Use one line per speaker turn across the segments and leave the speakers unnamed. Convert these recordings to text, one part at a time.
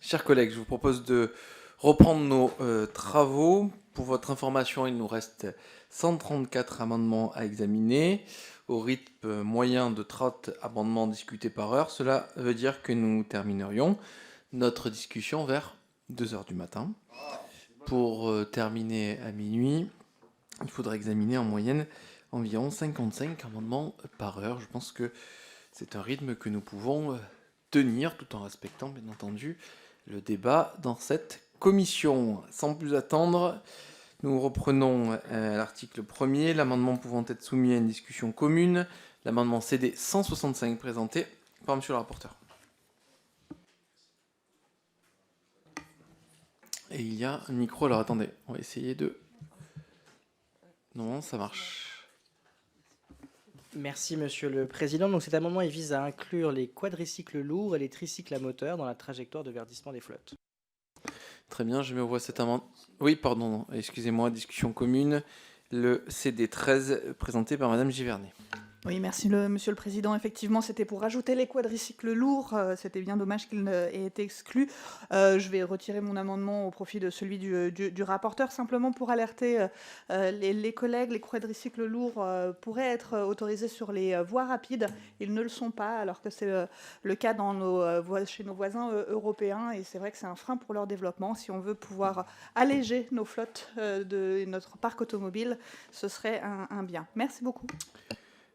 Chers collègues, je vous propose de reprendre nos travaux. Pour votre information, il nous reste 134 amendements à examiner, au rythme moyen de 30 amendements discutés par heure. Cela veut dire que nous terminerions notre discussion vers 2 heures du matin. Pour terminer à minuit, il faudra examiner en moyenne environ 55 amendements par heure. Je pense que c'est un rythme que nous pouvons tenir tout en respectant, bien entendu, le débat dans cette commission. Sans plus attendre, nous reprenons l'article 1er, l'amendement pouvant être soumis à une discussion commune, l'amendement CD 165 présenté par monsieur le rapporteur. Et il y a un micro, alors attendez, on va essayer de... Non, ça marche.
Merci Monsieur le Président. Donc cet amendement il vise à inclure les quadricycles lourds et les tricycles à moteur dans la trajectoire de verdissement des flottes.
Très bien, je mets au voie cet amendement. Oui, pardon, excusez-moi, discussion commune. Le CD 13 présenté par Madame Givernet.
Oui, merci Monsieur le Président. Effectivement, c'était pour rajouter les quadricycles lourds. C'était bien dommage qu'il ait été exclu. Je vais retirer mon amendement au profit de celui du rapporteur, simplement pour alerter les collègues. Les quadricycles lourds pourraient être autorisés sur les voies rapides. Ils ne le sont pas, alors que c'est le cas chez nos voisins européens. Et c'est vrai que c'est un frein pour leur développement. Si on veut pouvoir alléger nos flottes de notre parc automobile, ce serait un bien. Merci beaucoup.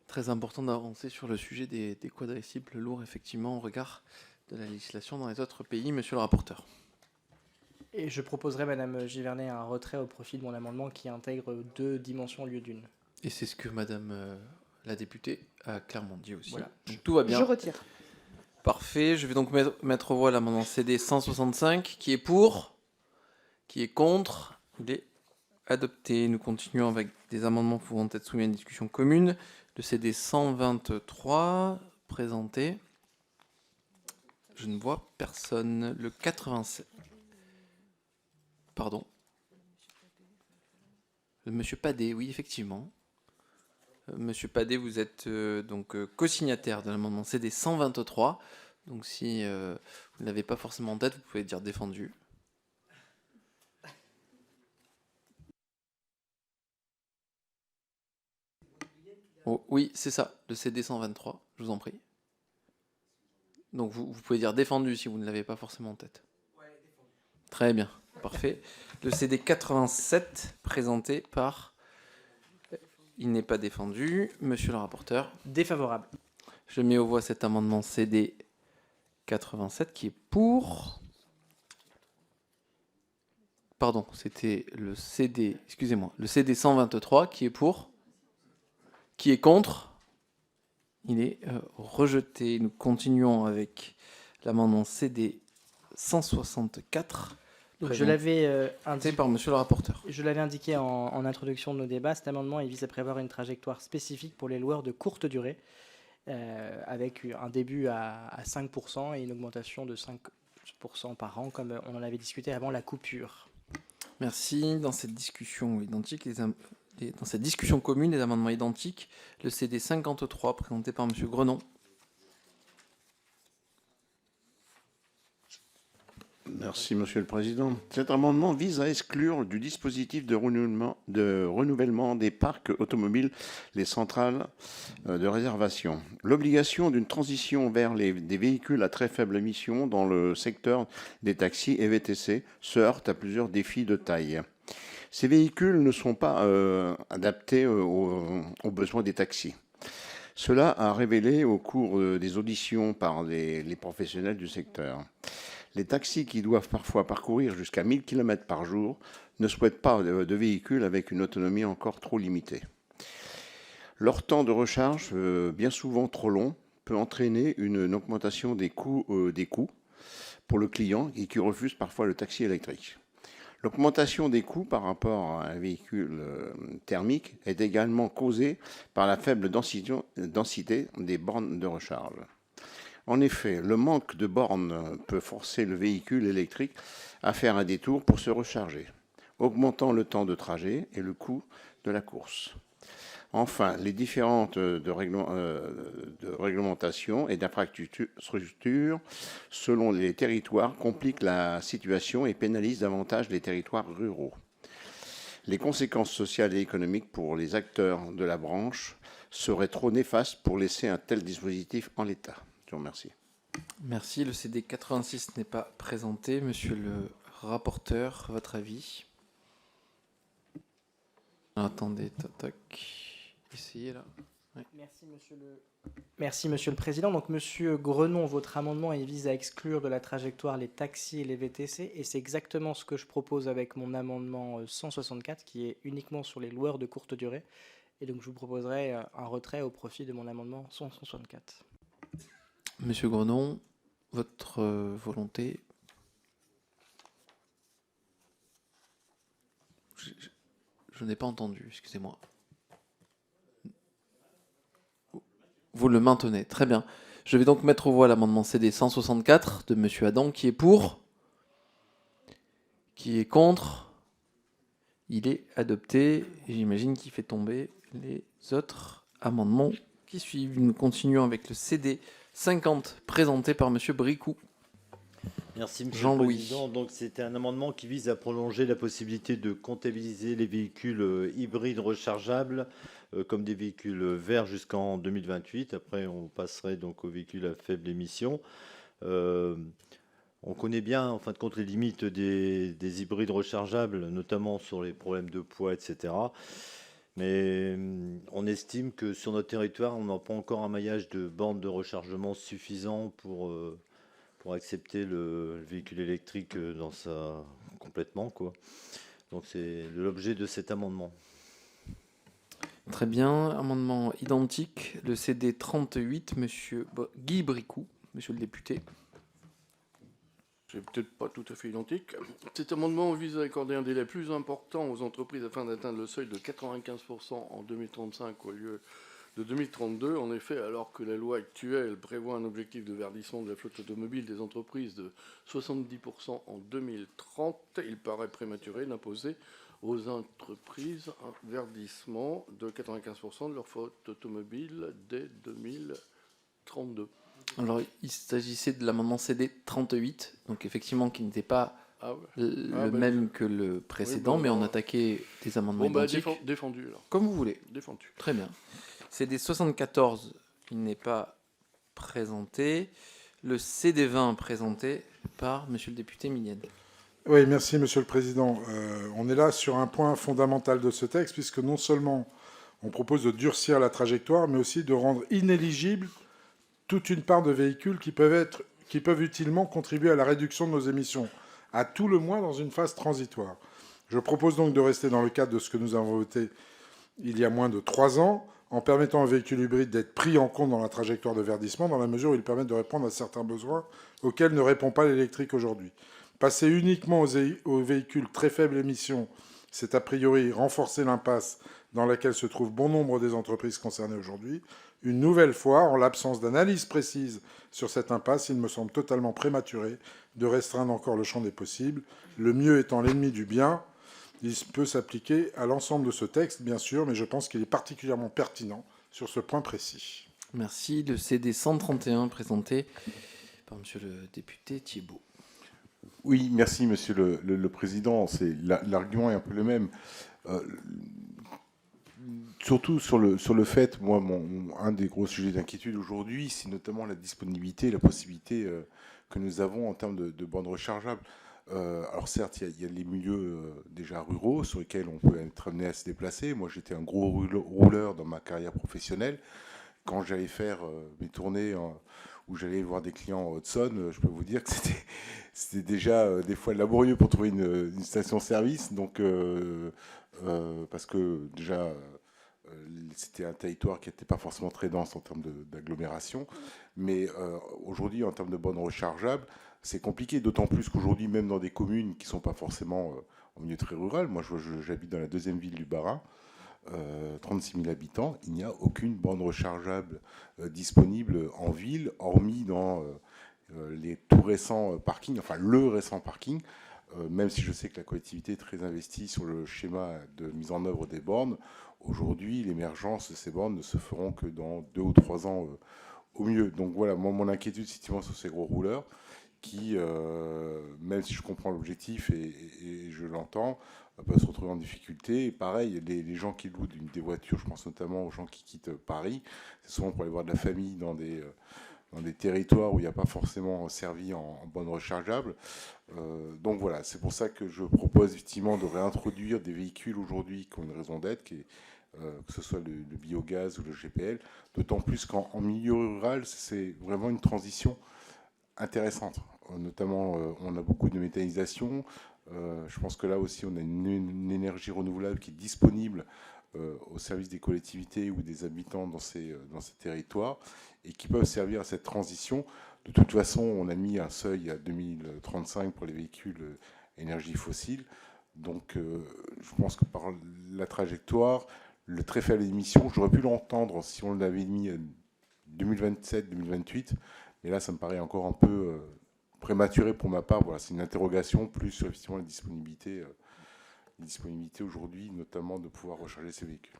Très important d'avancer sur le sujet des quadricycles lourds, effectivement, au regard de la législation dans les autres pays. Monsieur le rapporteur.
Et je proposerai, Madame Givernet, un retrait au profit de mon amendement qui intègre 2 dimensions au lieu d'une.
Et c'est ce que Madame la députée a clairement dit aussi.
Voilà.
Donc, tout va bien.
Je retire.
Parfait. Je vais donc mettre au voie l'amendement CD 165. Qui est pour? Qui est contre? Il est adopté. Nous continuons avec des amendements pouvant être soumis à une discussion commune. Le CD 123 présenté. Je ne vois personne. Le 87. Pardon. Monsieur Padet, oui, effectivement. Monsieur Padet, vous êtes donc co-signataire de l'amendement CD 123. Donc si vous ne l'avez pas forcément en tête, vous pouvez dire défendu. Oh, oui, c'est ça, le CD 123, je vous en prie. Donc vous pouvez dire défendu si vous ne l'avez pas forcément en tête. Très bien, parfait. Le CD 87, présenté par... Il n'est pas défendu. Monsieur le rapporteur.
Défavorable.
Je mets au voie cet amendement CD 87 qui est pour... Pardon, c'était le CD... Excusez-moi, le CD 123 qui est pour... Qui est contre? Il est rejeté. Nous continuons avec l'amendement CD 164.
Donc je l'avais
indiqué par monsieur le rapporteur.
Je l'avais indiqué en introduction de nos débats. Cet amendement il vise à prévoir une trajectoire spécifique pour les loueurs de courte durée, avec un début à 5% et une augmentation de 5% par an, comme on en avait discuté avant la coupure.
Merci. Dans cette discussion identique, dans cette discussion commune des amendements identiques, le CD 53 présenté par monsieur Grenon.
Merci, Monsieur le Président. Cet amendement vise à exclure du dispositif de renouvellement des parcs automobiles les centrales de réservation. L'obligation d'une transition vers des véhicules à très faible émission dans le secteur des taxis et VTC se heurte à plusieurs défis de taille. Ces véhicules ne sont pas adaptés aux besoins des taxis. Cela a révélé au cours des auditions par les professionnels du secteur. Les taxis qui doivent parfois parcourir jusqu'à 1000 km par jour ne souhaitent pas de véhicules avec une autonomie encore trop limitée. Leur temps de recharge, bien souvent trop long, peut entraîner une augmentation des coûts pour le client et qui refuse parfois le taxi électrique. L'augmentation des coûts par rapport à un véhicule thermique est également causée par la faible densité des bornes de recharge. En effet, le manque de bornes peut forcer le véhicule électrique à faire un détour pour se recharger, augmentant le temps de trajet et le coût de la course. Enfin, les différentes de réglementation et d'infrastructures selon les territoires compliquent la situation et pénalisent davantage les territoires ruraux. Les conséquences sociales et économiques pour les acteurs de la branche seraient trop néfastes pour laisser un tel dispositif en l'état. Je vous remercie.
Merci. Le CD 86 n'est pas présenté. Monsieur le rapporteur, votre avis? Attendez, toc. Essayez là. Ouais.
Merci, monsieur le Président. Donc, monsieur Grenon, votre amendement il vise à exclure de la trajectoire les taxis et les VTC, et c'est exactement ce que je propose avec mon amendement 164, qui est uniquement sur les loueurs de courte durée. Et donc, je vous proposerai un retrait au profit de mon amendement 164.
Monsieur Grenon, votre volonté? Je n'ai pas entendu, excusez-moi. Vous le maintenez, très bien. Je vais donc mettre aux voix l'amendement CD 164 de Monsieur Adam, qui est pour, qui est contre. Il est adopté, et j'imagine qu'il fait tomber les autres amendements qui suivent. Nous continuons avec le CD 50 présenté par Monsieur Bricou.
Merci, Monsieur
Jean-Louis.
le Président. Donc, c'était un amendement qui vise à prolonger la possibilité de comptabiliser les véhicules hybrides rechargeables comme des véhicules verts jusqu'en 2028. Après, on passerait donc aux véhicules à faible émission. On connaît bien, en fin de compte, les limites des hybrides rechargeables, notamment sur les problèmes de poids, etc. Mais on estime que sur notre territoire, on n'a pas encore un maillage de bornes de rechargement suffisant pour accepter le véhicule électrique complètement, quoi. Donc c'est l'objet de cet amendement.
Très bien, amendement identique, le CD 38, Monsieur Guy Bricou, Monsieur le député.
C'est peut-être pas tout à fait identique. Cet amendement vise à accorder un délai plus important aux entreprises afin d'atteindre le seuil de 95% en 2035 au lieu de 2032. En effet, alors que la loi actuelle prévoit un objectif de verdissement de la flotte automobile des entreprises de 70% en 2030, il paraît prématuré d'imposer aux entreprises un verdissement de 95% de leur flotte automobile dès 2032.
Alors, il s'agissait de l'amendement CD 38, donc effectivement qui n'était pas même que le précédent, mais on attaquait des amendements identiques.
Défendu alors.
Comme vous voulez.
Défendu.
Très bien. CD 74, il n'est pas présenté. Le CD 20 présenté par Monsieur le député Millienne.
Oui, merci Monsieur le Président. On est là sur un point fondamental de ce texte, puisque non seulement on propose de durcir la trajectoire, mais aussi de rendre inéligible toute une part de véhicules qui peuvent utilement contribuer à la réduction de nos émissions, à tout le moins dans une phase transitoire. Je propose donc de rester dans le cadre de ce que nous avons voté il y a moins de 3 ans, en permettant aux véhicules hybrides d'être pris en compte dans la trajectoire de verdissement, dans la mesure où ils permettent de répondre à certains besoins auxquels ne répond pas l'électrique aujourd'hui. Passer uniquement aux véhicules très faibles émissions, c'est a priori renforcer l'impasse dans laquelle se trouve bon nombre des entreprises concernées aujourd'hui. Une nouvelle fois, en l'absence d'analyse précise sur cette impasse, il me semble totalement prématuré de restreindre encore le champ des possibles. Le mieux étant l'ennemi du bien, il peut s'appliquer à l'ensemble de ce texte, bien sûr, mais je pense qu'il est particulièrement pertinent sur ce point précis.
Merci. Le CD 131 présenté par Monsieur le député Thiebaud.
Oui, merci Monsieur le Président. L'argument est un peu le même. Surtout sur le fait, moi, un des gros sujets d'inquiétude aujourd'hui, c'est notamment la disponibilité, la possibilité que nous avons en termes de bornes rechargeables. Alors certes, il y a les milieux déjà ruraux sur lesquels on peut être amené à se déplacer. Moi, j'étais un gros rouleur dans ma carrière professionnelle. Quand j'allais faire mes tournées où j'allais voir des clients en Haute-Saône, je peux vous dire que c'était déjà des fois laborieux pour trouver une station-service. Donc, parce que déjà, c'était un territoire qui n'était pas forcément très dense en termes d'agglomération. Mais aujourd'hui, en termes de bornes rechargeables, c'est compliqué, d'autant plus qu'aujourd'hui, même dans des communes qui ne sont pas forcément en milieu très rural, moi j'habite dans la deuxième ville du Bas-Rhin, 36 000 habitants, il n'y a aucune borne rechargeable disponible en ville, hormis dans les tout récents parkings, enfin le récent parking même si je sais que la collectivité est très investie sur le schéma de mise en œuvre des bornes, aujourd'hui, l'émergence de ces bornes ne se feront que dans 2 ou 3 ans au mieux. Donc voilà, mon inquiétude, effectivement, sur ces gros rouleurs, qui, même si je comprends l'objectif et je l'entends, peuvent se retrouver en difficulté. Et pareil, les gens qui louent des voitures, je pense notamment aux gens qui quittent Paris, c'est souvent pour aller voir de la famille dans des territoires où il n'y a pas forcément servi en borne rechargeable. Donc voilà, c'est pour ça que je propose effectivement de réintroduire des véhicules aujourd'hui qui ont une raison d'être, que ce soit le biogaz ou le GPL, d'autant plus qu'en milieu rural, c'est vraiment une transition intéressante. Notamment, on a beaucoup de méthanisation. Je pense que là aussi, on a une énergie renouvelable qui est disponible au service des collectivités ou des habitants dans ces territoires et qui peuvent servir à cette transition. De toute façon, on a mis un seuil à 2035 pour les véhicules énergie fossile. Donc, je pense que par la trajectoire, le très faible émission, j'aurais pu l'entendre si on l'avait mis à 2027-2028. Mais là, ça me paraît encore un peu prématuré pour ma part. Voilà, c'est une interrogation plus sur effectivement la disponibilité aujourd'hui, notamment de pouvoir recharger ces véhicules.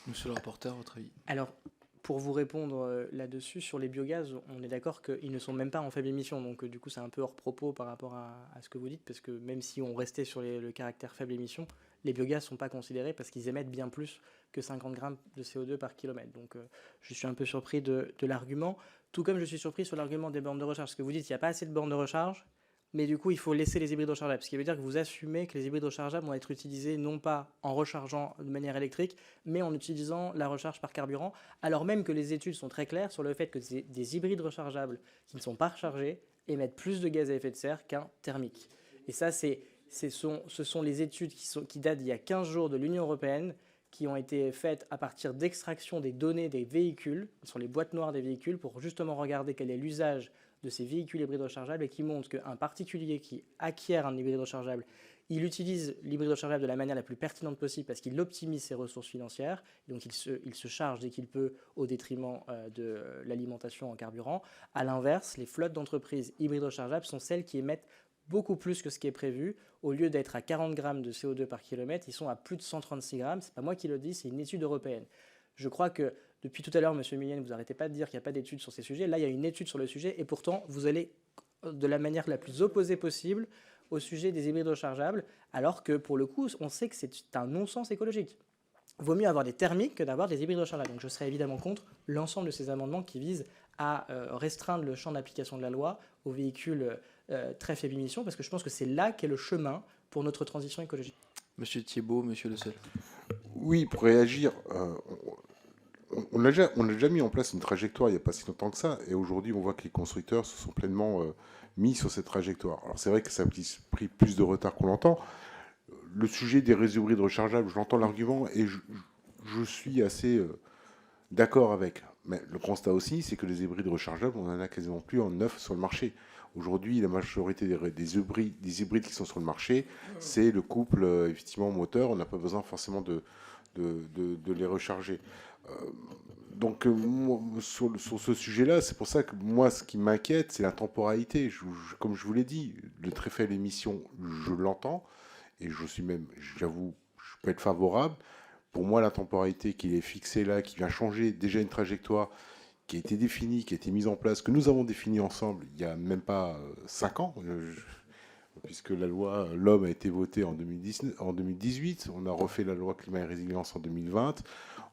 Monsieur le rapporteur, votre avis?
Alors, pour vous répondre là-dessus, sur les biogaz, on est d'accord qu'ils ne sont même pas en faible émission. Donc, du coup, c'est un peu hors propos par rapport à ce que vous dites, parce que même si on restait sur le caractère faible émission, les biogaz ne sont pas considérés parce qu'ils émettent bien plus que 50 grammes de CO2 par kilomètre. Donc, je suis un peu surpris de l'argument, tout comme je suis surpris sur l'argument des bornes de recharge. Parce que vous dites qu'il n'y a pas assez de bornes de recharge, mais du coup, il faut laisser les hybrides rechargeables. Ce qui veut dire que vous assumez que les hybrides rechargeables vont être utilisés non pas en rechargeant de manière électrique, mais en utilisant la recharge par carburant, alors même que les études sont très claires sur le fait que des hybrides rechargeables qui ne sont pas rechargés émettent plus de gaz à effet de serre qu'un thermique. Et ça, ce sont les études qui datent d'il y a 15 jours de l'Union européenne, qui ont été faites à partir d'extraction des données des véhicules, sur les boîtes noires des véhicules, pour justement regarder quel est l'usage de ces véhicules hybrides rechargeables et qui montrent qu'un particulier qui acquiert un hybride rechargeable, il utilise l'hybride rechargeable de la manière la plus pertinente possible parce qu'il optimise ses ressources financières, donc il se charge dès qu'il peut au détriment de l'alimentation en carburant. À l'inverse, les flottes d'entreprises hybrides rechargeables sont celles qui émettent beaucoup plus que ce qui est prévu. Au lieu d'être à 40 grammes de CO2 par kilomètre, ils sont à plus de 136 grammes. Ce n'est pas moi qui le dis, c'est une étude européenne. Je crois que depuis tout à l'heure, M. Millienne, vous n'arrêtez pas de dire qu'il n'y a pas d'études sur ces sujets. Là, il y a une étude sur le sujet et pourtant, vous allez de la manière la plus opposée possible au sujet des hybrides rechargeables, alors que pour le coup, on sait que c'est un non-sens écologique. Il vaut mieux avoir des thermiques que d'avoir des hybrides rechargeables. Donc je serai évidemment contre l'ensemble de ces amendements qui visent à restreindre le champ d'application de la loi aux véhicules très faible émission, parce que je pense que c'est là qu'est le chemin pour notre transition écologique.
Monsieur Thiebaud, monsieur Le Seul.
Oui, pour réagir, on a déjà mis en place une trajectoire il n'y a pas si longtemps que ça, et aujourd'hui on voit que les constructeurs se sont pleinement mis sur cette trajectoire. Alors c'est vrai que ça a pris plus de retard qu'on l'entend. Le sujet des réseaux hybrides rechargeables, je l'entends l'argument, et je suis assez d'accord avec. Mais le constat aussi, c'est que les hybrides rechargeables, on en a quasiment plus en neuf sur le marché. Aujourd'hui, la majorité des hybrides qui sont sur le marché, c'est le couple effectivement moteur. On n'a pas besoin forcément de les recharger. Donc, sur ce sujet-là, c'est pour ça que moi, ce qui m'inquiète, c'est la temporalité. Comme je vous l'ai dit, le très faible émission, je l'entends, et j'avoue, je peux être favorable. Pour moi, la temporalité qui est fixée là, qui vient changer déjà une trajectoire qui a été définie, qui a été mise en place, que nous avons définie ensemble il n'y a même pas 5 ans, puisque la loi L'Homme a été votée en 2018, on a refait la loi Climat et Résilience en 2020,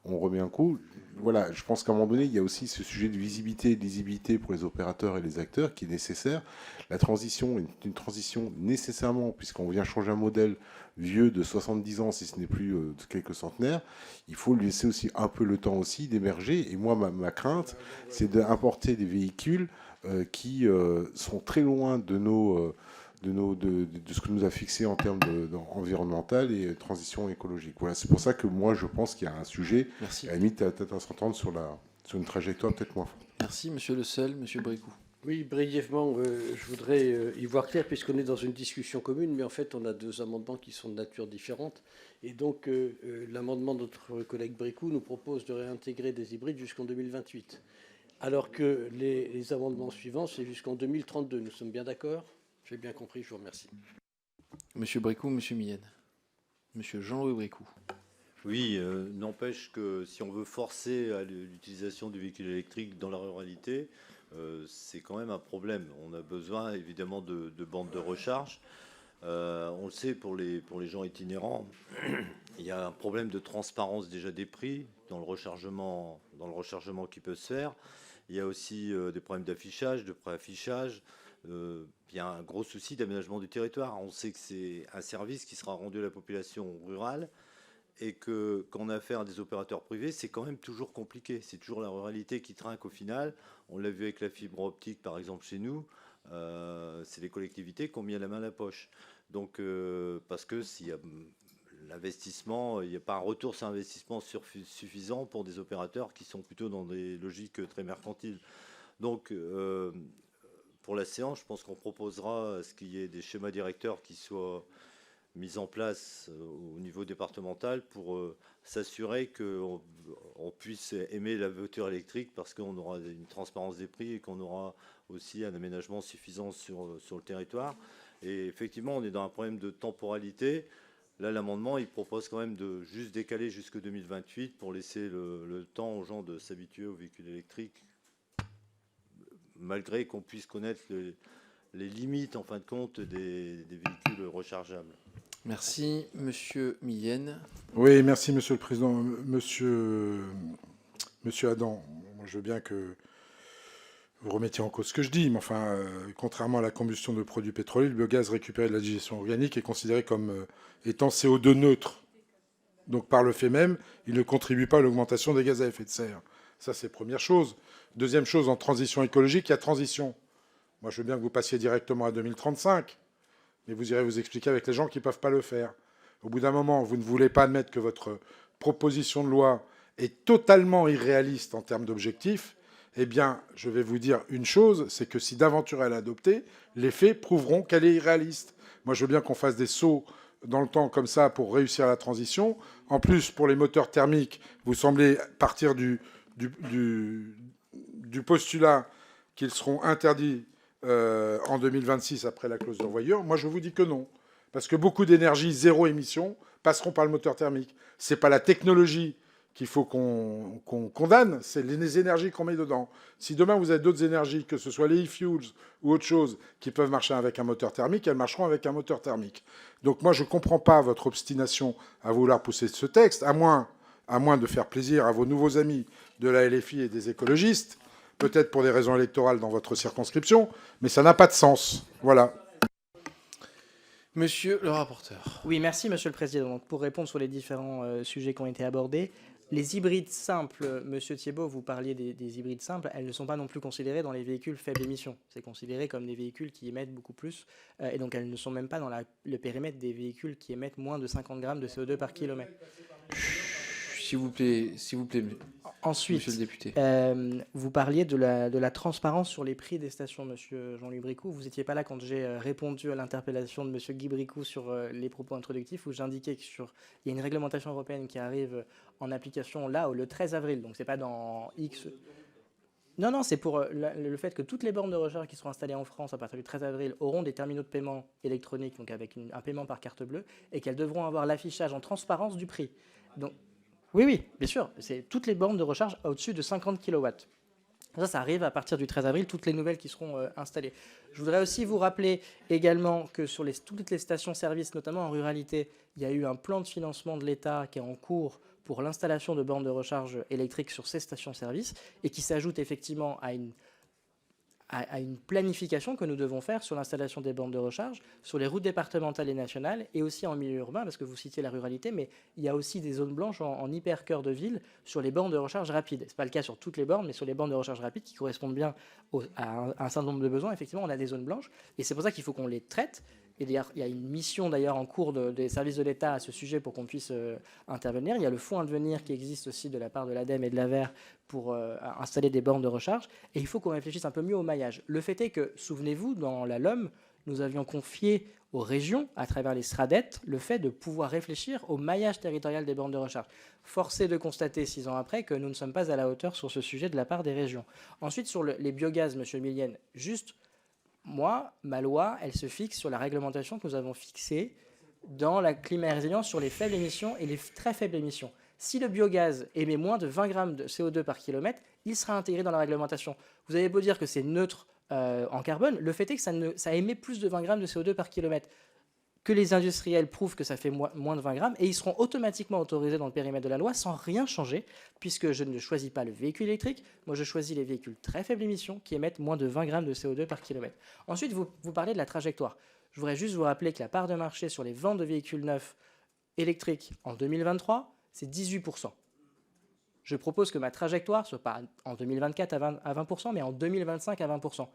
on remet un coup. Voilà, je pense qu'à un moment donné, il y a aussi ce sujet de visibilité et de lisibilité pour les opérateurs et les acteurs qui est nécessaire. La transition est une transition nécessairement, puisqu'on vient changer un modèle vieux de 70 ans, si ce n'est plus de quelques centenaires. Il faut lui laisser aussi un peu le temps aussi d'émerger. Et moi, ma crainte, c'est d'importer des véhicules qui sont très loin de ce que nous a fixé en termes environnemental et transition écologique. Voilà, c'est pour ça que moi, je pense qu'il y a un sujet,
Merci.
à la limite, peut-être à s'entendre sur une trajectoire peut-être moins forte.
Merci, monsieur Le Seul, monsieur Bricou.
Oui, brièvement, je voudrais y voir clair, puisqu'on est dans une discussion commune, mais en fait, on a deux amendements qui sont de nature différente. Et donc, l'amendement de notre collègue Bricou nous propose de réintégrer des hybrides jusqu'en 2028. Alors que les amendements suivants, c'est jusqu'en 2032. Nous sommes bien d'accord ? J'ai bien compris, je vous remercie.
Monsieur Bricou, Monsieur Millen. Monsieur Jean-Louis Bricou.
Oui, n'empêche que si on veut forcer à l'utilisation du véhicule électrique dans la ruralité, c'est quand même un problème. On a besoin évidemment de bandes de recharge. On le sait pour les gens itinérants, il y a un problème de transparence déjà des prix dans le rechargement qui peut se faire. Il y a aussi des problèmes d'affichage, de préaffichage. Il y a un gros souci d'aménagement du territoire. On sait que c'est un service qui sera rendu à la population rurale et que quand on a affaire à des opérateurs privés, c'est quand même toujours compliqué. C'est toujours la ruralité qui trinque au final. On l'a vu avec la fibre optique, par exemple, chez nous. C'est les collectivités qui ont mis la main à la poche. Donc, parce que s'il y a l'investissement, il n'y a pas un retour sur investissement suffisant pour des opérateurs qui sont plutôt dans des logiques très mercantiles. Donc, pour la séance, je pense qu'on proposera ce qu'il y ait des schémas directeurs qui soient mis en place au niveau départemental pour s'assurer qu'on puisse aimer la voiture électrique parce qu'on aura une transparence des prix et qu'on aura aussi un aménagement suffisant sur le territoire. Et effectivement, on est dans un problème de temporalité. Là, l'amendement, il propose quand même de juste décaler jusqu'en 2028 pour laisser le temps aux gens de s'habituer aux véhicules électriques, malgré qu'on puisse connaître les limites, en fin de compte, des véhicules rechargeables.
Merci. Monsieur Millen.
Oui, merci, Monsieur le Président. Monsieur Adam, moi, je veux bien que vous remettiez en cause ce que je dis, mais enfin, contrairement à la combustion de produits pétroliers, le biogaz récupéré de la digestion organique est considéré comme étant CO2 neutre. Donc, par le fait même, il ne contribue pas à l'augmentation des gaz à effet de serre. Ça, c'est première chose. Deuxième chose, en transition écologique, il y a transition. Moi, je veux bien que vous passiez directement à 2035, mais vous irez vous expliquer avec les gens qui ne peuvent pas le faire. Au bout d'un moment, vous ne voulez pas admettre que votre proposition de loi est totalement irréaliste en termes d'objectifs. Eh bien, je vais vous dire une chose, c'est que si d'aventure elle est adoptée, les faits prouveront qu'elle est irréaliste. Moi, je veux bien qu'on fasse des sauts dans le temps comme ça pour réussir la transition. En plus, pour les moteurs thermiques, vous semblez partir du postulat qu'ils seront interdits en 2026 après la clause de revoyure. Moi, je vous dis que non. Parce que beaucoup d'énergie zéro émission passeront par le moteur thermique. Ce n'est pas la technologie qu'il faut qu'on condamne, c'est les énergies qu'on met dedans. Si demain vous avez d'autres énergies, que ce soit les e-fuels ou autre chose, qui peuvent marcher avec un moteur thermique, elles marcheront avec un moteur thermique. Donc moi, je ne comprends pas votre obstination à vouloir pousser ce texte, à moins de faire plaisir à vos nouveaux amis de la LFI et des écologistes, peut-être pour des raisons électorales dans votre circonscription, mais ça n'a pas de sens. Voilà.
Monsieur le rapporteur.
Oui, merci, Monsieur le Président. Donc, pour répondre sur les différents sujets qui ont été abordés, les hybrides simples, Monsieur Thiebaud, vous parliez des hybrides simples, elles ne sont pas non plus considérées dans les véhicules faibles émissions. C'est considéré comme des véhicules qui émettent beaucoup plus, et donc elles ne sont même pas dans le périmètre des véhicules qui émettent moins de 50 grammes de CO2 par kilomètre.
S'il vous plaît,
Ensuite,
Monsieur le député.
Vous parliez de la transparence sur les prix des stations, Monsieur Jean-Louis Bricou. Vous n'étiez pas là quand j'ai répondu à l'interpellation de Monsieur Guy Bricou sur les propos introductifs, où j'indiquais qu'il y a une réglementation européenne qui arrive en application là, le 13 avril. Donc, c'est pas dans X... Non, c'est pour le fait que toutes les bornes de recharge qui seront installées en France à partir du 13 avril auront des terminaux de paiement électroniques, donc avec un paiement par carte bleue, et qu'elles devront avoir l'affichage en transparence du prix. Donc, oui, bien sûr. C'est toutes les bornes de recharge au-dessus de 50 kW. Ça arrive à partir du 13 avril, toutes les nouvelles qui seront installées. Je voudrais aussi vous rappeler également que sur toutes les stations-service, notamment en ruralité, il y a eu un plan de financement de l'État qui est en cours pour l'installation de bornes de recharge électriques sur ces stations-service et qui s'ajoute effectivement à une planification que nous devons faire sur l'installation des bornes de recharge, sur les routes départementales et nationales, et aussi en milieu urbain, parce que vous citiez la ruralité, mais il y a aussi des zones blanches en hyper-cœur de ville sur les bornes de recharge rapides. Ce n'est pas le cas sur toutes les bornes, mais sur les bornes de recharge rapides qui correspondent bien à un certain nombre de besoins, effectivement, on a des zones blanches, et c'est pour ça qu'il faut qu'on les traite. Et d'ailleurs, il y a une mission d'ailleurs en cours des services de l'État à ce sujet pour qu'on puisse intervenir. Il y a le fonds Advenir qui existe aussi de la part de l'ADEME et de l'AVER pour installer des bornes de recharge. Et il faut qu'on réfléchisse un peu mieux au maillage. Le fait est que, souvenez-vous, dans la LOM, nous avions confié aux régions, à travers les SRADET, le fait de pouvoir réfléchir au maillage territorial des bornes de recharge. Force est de constater, 6 ans après, que nous ne sommes pas à la hauteur sur ce sujet de la part des régions. Ensuite, sur les biogaz, Monsieur Millienne, juste moi, ma loi, elle se fixe sur la réglementation que nous avons fixée dans la climat et résilience sur les faibles émissions et les très faibles émissions. Si le biogaz émet moins de 20 grammes de CO2 par kilomètre, il sera intégré dans la réglementation. Vous avez beau dire que c'est neutre en carbone, le fait est que ça émet plus de 20 grammes de CO2 par kilomètre. Que les industriels prouvent que ça fait moins de 20 grammes, et ils seront automatiquement autorisés dans le périmètre de la loi sans rien changer, puisque je ne choisis pas le véhicule électrique, moi je choisis les véhicules très faible émission qui émettent moins de 20 grammes de CO2 par kilomètre. Ensuite, vous parlez de la trajectoire. Je voudrais juste vous rappeler que la part de marché sur les ventes de véhicules neufs électriques en 2023, c'est 18%. Je propose que ma trajectoire soit pas en 2024 à 20%, mais en 2025 à 20%.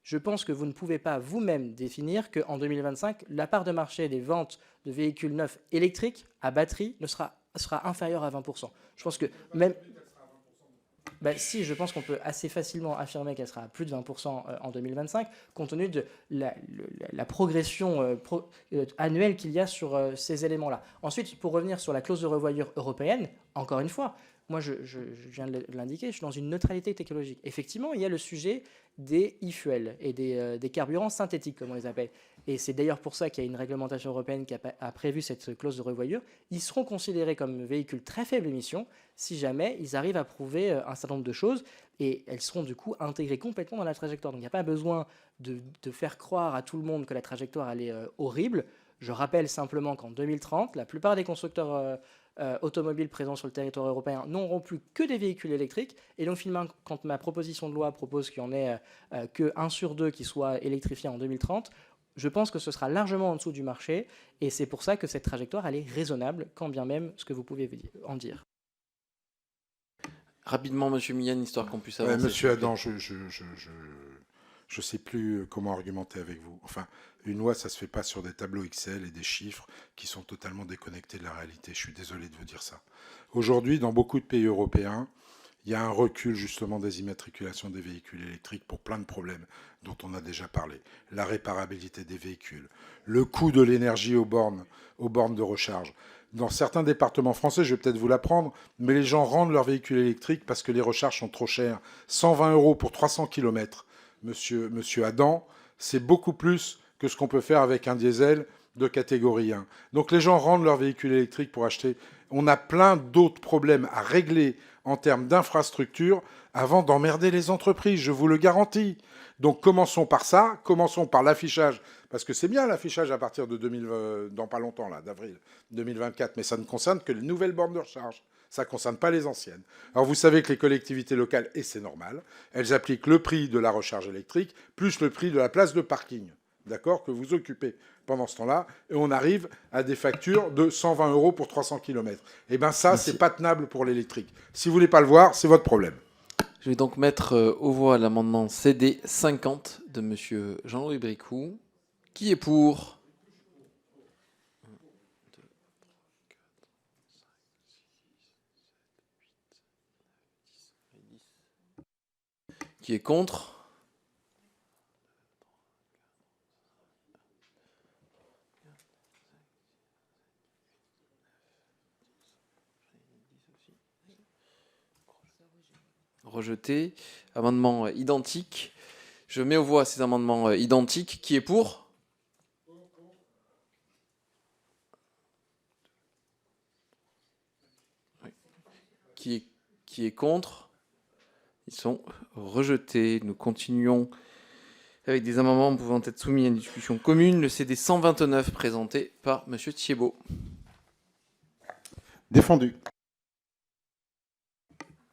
Je pense que vous ne pouvez pas vous-même définir qu'en 2025, la part de marché des ventes de véhicules neufs électriques à batterie sera inférieure à 20%. Je pense que même... si, je pense qu'on peut assez facilement affirmer qu'elle sera à plus de 20% en 2025, compte tenu de la progression annuelle qu'il y a sur ces éléments-là. Ensuite, pour revenir sur la clause de revoyure européenne, encore une fois, moi, je viens de l'indiquer, je suis dans une neutralité technologique. Effectivement, il y a le sujet des e-fuels et des carburants synthétiques, comme on les appelle. Et c'est d'ailleurs pour ça qu'il y a une réglementation européenne qui a prévu cette clause de revoyure. Ils seront considérés comme véhicules très faible émission si jamais ils arrivent à prouver un certain nombre de choses, et elles seront du coup intégrées complètement dans la trajectoire. Donc il n'y a pas besoin de faire croire à tout le monde que la trajectoire elle est horrible. Je rappelle simplement qu'en 2030, la plupart des constructeurs automobiles présents sur le territoire européen n'auront plus que des véhicules électriques. Et donc, finalement, quand ma proposition de loi propose qu'il n'y en ait que 1 sur 2 qui soit électrifié en 2030, je pense que ce sera largement en dessous du marché. Et c'est pour ça que cette trajectoire, elle est raisonnable, quand bien même ce que vous pouvez en dire.
Rapidement, Monsieur Millan, histoire qu'on puisse avancer.
Monsieur Adam, je ne sais plus comment argumenter avec vous. Enfin, une loi, ça ne se fait pas sur des tableaux Excel et des chiffres qui sont totalement déconnectés de la réalité. Je suis désolé de vous dire ça. Aujourd'hui, dans beaucoup de pays européens, il y a un recul justement des immatriculations des véhicules électriques pour plein de problèmes dont on a déjà parlé. La réparabilité des véhicules, le coût de l'énergie aux bornes de recharge. Dans certains départements français, je vais peut-être vous l'apprendre, mais les gens rendent leur véhicule électrique parce que les recharges sont trop chères. 120 € pour 300 km, monsieur Adam, c'est beaucoup plus que ce qu'on peut faire avec un diesel de catégorie 1. Donc les gens rendent leur véhicule électrique pour acheter. On a plein d'autres problèmes à régler en termes d'infrastructure avant d'emmerder les entreprises, je vous le garantis. Donc commençons par ça, commençons par l'affichage, parce que c'est bien l'affichage à partir de dans pas longtemps, là, d'avril 2024, mais ça ne concerne que les nouvelles bornes de recharge. Ça ne concerne pas les anciennes. Alors vous savez que les collectivités locales, et c'est normal, elles appliquent le prix de la recharge électrique plus le prix de la place de parking, d'accord, que vous occupez pendant ce temps-là, et on arrive à des factures de 120 € pour 300 km. Eh bien ça, c'est pas tenable pour l'électrique. Si vous voulez pas le voir, c'est votre problème.
Je vais donc mettre aux voix l'amendement CD 50 de Monsieur Jean-Louis Bricout. Qui est pour ? Qui est contre ? Rejeté. Amendement identique. Je mets aux voix ces amendements identiques. Qui est pour ? Oui. Qui est contre ? Ils sont rejetés. Nous continuons avec des amendements pouvant être soumis à une discussion commune. Le CD 129 présenté par Monsieur Thiebaud.
Défendu.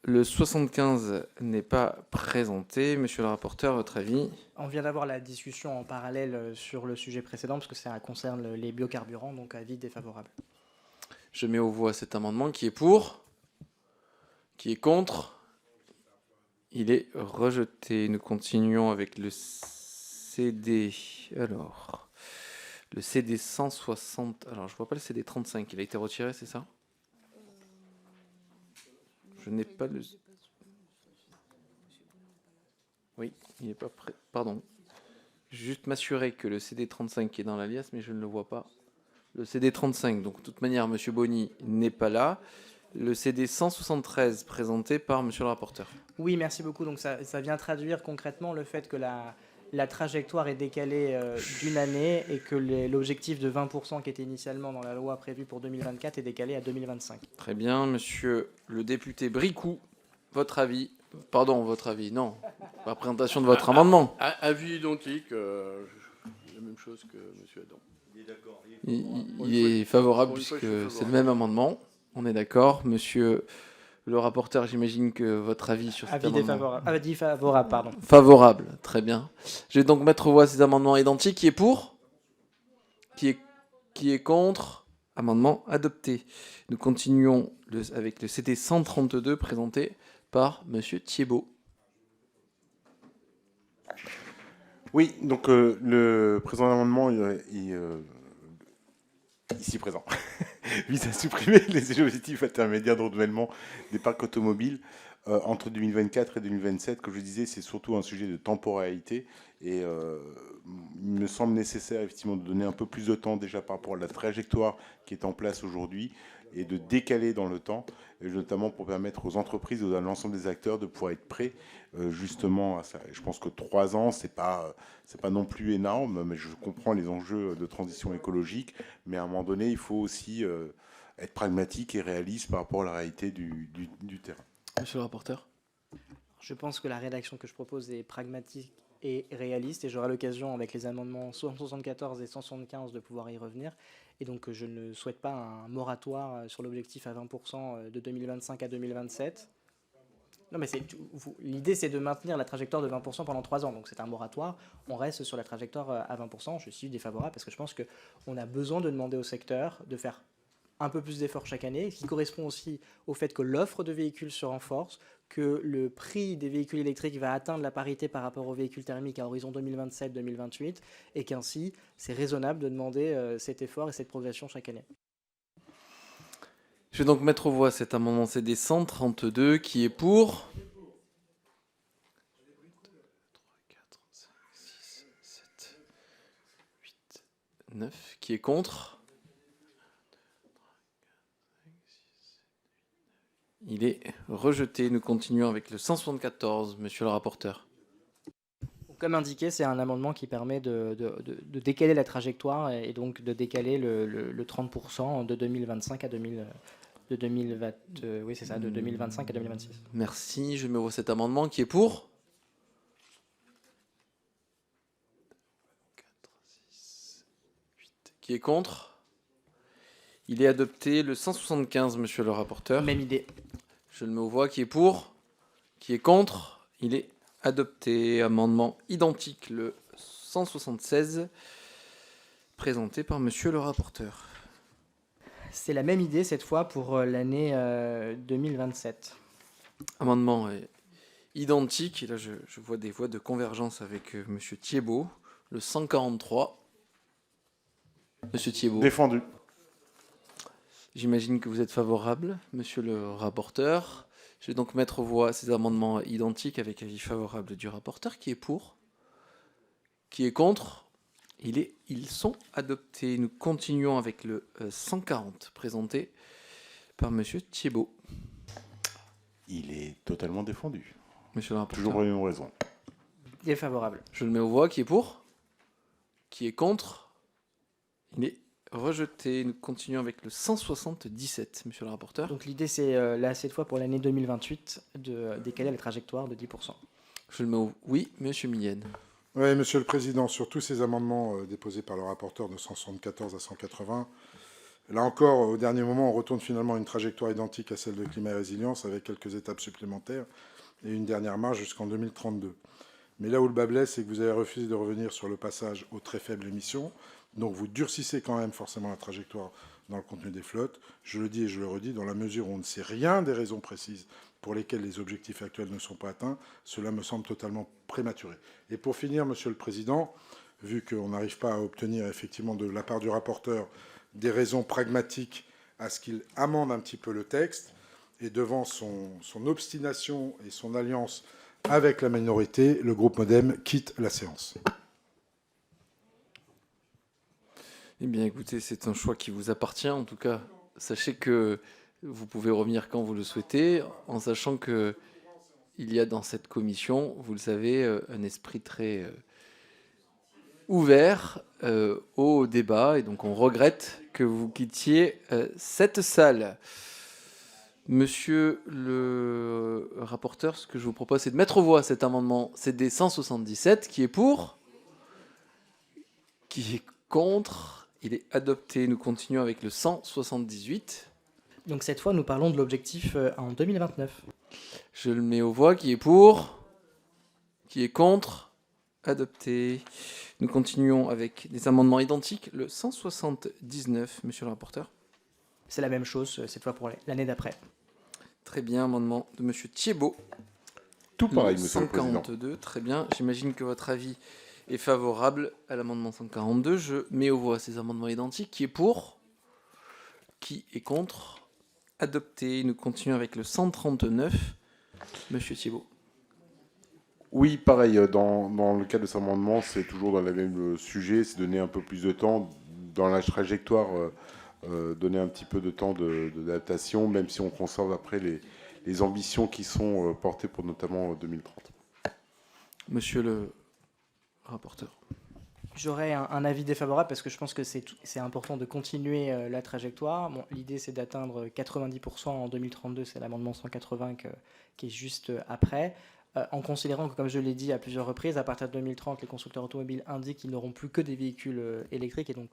Le 75 n'est pas présenté. Monsieur le rapporteur, votre avis ?
On vient d'avoir la discussion en parallèle sur le sujet précédent, parce que ça concerne les biocarburants, donc avis défavorable.
Je mets aux voix cet amendement. Qui est pour ? Qui est contre ? Il est rejeté. Nous continuons avec le CD. Alors, le CD 160. Alors, je vois pas le CD 35. Il a été retiré, c'est ça ? Je n'ai pas le... Oui, il n'est pas prêt. Pardon. Juste m'assurer que le CD 35 est dans l'alias, mais je ne le vois pas. Le CD 35, donc de toute manière, M. Bonny n'est pas là. Le CD 173 présenté par M. le rapporteur.
Oui, merci beaucoup. Donc ça vient traduire concrètement le fait que la trajectoire est décalée d'une année et que l'objectif de 20% qui était initialement dans la loi prévue pour 2024 est décalé à 2025.
Très bien, monsieur le député Bricou, votre avis. Pardon, votre avis, non. La présentation de votre amendement.
Avis identique, la même chose que M. Adam.
Il est d'accord.
Il est favorable
Pour une fois,
puisque
je suis
c'est le
favorable.
même amendement. On est d'accord. Monsieur le rapporteur, j'imagine que votre avis sur cet
Avis
amendement...
défavorable. Avis favorable, pardon.
Favorable, très bien. Je vais donc mettre aux voix ces amendements identiques. Qui est pour ? Qui est contre ? Amendement adopté. Nous continuons avec le CD 132 présenté par Monsieur Thiebaud.
Oui, donc le présent amendement ici présent vise à supprimer les objectifs intermédiaires de renouvellement des parcs automobiles entre 2024 et 2027. Comme je disais, c'est surtout un sujet de temporalité et il me semble nécessaire effectivement de donner un peu plus de temps déjà par rapport à la trajectoire qui est en place aujourd'hui et de décaler dans le temps, et notamment pour permettre aux entreprises et à l'ensemble des acteurs de pouvoir être prêts justement à ça. Et je pense que 3 ans, c'est pas non plus énorme, mais je comprends les enjeux de transition écologique, mais à un moment donné, il faut aussi être pragmatique et réaliste par rapport à la réalité du terrain.
Monsieur le rapporteur.
Je pense que la rédaction que je propose est pragmatique et réaliste, et j'aurai l'occasion avec les amendements 174 et 175 de pouvoir y revenir. Et donc je ne souhaite pas un moratoire sur l'objectif à 20% de 2025 à 2027. Non, mais l'idée, c'est de maintenir la trajectoire de 20% pendant 3 ans. Donc c'est un moratoire. On reste sur la trajectoire à 20%. Je suis défavorable parce que je pense qu'on a besoin de demander au secteur de faire un peu plus d'efforts chaque année, ce qui correspond aussi au fait que l'offre de véhicules se renforce, que le prix des véhicules électriques va atteindre la parité par rapport aux véhicules thermiques à horizon 2027-2028, et qu'ainsi, c'est raisonnable de demander cet effort et cette progression chaque année.
Je vais donc mettre aux voix cet amendement CD 132 qui est pour. 2, 3, 4, 5, 6, 7, 8, 9. Qui est contre ? Il est rejeté. Nous continuons avec le 174, monsieur le rapporteur.
Comme indiqué, c'est un amendement qui permet de décaler la trajectoire et donc de décaler le 30% de 2025 à 2020, oui, c'est ça, de 2025 à 2026.
Merci. Je mets au voix cet amendement qui est pour. 4, 6, 8. Qui est contre ? Il est adopté. Le 175, monsieur le rapporteur.
Même idée.
Je le mets aux voix qui est pour. Qui est contre ? Il est adopté. Amendement identique, le 176, présenté par monsieur le rapporteur.
C'est la même idée cette fois pour l'année 2027.
Amendement identique. Et là, je vois des voies de convergence avec monsieur Thiebaud. Le 143. Monsieur Thiebaud.
Défendu.
J'imagine que vous êtes favorable, monsieur le rapporteur. Je vais donc mettre aux voix ces amendements identiques avec avis favorable du rapporteur. Qui est pour ? Qui est contre ? Ils sont adoptés. Nous continuons avec le 140 présenté par monsieur Thiebaud.
Il est totalement défendu.
Monsieur le rapporteur.
Toujours pour les mêmes raisons.
Défavorable.
Je le mets aux voix. Qui est pour ? Qui est contre ? Il est rejeté. Nous continuons avec le 177, monsieur le rapporteur.
Donc l'idée, c'est là, cette fois pour l'année 2028, de décaler la trajectoire de 10%.
Je le mets aux... Oui, monsieur Millienne.
Oui, Monsieur le Président, sur tous ces amendements déposés par le rapporteur de 174 à 180, là encore, au dernier moment, on retourne finalement à une trajectoire identique à celle de Climat et Résilience, avec quelques étapes supplémentaires et une dernière marge jusqu'en 2032. Mais là où le bas blesse, c'est que vous avez refusé de revenir sur le passage aux très faibles émissions. Donc vous durcissez quand même forcément la trajectoire dans le contenu des flottes. Je le dis et je le redis, dans la mesure où on ne sait rien des raisons précises pour lesquelles les objectifs actuels ne sont pas atteints, cela me semble totalement prématuré. Et pour finir, Monsieur le Président, vu qu'on n'arrive pas à obtenir effectivement de la part du rapporteur des raisons pragmatiques à ce qu'il amende un petit peu le texte, et devant son obstination et son alliance avec la minorité, le groupe MODEM quitte la séance.
Eh bien, écoutez, c'est un choix qui vous appartient. En tout cas, sachez que vous pouvez revenir quand vous le souhaitez, en sachant que il y a dans cette commission, vous le savez, un esprit très ouvert au débat et donc on regrette que vous quittiez cette salle. Monsieur le rapporteur, ce que je vous propose, c'est de mettre aux voix cet amendement CD 177 qui est pour, qui est contre, il est adopté. Nous continuons avec le 178.
Donc cette fois, nous parlons de l'objectif en 2029.
Je le mets aux voix, qui est pour, qui est contre, adopté. Nous continuons avec des amendements identiques. Le 179, monsieur le rapporteur.
C'est la même chose, cette fois pour l'année d'après.
Très bien, amendement de monsieur Thiebaud.
Tout pareil, monsieur le président.
142, très bien. J'imagine que votre avis est favorable à l'amendement 142. Je mets aux voix ces amendements identiques. Qui est pour, qui est contre, adopté. Nous continuons avec le 139, monsieur Thiebaud.
Oui, pareil, dans le cas de cet amendement, c'est toujours dans le même sujet, c'est donner un peu plus de temps dans la trajectoire, donner un petit peu de temps d'adaptation, même si on conserve après les ambitions qui sont portées pour notamment 2030.
Monsieur le rapporteur.
J'aurais un avis défavorable parce que je pense que c'est important de continuer la trajectoire. Bon, l'idée, c'est d'atteindre 90% en 2032, c'est l'amendement 180 qui est juste après. En considérant que, comme je l'ai dit à plusieurs reprises, à partir de 2030, les constructeurs automobiles indiquent qu'ils n'auront plus que des véhicules électriques. Et donc,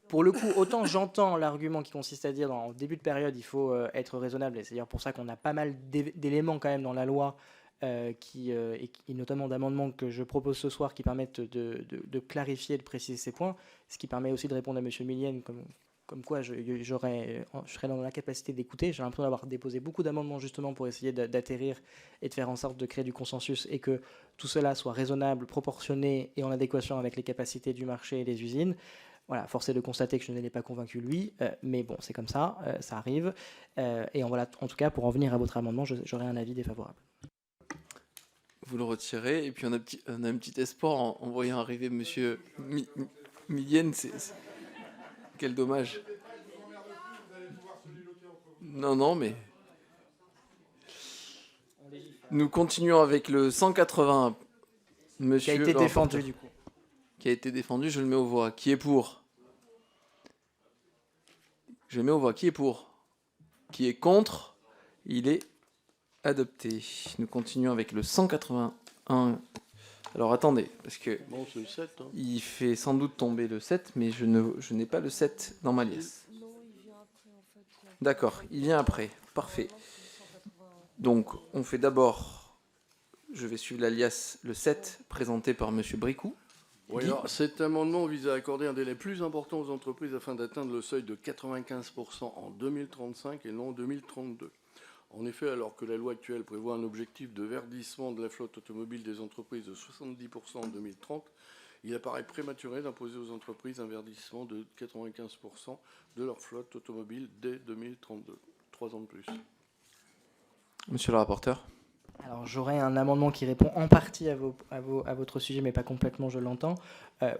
pour le coup, autant j'entends l'argument qui consiste à dire en début de période, il faut être raisonnable. Et c'est d'ailleurs pour ça qu'on a pas mal d'éléments quand même dans la loi, et notamment d'amendements que je propose ce soir qui permettent de clarifier, de préciser ces points. Ce qui permet aussi de répondre à M. Millienne, comme quoi je serais dans la capacité d'écouter. J'ai l'impression d'avoir déposé beaucoup d'amendements justement pour essayer d'atterrir et de faire en sorte de créer du consensus et que tout cela soit raisonnable, proportionné et en adéquation avec les capacités du marché et des usines. Voilà, force est de constater que je ne l'ai pas convaincu lui, mais bon, c'est comme ça, ça arrive. Et voilà, en tout cas, pour en venir à votre amendement, j'aurais un avis défavorable.
Vous le retirez, et puis on a un petit espoir en voyant arriver monsieur Millienne. Quel dommage. Non, mais... Nous continuons avec le 180. Monsieur
qui a été défendu, du coup.
Qui a été défendu, je le mets aux voix. Qui est pour? Je le mets aux voix. Qui est pour? Qui est contre? Il est adopté. Nous continuons avec le 181. Alors attendez, parce que
Bon, c'est le 7. Hein.
Il fait sans doute tomber le 7, mais je n'ai pas le 7 dans ma liasse.
Non, il vient après en fait.
D'accord, il vient après. Parfait. Donc, on fait d'abord, je vais suivre l'alias, le 7 présenté par M. Bricou.
Oui, alors, cet amendement vise à accorder un délai plus important aux entreprises afin d'atteindre le seuil de 95% en 2035 et non en 2032. En effet, alors que la loi actuelle prévoit un objectif de verdissement de la flotte automobile des entreprises de 70% en 2030, il apparaît prématuré d'imposer aux entreprises un verdissement de 95% de leur flotte automobile dès 2032. 3 ans de plus.
Monsieur le rapporteur.
Alors j'aurai un amendement qui répond en partie à votre sujet, mais pas complètement, je l'entends,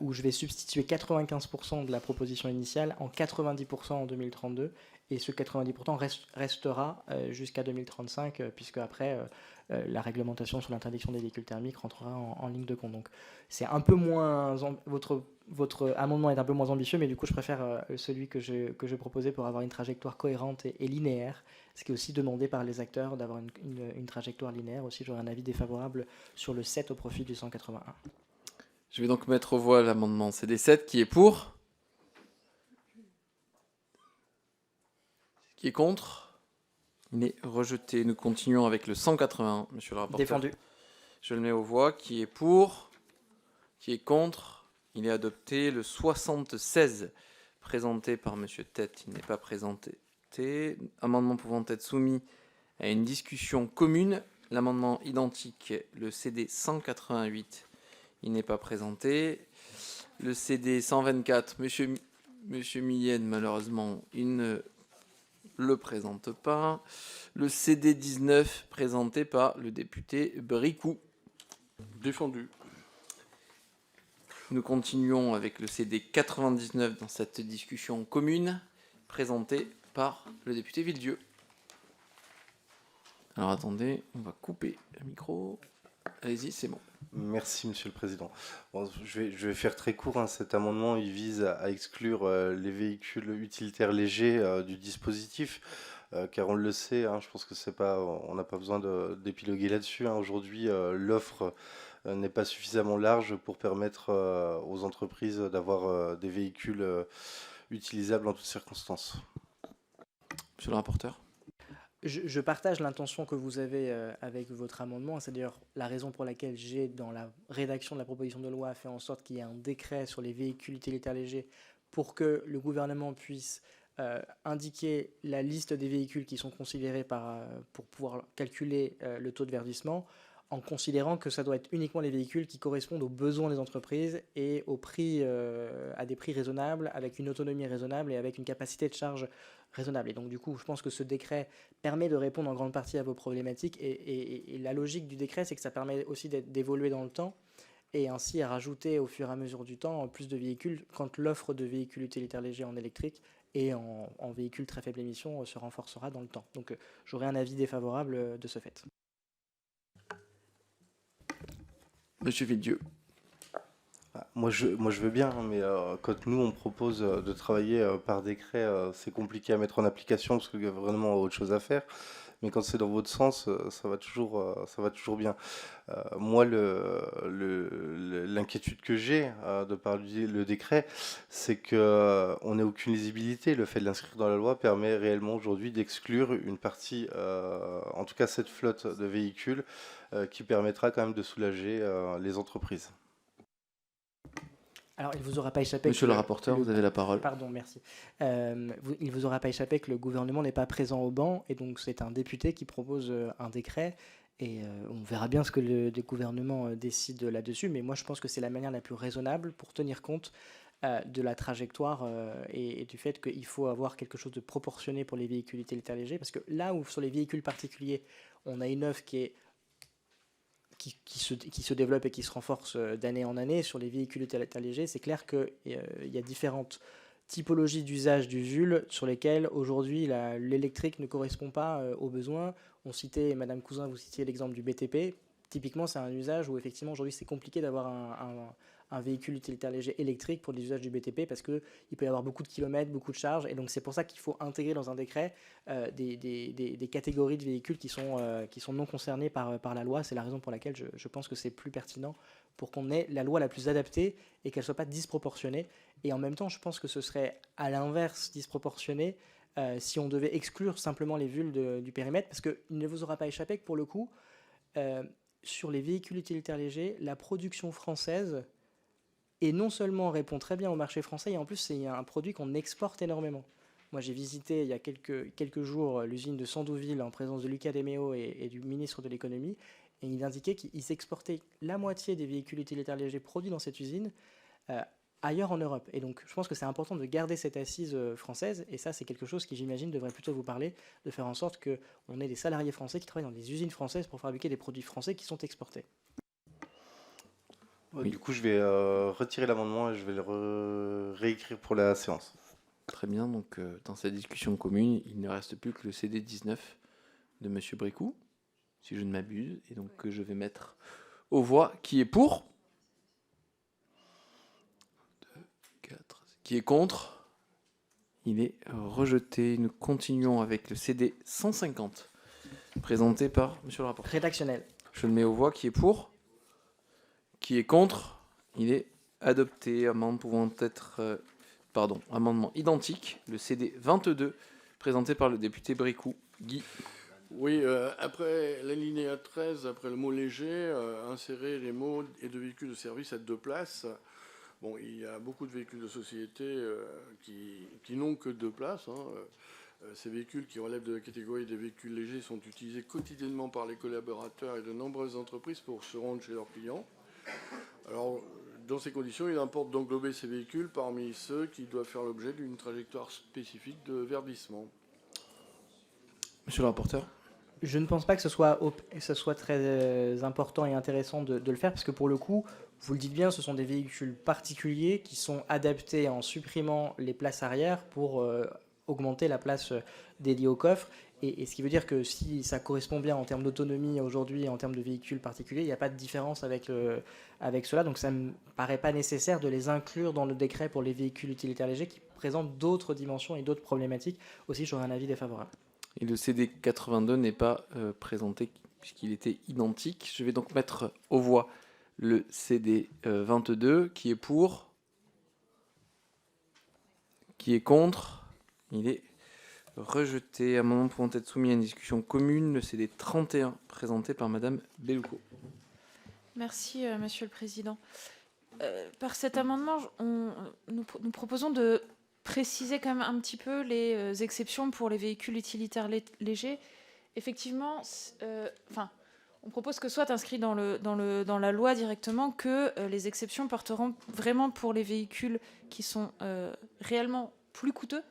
où je vais substituer 95% de la proposition initiale en 90% en 2032, et ce 90% restera jusqu'à 2035, puisque après la réglementation sur l'interdiction des véhicules thermiques rentrera en ligne de compte. Donc c'est un peu moins votre amendement est un peu moins ambitieux, mais du coup je préfère celui que je proposais pour avoir une trajectoire cohérente et linéaire, ce qui est aussi demandé par les acteurs d'avoir une trajectoire linéaire. Aussi, j'aurai un avis défavorable sur le 7 au profit du 181.
Je vais donc mettre aux voix l'amendement CD7 qui est pour. Qui est contre. Il est rejeté. Nous continuons avec le 181, monsieur le rapporteur.
Défendu.
Je le mets aux voix. Qui est pour. Qui est contre. Il est adopté. Le 76 présenté par monsieur Tête. Il n'est pas présenté. Amendement pouvant être soumis à une discussion commune. L'amendement identique, le CD 188, il n'est pas présenté. Le CD 124, monsieur Millienne, malheureusement, il ne le présente pas. Le CD 19, présenté par le député Bricou.
Défendu.
Nous continuons avec le CD 99 dans cette discussion commune, présenté par le député Villedieu. Alors attendez, on va couper le micro. Allez-y, c'est bon.
Merci, Monsieur le Président. Bon, je vais faire très court, hein. Cet amendement, il vise à exclure les véhicules utilitaires légers du dispositif, car on le sait, hein, je pense que c'est pas, on n'a pas besoin d'épiloguer là-dessus, hein. Aujourd'hui, l'offre n'est pas suffisamment large pour permettre aux entreprises d'avoir des véhicules utilisables en toutes circonstances.
Monsieur le rapporteur.
Je partage l'intention que vous avez avec votre amendement. C'est d'ailleurs la raison pour laquelle j'ai, dans la rédaction de la proposition de loi, fait en sorte qu'il y ait un décret sur les véhicules utilitaires légers pour que le gouvernement puisse indiquer la liste des véhicules qui sont considérés pour pouvoir calculer le taux de verdissement, en considérant que ça doit être uniquement les véhicules qui correspondent aux besoins des entreprises et au prix, à des prix raisonnables, avec une autonomie raisonnable et avec une capacité de charge raisonnable. Et donc du coup, je pense que ce décret permet de répondre en grande partie à vos problématiques. Et la logique du décret, c'est que ça permet aussi d'évoluer dans le temps et ainsi à rajouter au fur et à mesure du temps plus de véhicules quand l'offre de véhicules utilitaires légers en électrique et en véhicules très faible émission se renforcera dans le temps. Donc j'aurai un avis défavorable de ce fait.
Monsieur Villedieu.
Moi je veux bien, hein, mais quand nous on propose de travailler par décret, c'est compliqué à mettre en application parce qu'il y a vraiment autre chose à faire. Mais quand c'est dans votre sens, ça va toujours bien. Moi, l'inquiétude que j'ai de par le décret, c'est qu'on n'a aucune lisibilité. Le fait de l'inscrire dans la loi permet réellement aujourd'hui d'exclure une partie, en tout cas cette flotte de véhicules, qui permettra quand même de soulager les entreprises.
Alors, il ne vous aura pas échappé...
Monsieur le rapporteur, vous avez la parole.
Pardon, merci. Il ne vous aura pas échappé que le gouvernement n'est pas présent au banc, et donc c'est un député qui propose un décret, et on verra bien ce que le gouvernement décide là-dessus, mais moi je pense que c'est la manière la plus raisonnable pour tenir compte de la trajectoire et du fait qu'il faut avoir quelque chose de proportionné pour les véhicules utilitaires légers, parce que là où sur les véhicules particuliers, on a une offre qui se développe et qui se renforce d'année en année. Sur les véhicules utilitaires légers, c'est clair qu'il y a différentes typologies d'usage du VUL sur lesquelles aujourd'hui l'électrique ne correspond pas aux besoins. On citait, Madame Cousin, vous citiez l'exemple du BTP. Typiquement, c'est un usage où effectivement aujourd'hui c'est compliqué d'avoir un véhicule utilitaire léger électrique pour des usages du BTP parce qu'il peut y avoir beaucoup de kilomètres, beaucoup de charges, et donc c'est pour ça qu'il faut intégrer dans un décret des catégories de véhicules qui sont non concernés par la loi. C'est la raison pour laquelle je pense que c'est plus pertinent pour qu'on ait la loi la plus adaptée et qu'elle ne soit pas disproportionnée. Et en même temps, je pense que ce serait à l'inverse disproportionné si on devait exclure simplement les VUL du périmètre, parce qu'il ne vous aura pas échappé que pour le coup, sur les véhicules utilitaires légers, la production française et non seulement répond très bien au marché français, et en plus c'est un produit qu'on exporte énormément. Moi j'ai visité il y a quelques jours l'usine de Sandouville en présence de Luca De Meo et du ministre de l'économie, et il indiquait qu'ils exportaient la moitié des véhicules utilitaires légers produits dans cette usine ailleurs en Europe. Et donc je pense que c'est important de garder cette assise française, et ça c'est quelque chose qui j'imagine devrait plutôt vous parler, de faire en sorte qu'on ait des salariés français qui travaillent dans des usines françaises pour fabriquer des produits français qui sont exportés.
Oui. Du coup, je vais retirer l'amendement et je vais le réécrire pour la séance.
Très bien, donc dans cette discussion commune, il ne reste plus que le CD 19 de Monsieur Bricou, si je ne m'abuse, et donc je vais mettre aux voix qui est pour, 2, 4, qui est contre. Il est rejeté. Nous continuons avec le CD 150, présenté par Monsieur le rapporteur.
Rédactionnel.
Je le mets aux voix qui est pour. Qui est contre, il est adopté. Amendement identique, le CD 22, présenté par le député Bricou. Guy.
Oui, après l'alinéa 13, après le mot léger, insérer les mots et de véhicules de service à 2 places. Bon, il y a beaucoup de véhicules de société qui n'ont que 2 places. Ces véhicules qui relèvent de la catégorie des véhicules légers sont utilisés quotidiennement par les collaborateurs et de nombreuses entreprises pour se rendre chez leurs clients. Alors, dans ces conditions, il importe d'englober ces véhicules parmi ceux qui doivent faire l'objet d'une trajectoire spécifique de verdissement.
Monsieur le rapporteur.
Je ne pense pas que ce soit très important et intéressant de le faire, parce que pour le coup, vous le dites bien, ce sont des véhicules particuliers qui sont adaptés en supprimant les places arrière pour augmenter la place dédiée au coffre. Et ce qui veut dire que si ça correspond bien en termes d'autonomie aujourd'hui et en termes de véhicules particuliers, il n'y a pas de différence avec cela. Donc ça ne me paraît pas nécessaire de les inclure dans le décret pour les véhicules utilitaires légers qui présentent d'autres dimensions et d'autres problématiques. Aussi, j'aurais un avis défavorable.
Et le CD 82 n'est pas présenté puisqu'il était identique. Je vais donc mettre aux voix le CD 22 qui est pour, qui est contre. Il est rejeté. Amendement pouvant être soumis à une discussion commune, le CD 31 présenté par Madame Bellouco.
Merci, Monsieur le Président. Par cet amendement, nous proposons de préciser quand même un petit peu les exceptions pour les véhicules utilitaires légers. Effectivement, on propose que soit inscrit dans la loi directement que les exceptions porteront vraiment pour les véhicules qui sont réellement plus coûteux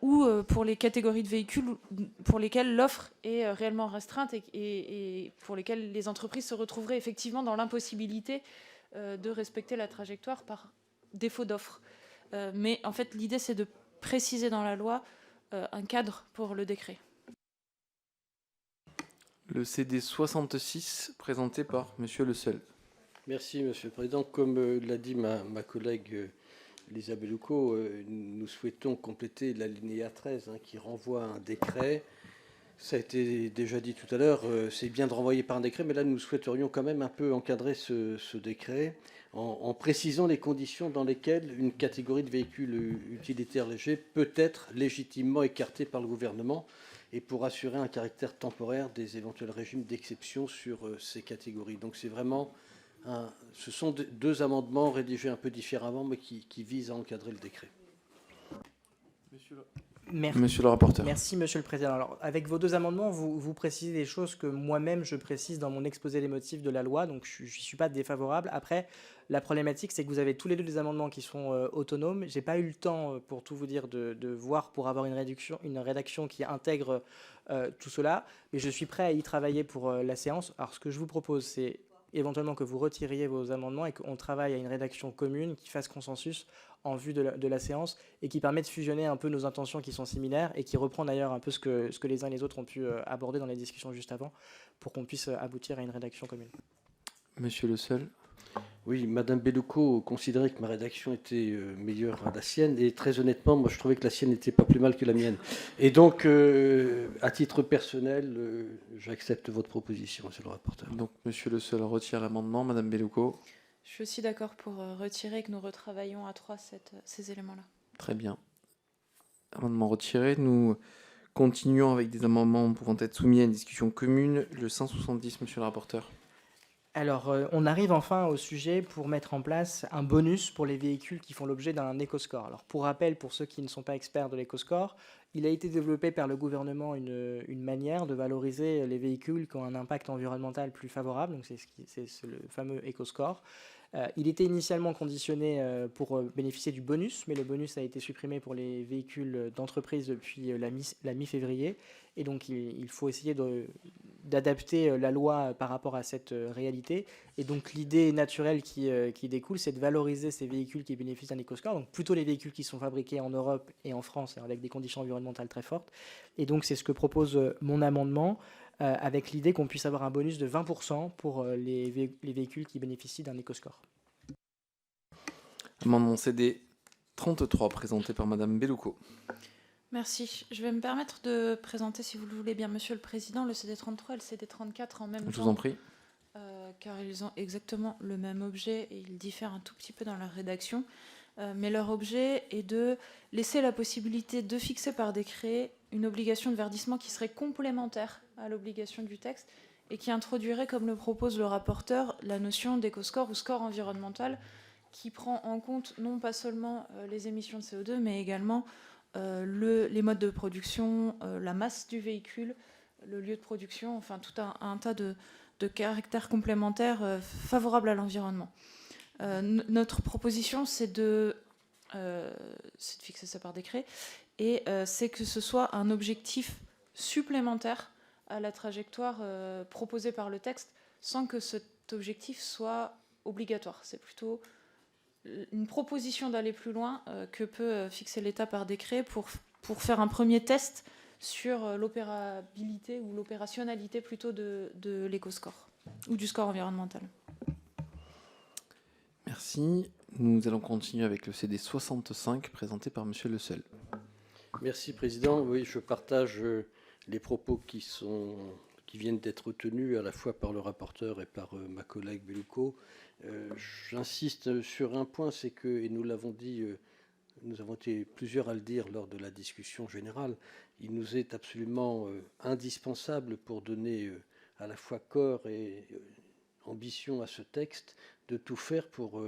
ou pour les catégories de véhicules pour lesquels l'offre est réellement restreinte et pour lesquels les entreprises se retrouveraient effectivement dans l'impossibilité de respecter la trajectoire par défaut d'offre. Mais en fait, l'idée, c'est de préciser dans la loi un cadre pour le décret.
Le CD 66 présenté par Monsieur Le Seul.
Merci, Monsieur le Président. Comme l'a dit ma collègue Lisa Bellouco, nous souhaitons compléter l'alinéa 13 qui renvoie à un décret. Ça a été déjà dit tout à l'heure, c'est bien de renvoyer par un décret, mais là nous souhaiterions quand même un peu encadrer ce décret en précisant les conditions dans lesquelles une catégorie de véhicules utilitaires légers peut être légitimement écartée par le gouvernement et pour assurer un caractère temporaire des éventuels régimes d'exception sur ces catégories. Donc c'est vraiment ce sont deux amendements rédigés un peu différemment, mais qui visent à encadrer le décret.
Monsieur le rapporteur.
Merci, Monsieur le Président. Alors, avec vos deux amendements, vous précisez des choses que moi-même je précise dans mon exposé des motifs de la loi, donc je ne suis pas défavorable. Après, la problématique, c'est que vous avez tous les deux des amendements qui sont autonomes. Je n'ai pas eu le temps, pour tout vous dire, de voir pour avoir une rédaction qui intègre tout cela, mais je suis prêt à y travailler pour la séance. Alors, ce que je vous propose, c'est éventuellement que vous retiriez vos amendements et qu'on travaille à une rédaction commune qui fasse consensus en vue de la séance et qui permet de fusionner un peu nos intentions qui sont similaires et qui reprend d'ailleurs un peu ce que les uns et les autres ont pu aborder dans les discussions juste avant pour qu'on puisse aboutir à une rédaction commune.
Monsieur Le Seul.
Oui, Madame Bellouco considérait que ma rédaction était meilleure à la sienne et très honnêtement, moi je trouvais que la sienne n'était pas plus mal que la mienne. Et donc, à titre personnel, j'accepte votre proposition, Monsieur le rapporteur.
Donc, Monsieur Le Seul retire l'amendement. Madame Bellouco.
Je suis aussi d'accord pour retirer et que nous retravaillons à trois ces éléments-là.
Très bien. Amendement retiré. Nous continuons avec des amendements pouvant être soumis à une discussion commune. Le 170, Monsieur le rapporteur.
Alors, on arrive enfin au sujet pour mettre en place un bonus pour les véhicules qui font l'objet d'un éco-score. Alors, pour rappel, pour ceux qui ne sont pas experts de l'éco-score, il a été développé par le gouvernement une manière de valoriser les véhicules qui ont un impact environnemental plus favorable. Donc, c'est le fameux éco-score. Il était initialement conditionné pour bénéficier du bonus, mais le bonus a été supprimé pour les véhicules d'entreprise depuis la mi-février. Et donc, il faut essayer d'adapter la loi par rapport à cette réalité. Et donc, l'idée naturelle qui découle, c'est de valoriser ces véhicules qui bénéficient d'un éco-score, donc plutôt les véhicules qui sont fabriqués en Europe et en France, avec des conditions environnementales très fortes. Et donc, c'est ce que propose mon amendement, avec l'idée qu'on puisse avoir un bonus de 20% pour les véhicules qui bénéficient d'un éco-score.
Amendement CD 33, présenté par Madame Bellouco.
Merci. Je vais me permettre de présenter, si vous le voulez bien, Monsieur le Président, le CD33 et le CD34 en même temps.
Je vous en prie.
Car ils ont exactement le même objet et ils diffèrent un tout petit peu dans leur rédaction. Mais leur objet est de laisser la possibilité de fixer par décret une obligation de verdissement qui serait complémentaire à l'obligation du texte et qui introduirait, comme le propose le rapporteur, la notion d'éco-score ou score environnemental qui prend en compte non pas seulement les émissions de CO2, mais également les modes de production, la masse du véhicule, le lieu de production, enfin tout un tas de caractères complémentaires favorables à l'environnement. Notre proposition, c'est de fixer ça par décret, et c'est que ce soit un objectif supplémentaire à la trajectoire proposée par le texte, sans que cet objectif soit obligatoire. C'est plutôt une proposition d'aller plus loin que peut fixer l'État par décret pour pour faire un premier test sur l'opérabilité ou l'opérationnalité plutôt de l'éco-score ou du score environnemental.
Merci. Nous allons continuer avec le CD 65 présenté par Monsieur Le Seul.
Merci, Président. Oui, je partage les propos qui viennent d'être tenus à la fois par le rapporteur et par ma collègue Bellucco. J'insiste sur un point, c'est que, et nous l'avons dit, nous avons été plusieurs à le dire lors de la discussion générale, il nous est absolument indispensable pour donner à la fois corps et ambition à ce texte de tout faire pour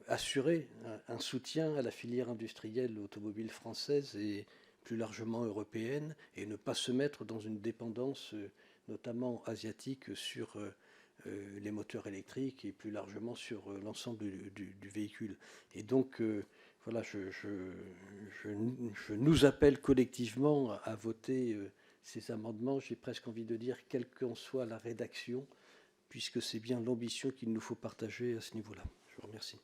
assurer un soutien à la filière industrielle automobile française et plus largement européenne, et ne pas se mettre dans une dépendance notamment asiatique sur les moteurs électriques et plus largement sur l'ensemble du véhicule. Et donc voilà, je nous appelle collectivement à voter ces amendements, j'ai presque envie de dire, quelle qu'en soit la rédaction, puisque c'est bien l'ambition qu'il nous faut partager à ce niveau-là. Je vous remercie.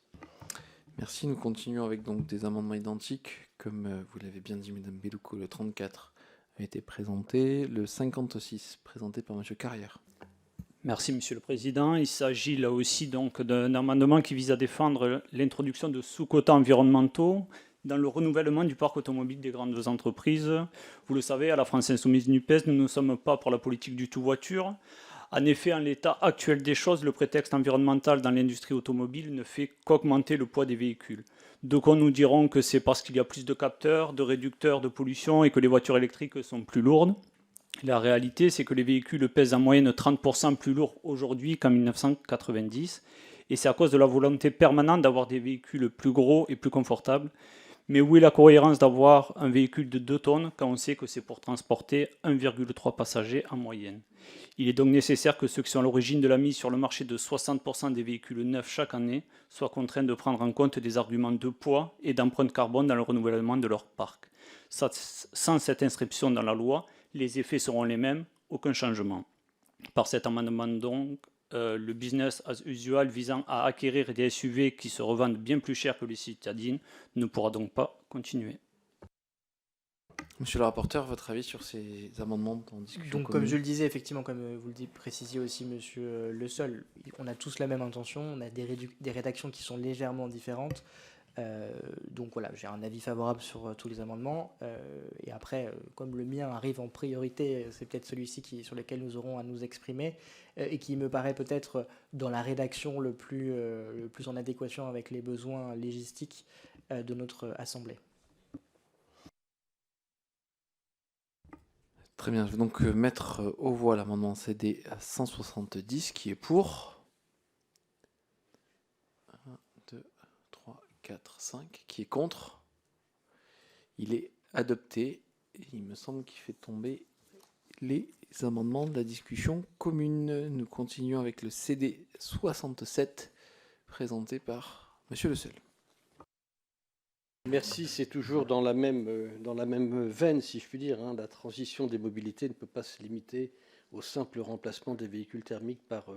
Merci. Nous continuons avec donc des amendements identiques. Comme vous l'avez bien dit, Madame Bellucco, le 34 a été présenté. Le 56, présenté par Monsieur Carrière.
Merci, Monsieur le Président. Il s'agit là aussi donc d'un amendement qui vise à défendre l'introduction de sous-quotas environnementaux dans le renouvellement du parc automobile des grandes entreprises. Vous le savez, à la France Insoumise NUPES, nous ne sommes pas pour la politique du tout-voiture. En effet, en l'état actuel des choses, le prétexte environnemental dans l'industrie automobile ne fait qu'augmenter le poids des véhicules. Donc nous diront que c'est parce qu'il y a plus de capteurs, de réducteurs de pollution et que les voitures électriques sont plus lourdes. La réalité, c'est que les véhicules pèsent en moyenne 30% plus lourds aujourd'hui qu'en 1990. Et c'est à cause de la volonté permanente d'avoir des véhicules plus gros et plus confortables. Mais où est la cohérence d'avoir un véhicule de 2 tonnes quand on sait que c'est pour transporter 1,3 passagers en moyenne? Il est donc nécessaire que ceux qui sont à l'origine de la mise sur le marché de 60% des véhicules neufs chaque année soient contraints de prendre en compte des arguments de poids et d'empreinte carbone dans le renouvellement de leur parc. Sans cette inscription dans la loi, les effets seront les mêmes, aucun changement. Par cet amendement donc, le business as usual visant à acquérir des SUV qui se revendent bien plus cher que les citadines ne pourra donc pas continuer.
Monsieur le rapporteur, votre avis sur ces amendements en discussion
Donc,
commune?
comme je le disais, effectivement, comme vous le précisiez aussi, Monsieur Le Seul, on a tous la même intention, on a des rédactions qui sont légèrement différentes. Donc voilà, j'ai un avis favorable sur tous les amendements. Et après, comme le mien arrive en priorité, c'est peut-être celui-ci sur lequel nous aurons à nous exprimer et qui me paraît peut-être dans la rédaction le plus en adéquation avec les besoins légistiques de notre Assemblée.
Très bien, je vais donc mettre aux voix l'amendement CD 170 qui est pour 1, 2, 3, 4, 5, qui est contre. Il est adopté et il me semble qu'il fait tomber les amendements de la discussion commune. Nous continuons avec le CD 67 présenté par Monsieur Le Seul.
Merci, c'est toujours dans la même veine, si je puis dire. La transition des mobilités ne peut pas se limiter au simple remplacement des véhicules thermiques par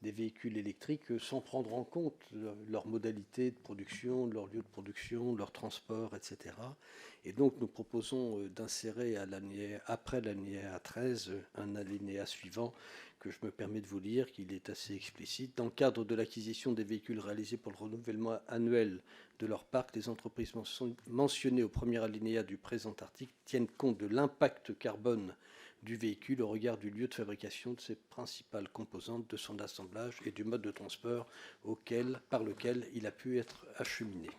des véhicules électriques sans prendre en compte leur modalité de production, leur lieu de production, leur transport, etc. Et donc nous proposons d'insérer après l'alinéa 13 un alinéa suivant que je me permets de vous lire, qu'il est assez explicite. Dans le cadre de l'acquisition des véhicules réalisés pour le renouvellement annuel de leur parc, les entreprises mentionnées au premier alinéa du présent article tiennent compte de l'impact carbone du véhicule au regard du lieu de fabrication, de ses principales composantes, de son assemblage et du mode de transport par lequel il a pu être acheminé.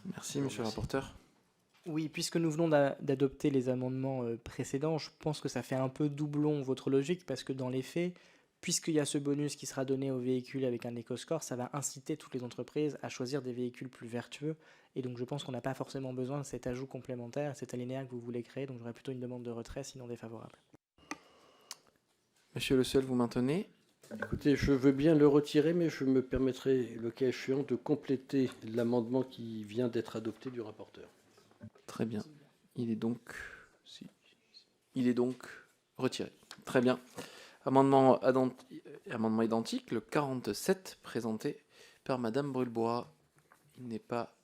Merci, monsieur le rapporteur.
Oui, puisque nous venons d'adopter les amendements précédents, je pense que ça fait un peu doublon votre logique, parce que dans les faits, puisqu'il y a ce bonus qui sera donné aux véhicules avec un éco-score, ça va inciter toutes les entreprises à choisir des véhicules plus vertueux. Et donc je pense qu'on n'a pas forcément besoin de cet ajout complémentaire, cet alinéa que vous voulez créer. Donc j'aurais plutôt une demande de retrait, sinon défavorable.
Monsieur Le Seul, vous maintenez?
Écoutez, je veux bien le retirer, mais je me permettrai, le cas échéant, de compléter l'amendement qui vient d'être adopté du rapporteur.
Très bien. Il est donc retiré. Très bien. Amendement identique, le 47, présenté par Madame Brulbois. Il n'est pas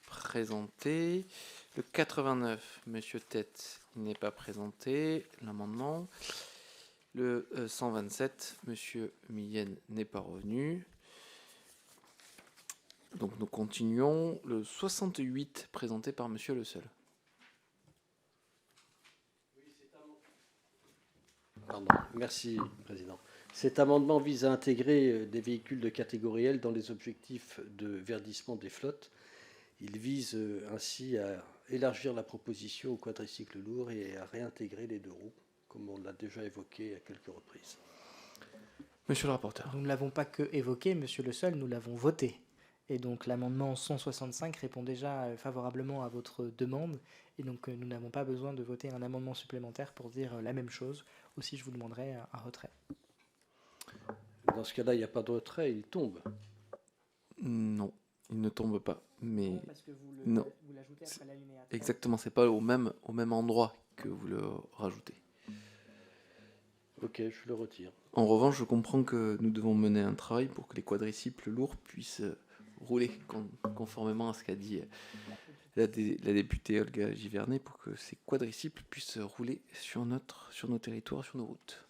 présenté. Le 89, Monsieur Tête, il n'est pas présenté l'amendement. Le 127, Monsieur Millienne n'est pas revenu. Donc nous continuons. Le 68, présenté par Monsieur Le Seul.
Pardon. Merci, Président. Cet amendement vise à intégrer des véhicules de catégorie L dans les objectifs de verdissement des flottes. Il vise ainsi à élargir la proposition aux quadricycles lourds et à réintégrer les 2 roues, comme on l'a déjà évoqué à quelques reprises.
Monsieur le rapporteur.
Nous ne l'avons pas que évoqué, Monsieur Le Seul, nous l'avons voté. Et donc l'amendement 165 répond déjà favorablement à votre demande. Et donc nous n'avons pas besoin de voter un amendement supplémentaire pour dire la même chose. Aussi, je vous demanderai un retrait.
Dans ce cas-là, il n'y a pas de retrait, il tombe.
Non, il ne tombe pas. Mais
Non, parce que
non.
vous l'ajoutez après l'alinéa 3.
Exactement, c'est pas au même endroit que vous le rajoutez.
Ok, je le retire.
En revanche, je comprends que nous devons mener un travail pour que les quadricycles lourds puissent rouler conformément à ce qu'a dit la députée Olga Givernet, pour que ces quadricycles puissent rouler sur nos territoires, sur nos routes.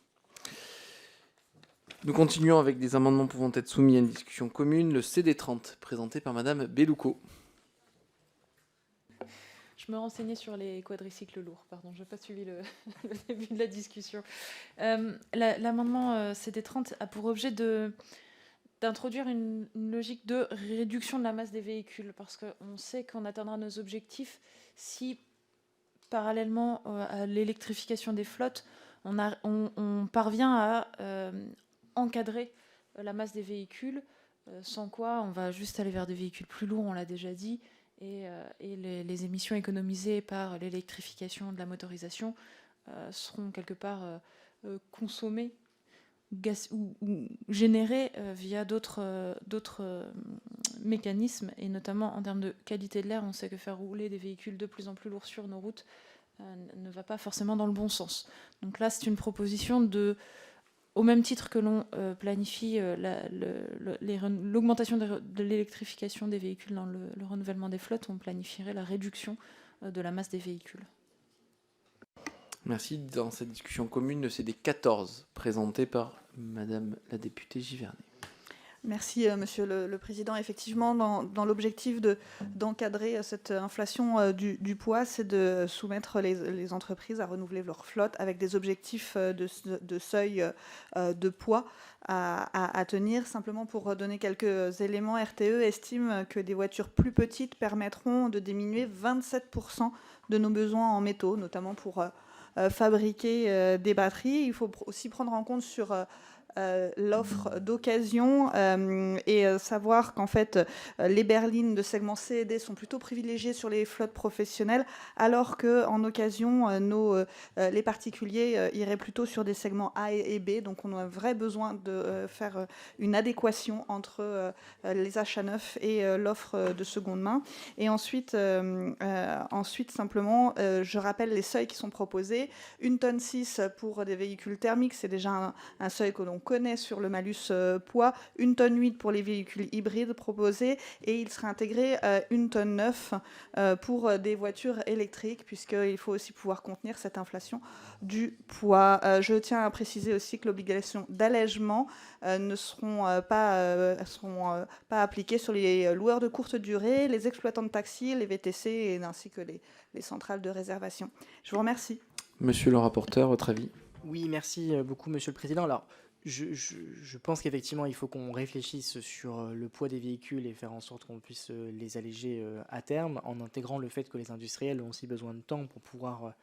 Nous continuons avec des amendements pouvant être soumis à une discussion commune. Le CD30, présenté par Madame Bellouco.
Je me renseignais sur les quadricycles lourds, pardon, je n'ai pas suivi le début de la discussion. L'amendement CD30 a pour objet d'introduire une logique de réduction de la masse des véhicules, parce qu'on sait qu'on atteindra nos objectifs si, parallèlement à l'électrification des flottes, on parvient à encadrer la masse des véhicules, sans quoi on va juste aller vers des véhicules plus lourds, on l'a déjà dit, et les émissions économisées par l'électrification de la motorisation seront quelque part consommées ou générées via d'autres mécanismes, et notamment en termes de qualité de l'air. On sait que faire rouler des véhicules de plus en plus lourds sur nos routes ne va pas forcément dans le bon sens. Donc là, c'est une proposition au même titre que l'on planifie l'augmentation de l'électrification des véhicules dans le renouvellement des flottes, on planifierait la réduction de la masse des véhicules.
Merci. Dans cette discussion commune, le CD 14, présenté par Madame la députée Givernet.
Merci, Monsieur le Président. Effectivement, dans l'objectif d'encadrer cette inflation du poids, c'est de soumettre les entreprises à renouveler leur flotte avec des objectifs de seuil de poids à tenir. Simplement pour donner quelques éléments, RTE estime que des voitures plus petites permettront de diminuer 27% de nos besoins en métaux, notamment pour fabriquer des batteries. Il faut aussi prendre en compte sur l'offre d'occasion et savoir qu'en fait les berlines de segment C et D sont plutôt privilégiées sur les flottes professionnelles, alors qu'en occasion les particuliers iraient plutôt sur des segments A et B. Donc on a un vrai besoin de faire une adéquation entre les achats neufs et l'offre de seconde main. Et ensuite simplement je rappelle les seuils qui sont proposés. 1,6 tonne pour des véhicules thermiques, c'est déjà un seuil que l'on connaît sur le malus poids. 1,8 tonne pour les véhicules hybrides proposés, et il sera intégré 1,9 tonne pour des voitures électriques, puisqu'il faut aussi pouvoir contenir cette inflation du poids. Je tiens à préciser aussi que l'obligation d'allègement ne seront pas appliquées sur les loueurs de courte durée, les exploitants de taxis, les VTC, ainsi que les centrales de réservation. Je vous remercie.
Monsieur le rapporteur, votre avis?
Oui, merci beaucoup, Monsieur le Président. Alors, je pense qu'effectivement, il faut qu'on réfléchisse sur le poids des véhicules et faire en sorte qu'on puisse les alléger à terme, en intégrant le fait que les industriels ont aussi besoin de temps pour pouvoir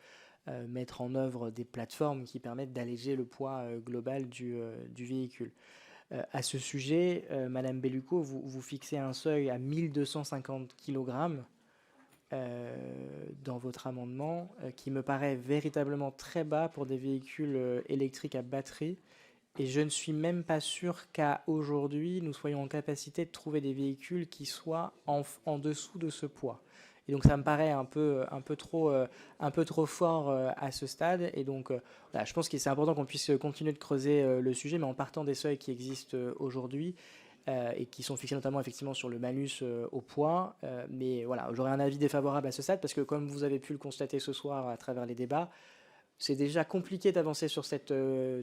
mettre en œuvre des plateformes qui permettent d'alléger le poids global du véhicule. À ce sujet, Madame Bellouco, vous fixez un seuil à 1250 kg dans votre amendement, qui me paraît véritablement très bas pour des véhicules électriques à batterie. Et je ne suis même pas sûr qu'à aujourd'hui, nous soyons en capacité de trouver des véhicules qui soient en dessous de ce poids. Et donc ça me paraît un peu trop fort à ce stade. Et donc voilà, je pense que c'est important qu'on puisse continuer de creuser le sujet, mais en partant des seuils qui existent aujourd'hui. et qui sont fixés notamment effectivement sur le malus au poids. Mais voilà, j'aurais un avis défavorable à ce stade parce que comme vous avez pu le constater ce soir à travers les débats, c'est déjà compliqué d'avancer sur cette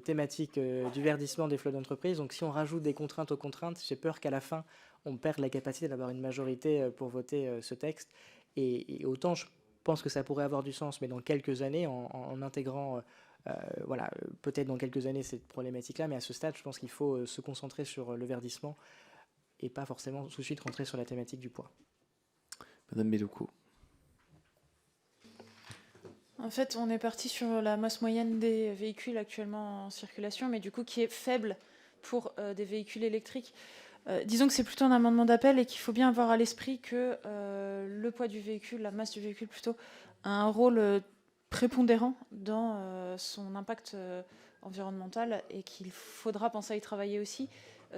thématique du verdissement des flottes d'entreprise. Donc si on rajoute des contraintes aux contraintes, j'ai peur qu'à la fin, on perde la capacité d'avoir une majorité pour voter ce texte. Et autant je pense que ça pourrait avoir du sens, mais dans quelques années, en intégrant, voilà, peut-être dans quelques années cette problématique-là, mais à ce stade, je pense qu'il faut se concentrer sur le verdissement et pas forcément tout de suite rentrer sur la thématique du poids.
Madame Belloco.
En fait, on est parti sur la masse moyenne des véhicules actuellement en circulation, mais du coup qui est faible pour des véhicules électriques. Disons que c'est plutôt un amendement d'appel et qu'il faut bien avoir à l'esprit que le poids du véhicule, la masse du véhicule plutôt, a un rôle prépondérant dans son impact environnemental et qu'il faudra penser à y travailler aussi.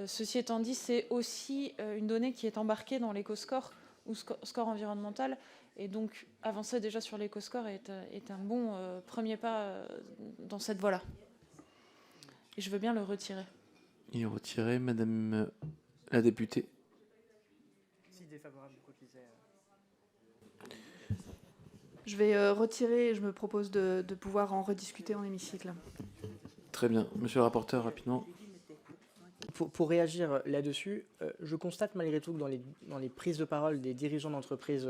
Ceci étant dit, c'est aussi une donnée qui est embarquée dans l'éco-score ou score environnemental. Et donc, avancer déjà sur l'éco-score est un bon premier pas dans cette voie-là. Et je veux bien le retirer.
Il est retiré, Madame la députée.
Si défavorable, quoi qu'il ait.
Je vais retirer et je me propose de pouvoir en rediscuter en hémicycle.
Très bien. Monsieur le rapporteur, rapidement.
Pour réagir là-dessus, je constate malgré tout que dans les prises de parole des dirigeants d'entreprises,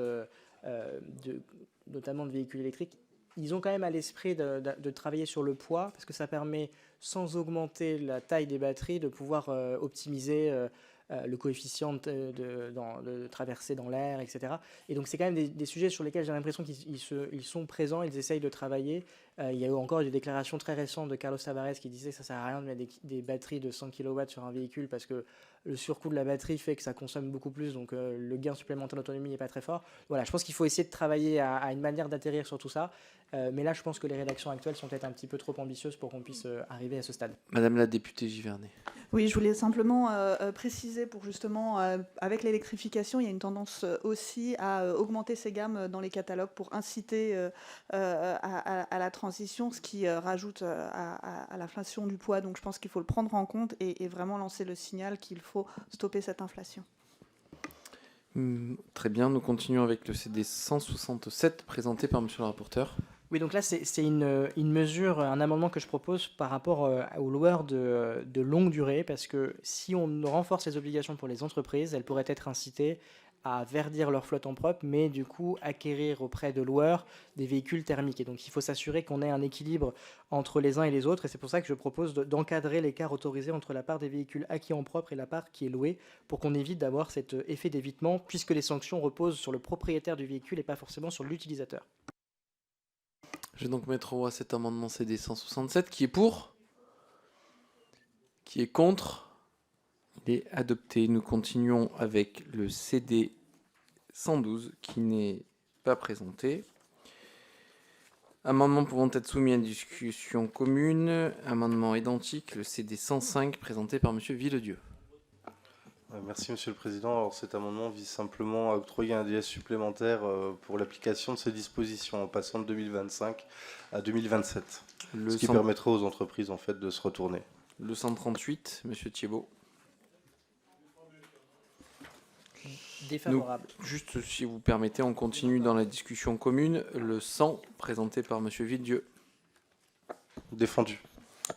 notamment de véhicules électriques, ils ont quand même à l'esprit de travailler sur le poids, parce que ça permet, sans augmenter la taille des batteries, de pouvoir optimiser le coefficient de traversée dans l'air, etc. Et donc c'est quand même des sujets sur lesquels j'ai l'impression qu'ils sont présents, ils essayent de travailler. Il y a eu encore des déclarations très récentes de Carlos Tavares qui disait que ça ne sert à rien de mettre des batteries de 100 kW sur un véhicule parce que le surcoût de la batterie fait que ça consomme beaucoup plus, donc le gain supplémentaire d'autonomie n'est pas très fort. Voilà, je pense qu'il faut essayer de travailler à une manière d'atterrir sur tout ça. Mais là, je pense que les rédactions actuelles sont peut-être un petit peu trop ambitieuses pour qu'on puisse arriver à ce stade.
Madame la députée Givernet.
Oui, je voulais simplement préciser pour justement, avec l'électrification, il y a une tendance aussi à augmenter ces gammes dans les catalogues pour inciter à la transition, ce qui rajoute à l'inflation du poids. Donc je pense qu'il faut le prendre en compte et vraiment lancer le signal qu'il faut stopper cette inflation.
Très bien, nous continuons avec le CD 167 présenté par monsieur le rapporteur.
Oui, donc là, c'est une mesure, un amendement que je propose par rapport aux loueurs de longue durée, parce que si on renforce les obligations pour les entreprises, elles pourraient être incitées à verdir leur flotte en propre, mais du coup acquérir auprès de loueurs des véhicules thermiques. Et donc il faut s'assurer qu'on ait un équilibre entre les uns et les autres, et c'est pour ça que je propose d'encadrer l'écart autorisé entre la part des véhicules acquis en propre et la part qui est louée, pour qu'on évite d'avoir cet effet d'évitement, puisque les sanctions reposent sur le propriétaire du véhicule et pas forcément sur l'utilisateur.
Je vais donc mettre au voie cet amendement CD 167. Qui est pour? Qui est contre? Il est adopté. Nous continuons avec le CD 112 qui n'est pas présenté. Amendements pouvant être soumis à une discussion commune. Amendement identique, le CD 105 présenté par monsieur Villedieu.
Merci Monsieur le Président. Alors, cet amendement vise simplement à octroyer un délai supplémentaire pour l'application de ces dispositions en passant de 2025 à 2027, ce qui permettrait aux entreprises en fait de se retourner.
Le 138, Monsieur Thiebaud.
Défavorable.
Juste si vous permettez, on continue dans la discussion commune. Le 100 présenté par monsieur Villedieu.
Défendu.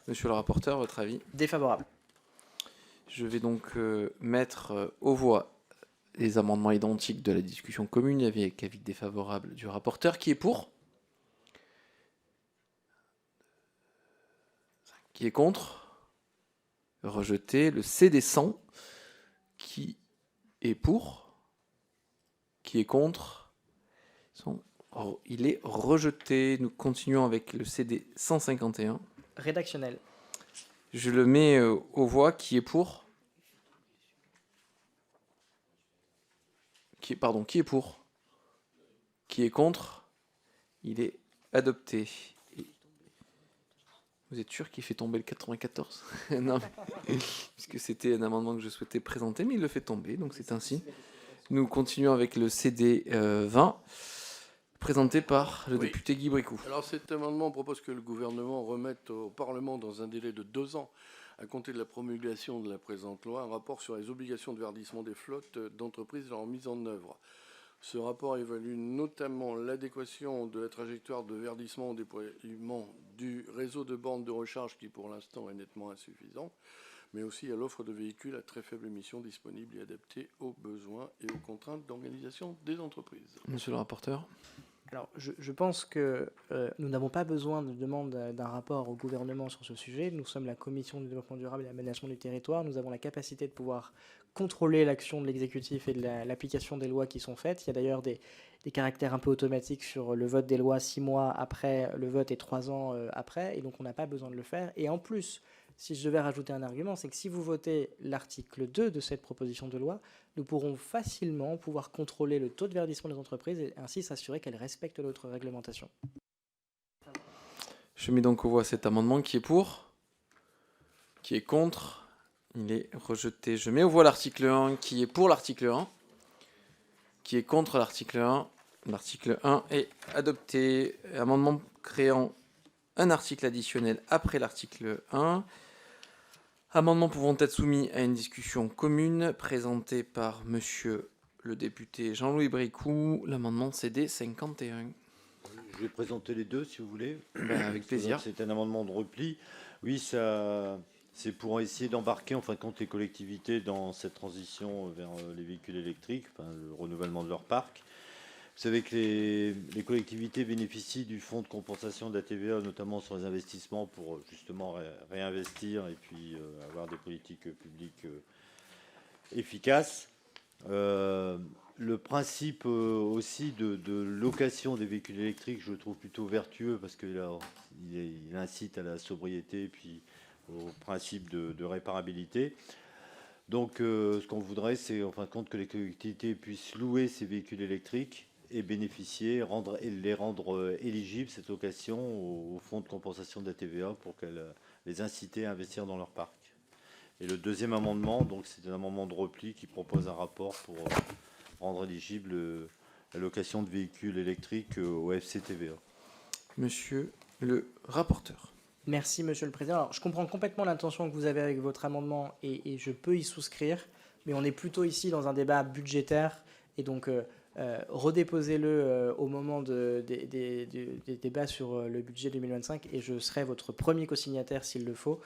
Monsieur le rapporteur, votre avis?
Défavorable.
Je vais donc mettre aux voix les amendements identiques de la discussion commune avec avis défavorable du rapporteur. Qui est pour? Qui est contre? Rejeté. Le CD 100. Qui est pour? Qui est contre? Il est rejeté. Nous continuons avec le CD 151.
Rédactionnel.
Je le mets aux voix. Qui est pour? Qui est pour? Qui est contre? Il est adopté. Vous êtes sûr qu'il fait tomber le 94? Non, puisque c'était un amendement que je souhaitais présenter, mais il le fait tomber, donc c'est ainsi. Nous continuons avec le CD 20, présenté par le
Oui.
député Guy Bricout.
Alors cet amendement propose que le gouvernement remette au Parlement dans un délai de 2 ans à compter de la promulgation de la présente loi un rapport sur les obligations de verdissement des flottes d'entreprises et leur mise en œuvre. Ce rapport évalue notamment l'adéquation de la trajectoire de verdissement au déploiement du réseau de bornes de recharge qui pour l'instant est nettement insuffisant, mais aussi à l'offre de véhicules à très faible émission disponibles et adaptés aux besoins et aux contraintes d'organisation des entreprises.
Monsieur le rapporteur.
Alors, je pense que nous n'avons pas besoin de demande d'un rapport au gouvernement sur ce sujet. Nous sommes la Commission du développement durable et de l'aménagement du territoire. Nous avons la capacité de pouvoir contrôler l'action de l'exécutif et de l'application des lois qui sont faites. Il y a d'ailleurs des caractères un peu automatiques sur le vote des lois 6 mois après le vote et 3 ans après. Et donc, on n'a pas besoin de le faire. Et en plus, si je devais rajouter un argument, c'est que si vous votez l'article 2 de cette proposition de loi, nous pourrons facilement pouvoir contrôler le taux de verdissement des entreprises et ainsi s'assurer qu'elles respectent notre réglementation.
Je mets donc aux voix cet amendement qui est pour, qui est contre, il est rejeté. Je mets aux voix l'article 1 qui est pour l'article 1, qui est contre l'article 1. L'article 1 est adopté. Amendement créant un article additionnel après l'article 1. Amendements pouvant être soumis à une discussion commune présenté par monsieur le député Jean-Louis Bricout, l'amendement CD 51.
Je vais présenter les deux si vous voulez.
Avec plaisir.
C'est un amendement de repli. Oui, c'est pour essayer d'embarquer en fin de compte les collectivités dans cette transition vers les véhicules électriques, enfin, le renouvellement de leur parc. Vous savez que les collectivités bénéficient du fonds de compensation de la TVA, notamment sur les investissements, pour justement réinvestir et puis avoir des politiques publiques efficaces. Le principe aussi de location des véhicules électriques, je le trouve plutôt vertueux parce qu'il incite à la sobriété et puis au principe de réparabilité. Donc ce qu'on voudrait, c'est en fin de compte que les collectivités puissent louer ces véhicules électriques et bénéficier, les rendre éligibles, cette location, au fonds de compensation de la TVA pour les inciter à investir dans leur parc. Et le deuxième amendement, donc c'est un amendement de repli qui propose un rapport pour rendre éligible la location de véhicules électriques au FCTVA.
Monsieur le rapporteur.
Merci, Monsieur le Président. Alors, je comprends complètement l'intention que vous avez avec votre amendement et je peux y souscrire, mais on est plutôt ici dans un débat budgétaire et donc redéposez-le au moment des débats sur le budget 2025 et je serai votre premier co-signataire s'il le faut,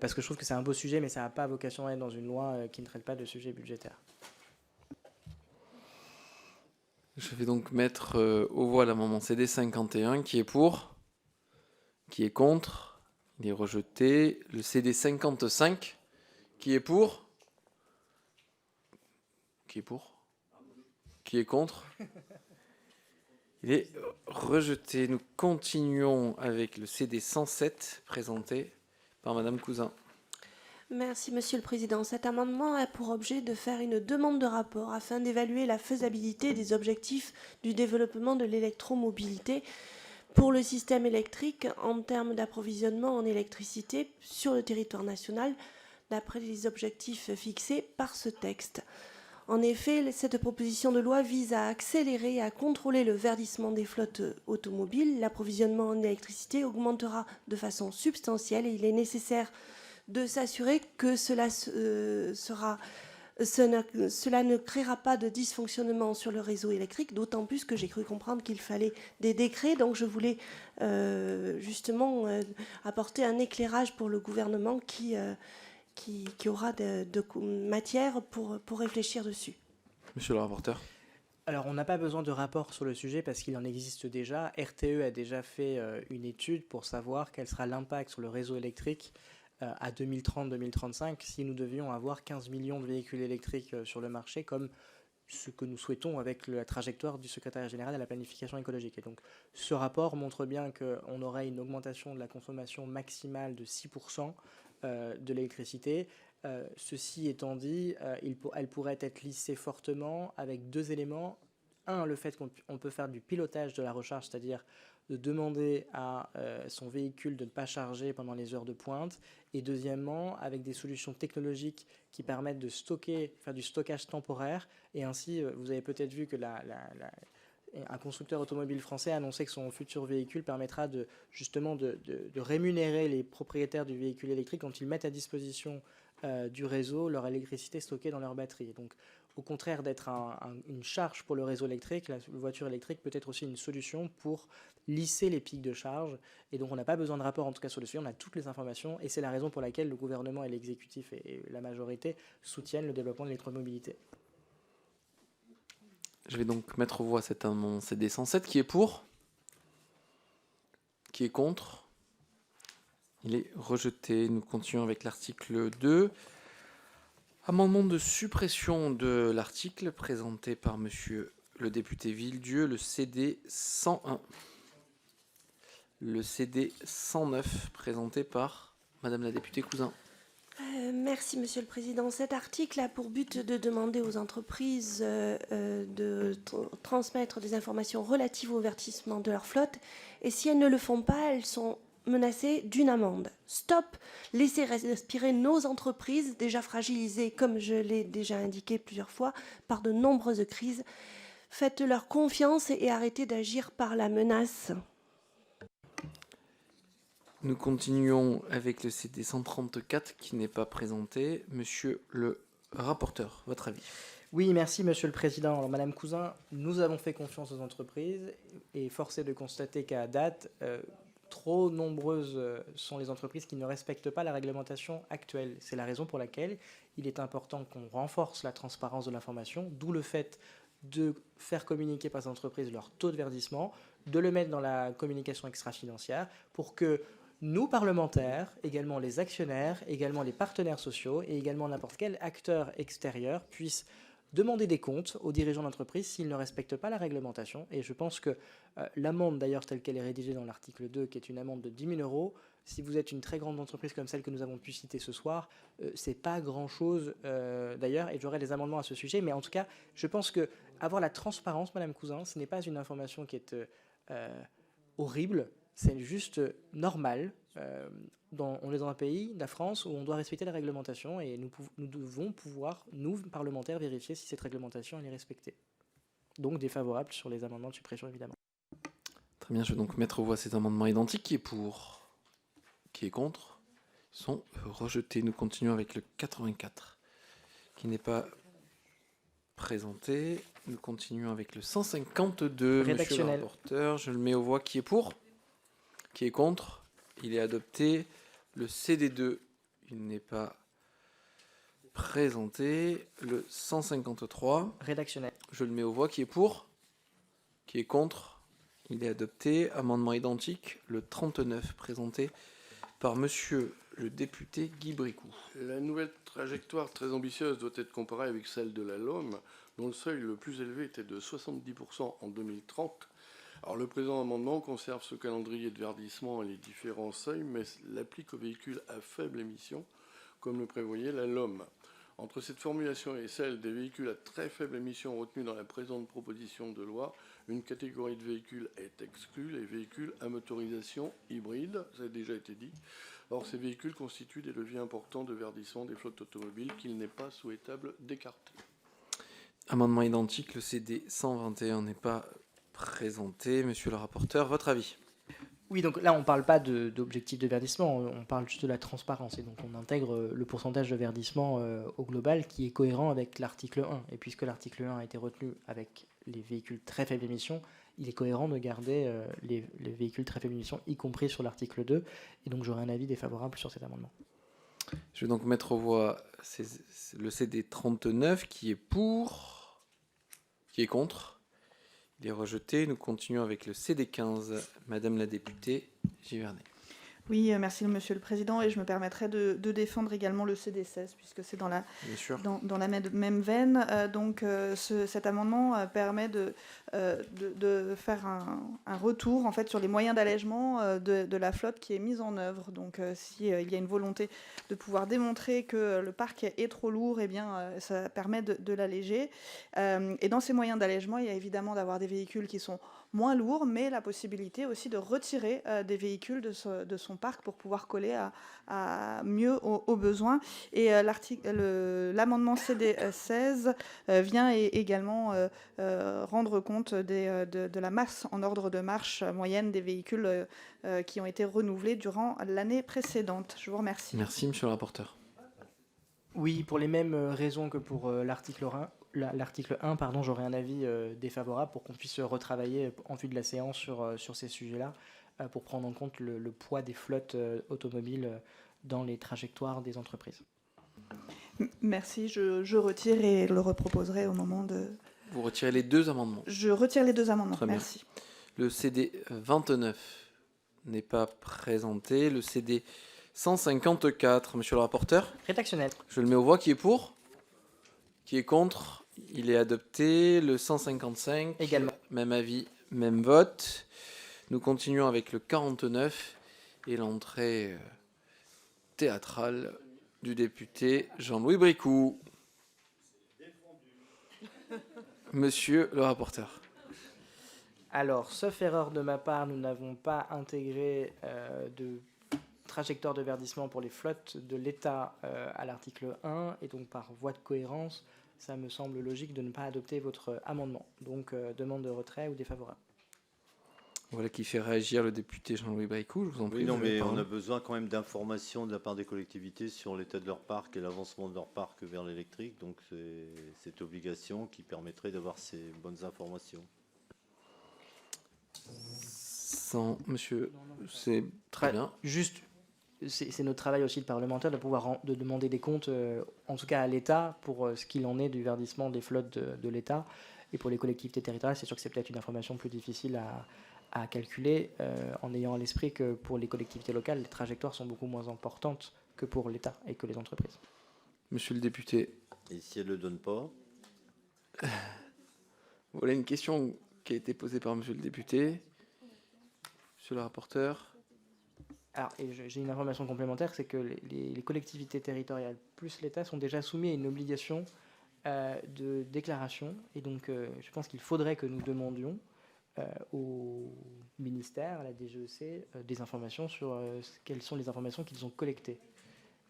parce que je trouve que c'est un beau sujet, mais ça n'a pas vocation à être dans une loi qui ne traite pas de sujet budgétaire.
Je vais donc mettre aux voix l'amendement CD 51 qui est pour, qui est contre, il est rejeté. Le CD 55 qui est pour, qui est pour, qui est contre, il est rejeté. Nous continuons avec le CD 107 présenté par Madame Cousin.
Merci, Monsieur le Président. Cet amendement a pour objet de faire une demande de rapport afin d'évaluer la faisabilité des objectifs du développement de l'électromobilité pour le système électrique en termes d'approvisionnement en électricité sur le territoire national, d'après les objectifs fixés par ce texte. En effet, cette proposition de loi vise à accélérer et à contrôler le verdissement des flottes automobiles. L'approvisionnement en électricité augmentera de façon substantielle et il est nécessaire de s'assurer que cela ne créera pas de dysfonctionnement sur le réseau électrique, d'autant plus que j'ai cru comprendre qu'il fallait des décrets. Donc je voulais justement apporter un éclairage pour le gouvernement qui aura de matière pour réfléchir dessus.
Monsieur le rapporteur.
Alors, on n'a pas besoin de rapport sur le sujet parce qu'il en existe déjà. RTE a déjà fait une étude pour savoir quel sera l'impact sur le réseau électrique à 2030-2035 si nous devions avoir 15 millions de véhicules électriques sur le marché, comme ce que nous souhaitons avec la trajectoire du secrétariat général à la planification écologique. Et donc, ce rapport montre bien qu'on aurait une augmentation de la consommation maximale de 6% de l'électricité. Ceci étant dit, elle pourrait être lissée fortement avec deux éléments. Un, le fait qu'on peut faire du pilotage de la recharge, c'est-à-dire de demander à son véhicule de ne pas charger pendant les heures de pointe. Et deuxièmement, avec des solutions technologiques qui permettent de faire du stockage temporaire. Et ainsi, vous avez peut-être vu que un constructeur automobile français a annoncé que son futur véhicule permettra justement de rémunérer les propriétaires du véhicule électrique quand ils mettent à disposition du réseau leur électricité stockée dans leur batterie. Donc, au contraire d'être une charge pour le réseau électrique, la voiture électrique peut être aussi une solution pour lisser les pics de charge. Et donc, on n'a pas besoin de rapport, en tout cas sur le sujet, on a toutes les informations. Et c'est la raison pour laquelle le gouvernement et l'exécutif et la majorité soutiennent le développement de l'électromobilité.
Je vais donc mettre aux voix cet amendement CD 107. Qui est pour? Qui est contre? Il est rejeté. Nous continuons avec l'article 2. Amendement de suppression de l'article présenté par monsieur le député Villedieu, le CD 101. Le CD 109 présenté par madame la députée Cousin.
Merci, Monsieur le Président. Cet article a pour but de demander aux entreprises de transmettre des informations relatives au verdissement de leur flotte. Et si elles ne le font pas, elles sont menacées d'une amende. Stop! Laissez respirer nos entreprises, déjà fragilisées, comme je l'ai déjà indiqué plusieurs fois, par de nombreuses crises. Faites-leur confiance et arrêtez d'agir par la menace.
Nous continuons avec le CD 134 qui n'est pas présenté. Monsieur le rapporteur, votre avis?
Oui, merci Monsieur le Président. Alors, Madame Cousin, nous avons fait confiance aux entreprises et force est de constater qu'à date, trop nombreuses sont les entreprises qui ne respectent pas la réglementation actuelle. C'est la raison pour laquelle il est important qu'on renforce la transparence de l'information, d'où le fait de faire communiquer par les entreprises leur taux de verdissement, de le mettre dans la communication extra-financière pour que nous, parlementaires, également les actionnaires, également les partenaires sociaux et également n'importe quel acteur extérieur puissent demander des comptes aux dirigeants d'entreprise s'ils ne respectent pas la réglementation. Et je pense que l'amende, d'ailleurs, telle qu'elle est rédigée dans l'article 2, qui est une amende de 10 000 €, si vous êtes une très grande entreprise comme celle que nous avons pu citer ce soir, c'est pas grand-chose d'ailleurs, et j'aurai des amendements à ce sujet. Mais en tout cas, je pense que avoir la transparence, Madame Cousin, ce n'est pas une information qui est horrible. C'est juste normal. On est dans un pays, la France, où on doit respecter la réglementation et nous devons pouvoir, nous, parlementaires, vérifier si cette réglementation elle est respectée. Donc défavorable sur les amendements de suppression, évidemment.
Très bien, je vais donc mettre aux voix ces amendements identiques. Qui est pour? Qui est contre? Ils sont rejetés. Nous continuons avec le 84 qui n'est pas présenté. Nous continuons avec le 152.
Rédactionnel.
Monsieur le rapporteur, je le mets aux voix. Qui est pour? Qui est contre? Il est adopté. Le CD2, il n'est pas présenté. Le 153.
Rédactionnel.
Je le mets aux voix. Qui est pour? Qui est contre? Il est adopté. Amendement identique. Le 39, présenté par monsieur le député Guy Bricout.
La nouvelle trajectoire très ambitieuse doit être comparée avec celle de la LOM, dont le seuil le plus élevé était de 70% en 2030. Alors, le présent amendement conserve ce calendrier de verdissement et les différents seuils, mais l'applique aux véhicules à faible émission, comme le prévoyait la LOM. Entre cette formulation et celle des véhicules à très faible émission retenus dans la présente proposition de loi, une catégorie de véhicules est exclue, les véhicules à motorisation hybride, ça a déjà été dit. Or, ces véhicules constituent des leviers importants de verdissement des flottes automobiles qu'il n'est pas souhaitable d'écarter.
Amendement identique, le CD 121 n'est pas présenté. Monsieur le rapporteur, votre avis?
Oui, donc là, on ne parle pas d'objectif de verdissement, on parle juste de la transparence. Et donc, on intègre le pourcentage de verdissement au global qui est cohérent avec l'article 1. Et puisque l'article 1 a été retenu avec les véhicules très faible émission, il est cohérent de garder les véhicules très faible émission, y compris sur l'article 2. Et donc, j'aurai un avis défavorable sur cet amendement.
Je vais donc mettre aux voix le CD 39 qui est pour, qui est contre. Il est rejeté. Nous continuons avec le CD 15. Madame la députée Givernet.
Oui, merci Monsieur le Président, et je me permettrai de défendre également le CD 16 puisque c'est dans la même veine. Cet amendement permet de faire un retour en fait sur les moyens d'allègement de la flotte qui est mise en œuvre. Donc, si il y a une volonté de pouvoir démontrer que le parc est trop lourd, eh bien, ça permet de l'alléger. Et dans ces moyens d'allègement, il y a évidemment d'avoir des véhicules qui sont moins lourd, mais la possibilité aussi de retirer des véhicules de son parc pour pouvoir coller à mieux aux besoins. Et l'amendement CD 16 vient également rendre compte de la masse en ordre de marche moyenne des véhicules qui ont été renouvelés durant l'année précédente. Je vous remercie.
Merci, monsieur le rapporteur.
Oui, pour les mêmes raisons que pour l'article 1, pardon, j'aurais un avis défavorable pour qu'on puisse retravailler en vue de la séance sur ces sujets-là, pour prendre en compte le poids des flottes automobiles dans les trajectoires des entreprises.
Merci, je retire et le reproposerai au moment de...
Vous retirez les deux amendements?
Je retire les deux amendements,
Très bien.
merci.
Le CD 29 n'est pas présenté. Le CD 154, monsieur le rapporteur?
Rédactionnel.
Je le mets aux voix. Qui est pour? Qui est contre? Il est adopté. Le 155.
Également.
Même avis, même vote. Nous continuons avec le 49 et l'entrée théâtrale du député Jean-Louis Bricout. Monsieur le rapporteur.
Alors, sauf erreur de ma part, nous n'avons pas intégré de trajectoire de verdissement pour les flottes de l'État à l'article 1, et donc par voie de cohérence, ça me semble logique de ne pas adopter votre amendement. Donc, demande de retrait ou défavorable.
Voilà qui fait réagir le député Jean-Louis Bricout. Je vous en prie.
Oui, non,
vous avez
mais
la
on
parole.
a besoin quand même d'informations de la part des collectivités sur l'état de leur parc et l'avancement de leur parc vers l'électrique. Donc, c'est cette obligation qui permettrait d'avoir ces bonnes informations.
Sans, monsieur, c'est très bien.
Juste, c'est notre travail aussi de parlementaire de pouvoir de demander des comptes, en tout cas à l'État, pour ce qu'il en est du verdissement des flottes de l'État. Et pour les collectivités territoriales, c'est sûr que c'est peut-être une information plus difficile à calculer, en ayant à l'esprit que pour les collectivités locales, les trajectoires sont beaucoup moins importantes que pour l'État et que les entreprises.
Monsieur le député.
Et si elle ne le donne pas?
Voilà une question qui a été posée par monsieur le député. Monsieur le rapporteur.
Alors, j'ai une information complémentaire, c'est que les collectivités territoriales plus l'État sont déjà soumis à une obligation de déclaration. Et donc, je pense qu'il faudrait que nous demandions au ministère, à la DGEC, des informations sur quelles sont les informations qu'ils ont collectées.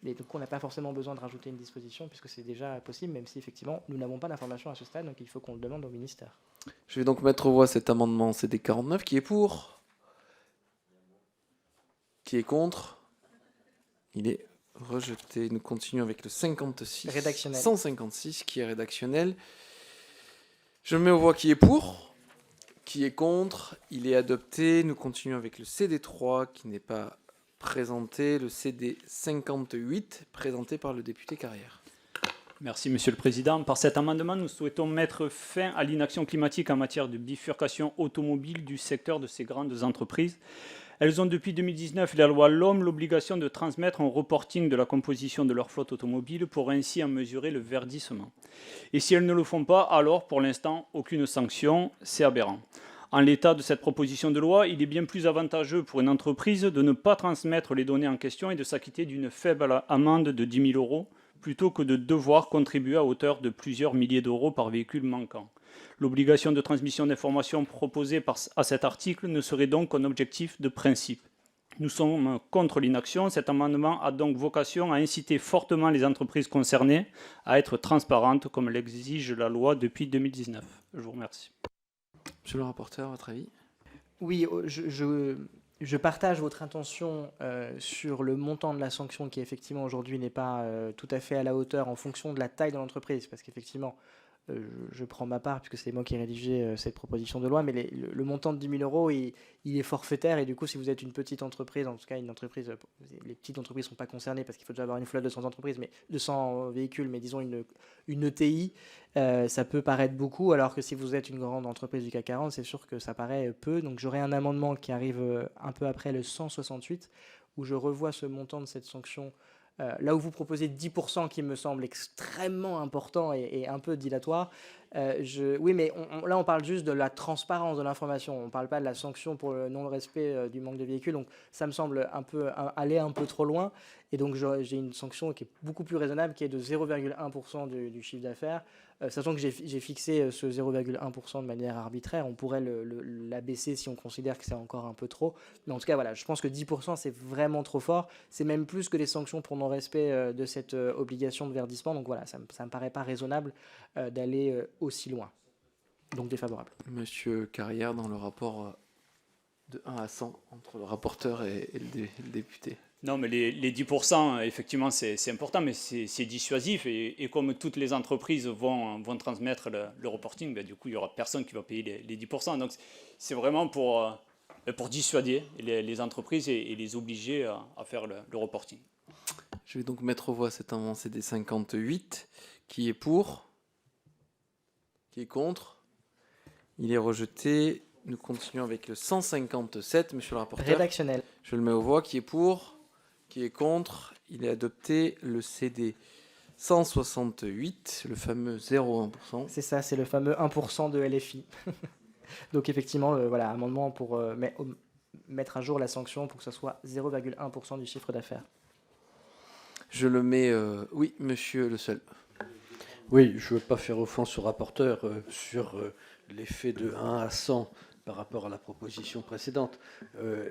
Et donc, on n'a pas forcément besoin de rajouter une disposition, puisque c'est déjà possible, même si, effectivement, nous n'avons pas d'informations à ce stade, donc il faut qu'on le demande au ministère.
Je vais donc mettre aux voix cet amendement CD 49. Qui est pour? Qui est contre? Il est rejeté. Nous continuons avec le 56.
Rédactionnel.
156 qui est rédactionnel. Je mets aux voix qui est pour, qui est contre. Il est adopté. Nous continuons avec le CD3 qui n'est pas présenté. Le CD 58 présenté par le député Carrière.
Merci, Monsieur le Président. Par cet amendement, nous souhaitons mettre fin à l'inaction climatique en matière de bifurcation automobile du secteur de ces grandes entreprises. Elles ont depuis 2019 et la loi LOM l'obligation de transmettre un reporting de la composition de leur flotte automobile pour ainsi en mesurer le verdissement. Et si elles ne le font pas, alors pour l'instant, aucune sanction, c'est aberrant. En l'état de cette proposition de loi, il est bien plus avantageux pour une entreprise de ne pas transmettre les données en question et de s'acquitter d'une faible amende de 10 000 € plutôt que de devoir contribuer à hauteur de plusieurs milliers d'euros par véhicule manquant. L'obligation de transmission d'informations proposée à cet article ne serait donc qu'un objectif de principe. Nous sommes contre l'inaction. Cet amendement a donc vocation à inciter fortement les entreprises concernées à être transparentes comme l'exige la loi depuis 2019. Je vous remercie.
Monsieur le rapporteur, votre avis?
Oui, je partage votre intention sur le montant de la sanction qui effectivement aujourd'hui n'est pas tout à fait à la hauteur en fonction de la taille de l'entreprise, parce qu'effectivement, je prends ma part puisque c'est moi qui ai rédigé cette proposition de loi, mais le montant de 10 000 €, il est forfaitaire, et du coup si vous êtes une petite entreprise, en tout cas une entreprise, les petites entreprises ne sont pas concernées parce qu'il faut déjà avoir une flotte de 200 entreprises, mais 200 véhicules, mais disons une ETI, ça peut paraître beaucoup, alors que si vous êtes une grande entreprise du CAC 40, c'est sûr que ça paraît peu. Donc j'aurai un amendement qui arrive un peu après le 168, où je revois ce montant de cette sanction. Là où vous proposez 10% qui me semble extrêmement important et un peu dilatoire, oui, mais là on parle juste de la transparence de l'information, on ne parle pas de la sanction pour le non-respect du manque de véhicules, donc ça me semble aller un peu trop loin. Et donc j'ai une sanction qui est beaucoup plus raisonnable, qui est de 0,1% du chiffre d'affaires. Sachant que j'ai fixé ce 0,1% de manière arbitraire, on pourrait l'abaisser si on considère que c'est encore un peu trop. Mais en tout cas, voilà, je pense que 10%, c'est vraiment trop fort. C'est même plus que les sanctions pour non-respect de cette obligation de verdissement. Donc voilà, ça ne me paraît pas raisonnable d'aller aussi loin. Donc défavorable.
Monsieur Carrière, dans le rapport de 1 à 100 entre le rapporteur et le député.
Non, mais les 10%, effectivement, c'est important, mais c'est dissuasif. Et comme toutes les entreprises vont transmettre le reporting, ben, du coup, il n'y aura personne qui va payer les 10%. Donc, c'est vraiment pour dissuader les entreprises et les obliger à faire le reporting.
Je vais donc mettre aux voix cet amendement CD 58. Qui est pour? Qui est contre? Il est rejeté. Nous continuons avec le 157, monsieur le rapporteur.
Rédactionnel.
Je le mets aux voix. Qui est pour? Qui est contre? Il est adopté. Le CD 168, le fameux 0,1%.
C'est ça, c'est le fameux 1% de LFI. Donc effectivement, voilà, amendement pour mettre à jour la sanction pour que ce soit 0,1% du chiffre d'affaires.
Je le mets... oui, monsieur Le Seul.
Oui, je ne veux pas faire offense au rapporteur sur l'effet de 1 à 100 par rapport à la proposition précédente.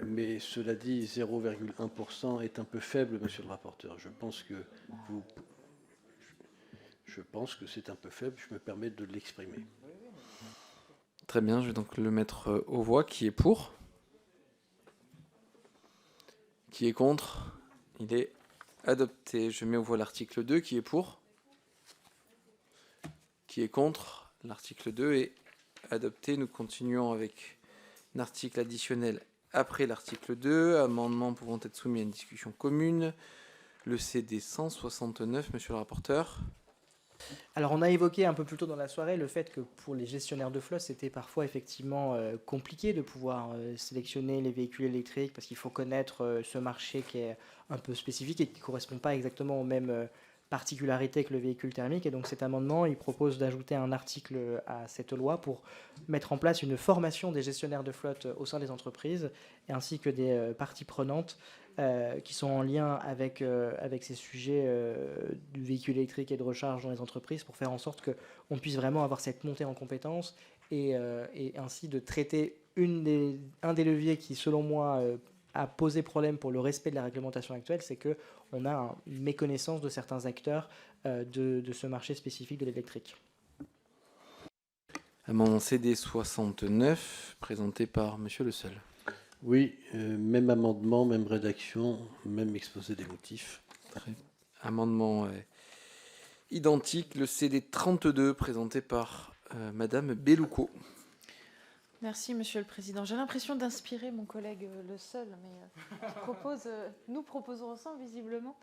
Mais cela dit, 0,1% est un peu faible, monsieur le rapporteur. Je pense que c'est un peu faible. Je me permets de l'exprimer.
Très bien, je vais donc le mettre aux voix. Qui est pour? Qui est contre? Il est adopté. Je mets aux voix l'article 2. Qui est pour? Qui est contre? L'article 2 est adopté. Nous continuons avec un article additionnel après l'article 2. Amendements pouvant être soumis à une discussion commune. Le CD 169, monsieur le rapporteur.
Alors on a évoqué un peu plus tôt dans la soirée le fait que pour les gestionnaires de flotte, c'était parfois effectivement compliqué de pouvoir sélectionner les véhicules électriques parce qu'il faut connaître ce marché qui est un peu spécifique et qui ne correspond pas exactement aux mêmes particularités que le véhicule thermique. Et donc cet amendement, il propose d'ajouter un article à cette loi pour mettre en place une formation des gestionnaires de flotte au sein des entreprises et ainsi que des parties prenantes qui sont en lien avec ces sujets du véhicule électrique et de recharge dans les entreprises pour faire en sorte qu'on puisse vraiment avoir cette montée en compétences et ainsi de traiter un des leviers qui, selon moi, a posé problème pour le respect de la réglementation actuelle, c'est qu'on a une méconnaissance de certains acteurs de ce marché spécifique de l'électrique.
Amendement CD 69, présenté par monsieur Le Seul.
Oui, même amendement, même rédaction, même exposé des motifs.
Amendement identique, le CD 32, présenté par madame Bellouco.
Merci, Monsieur le Président. J'ai l'impression d'inspirer mon collègue Le Seul, mais nous proposons ensemble, visiblement,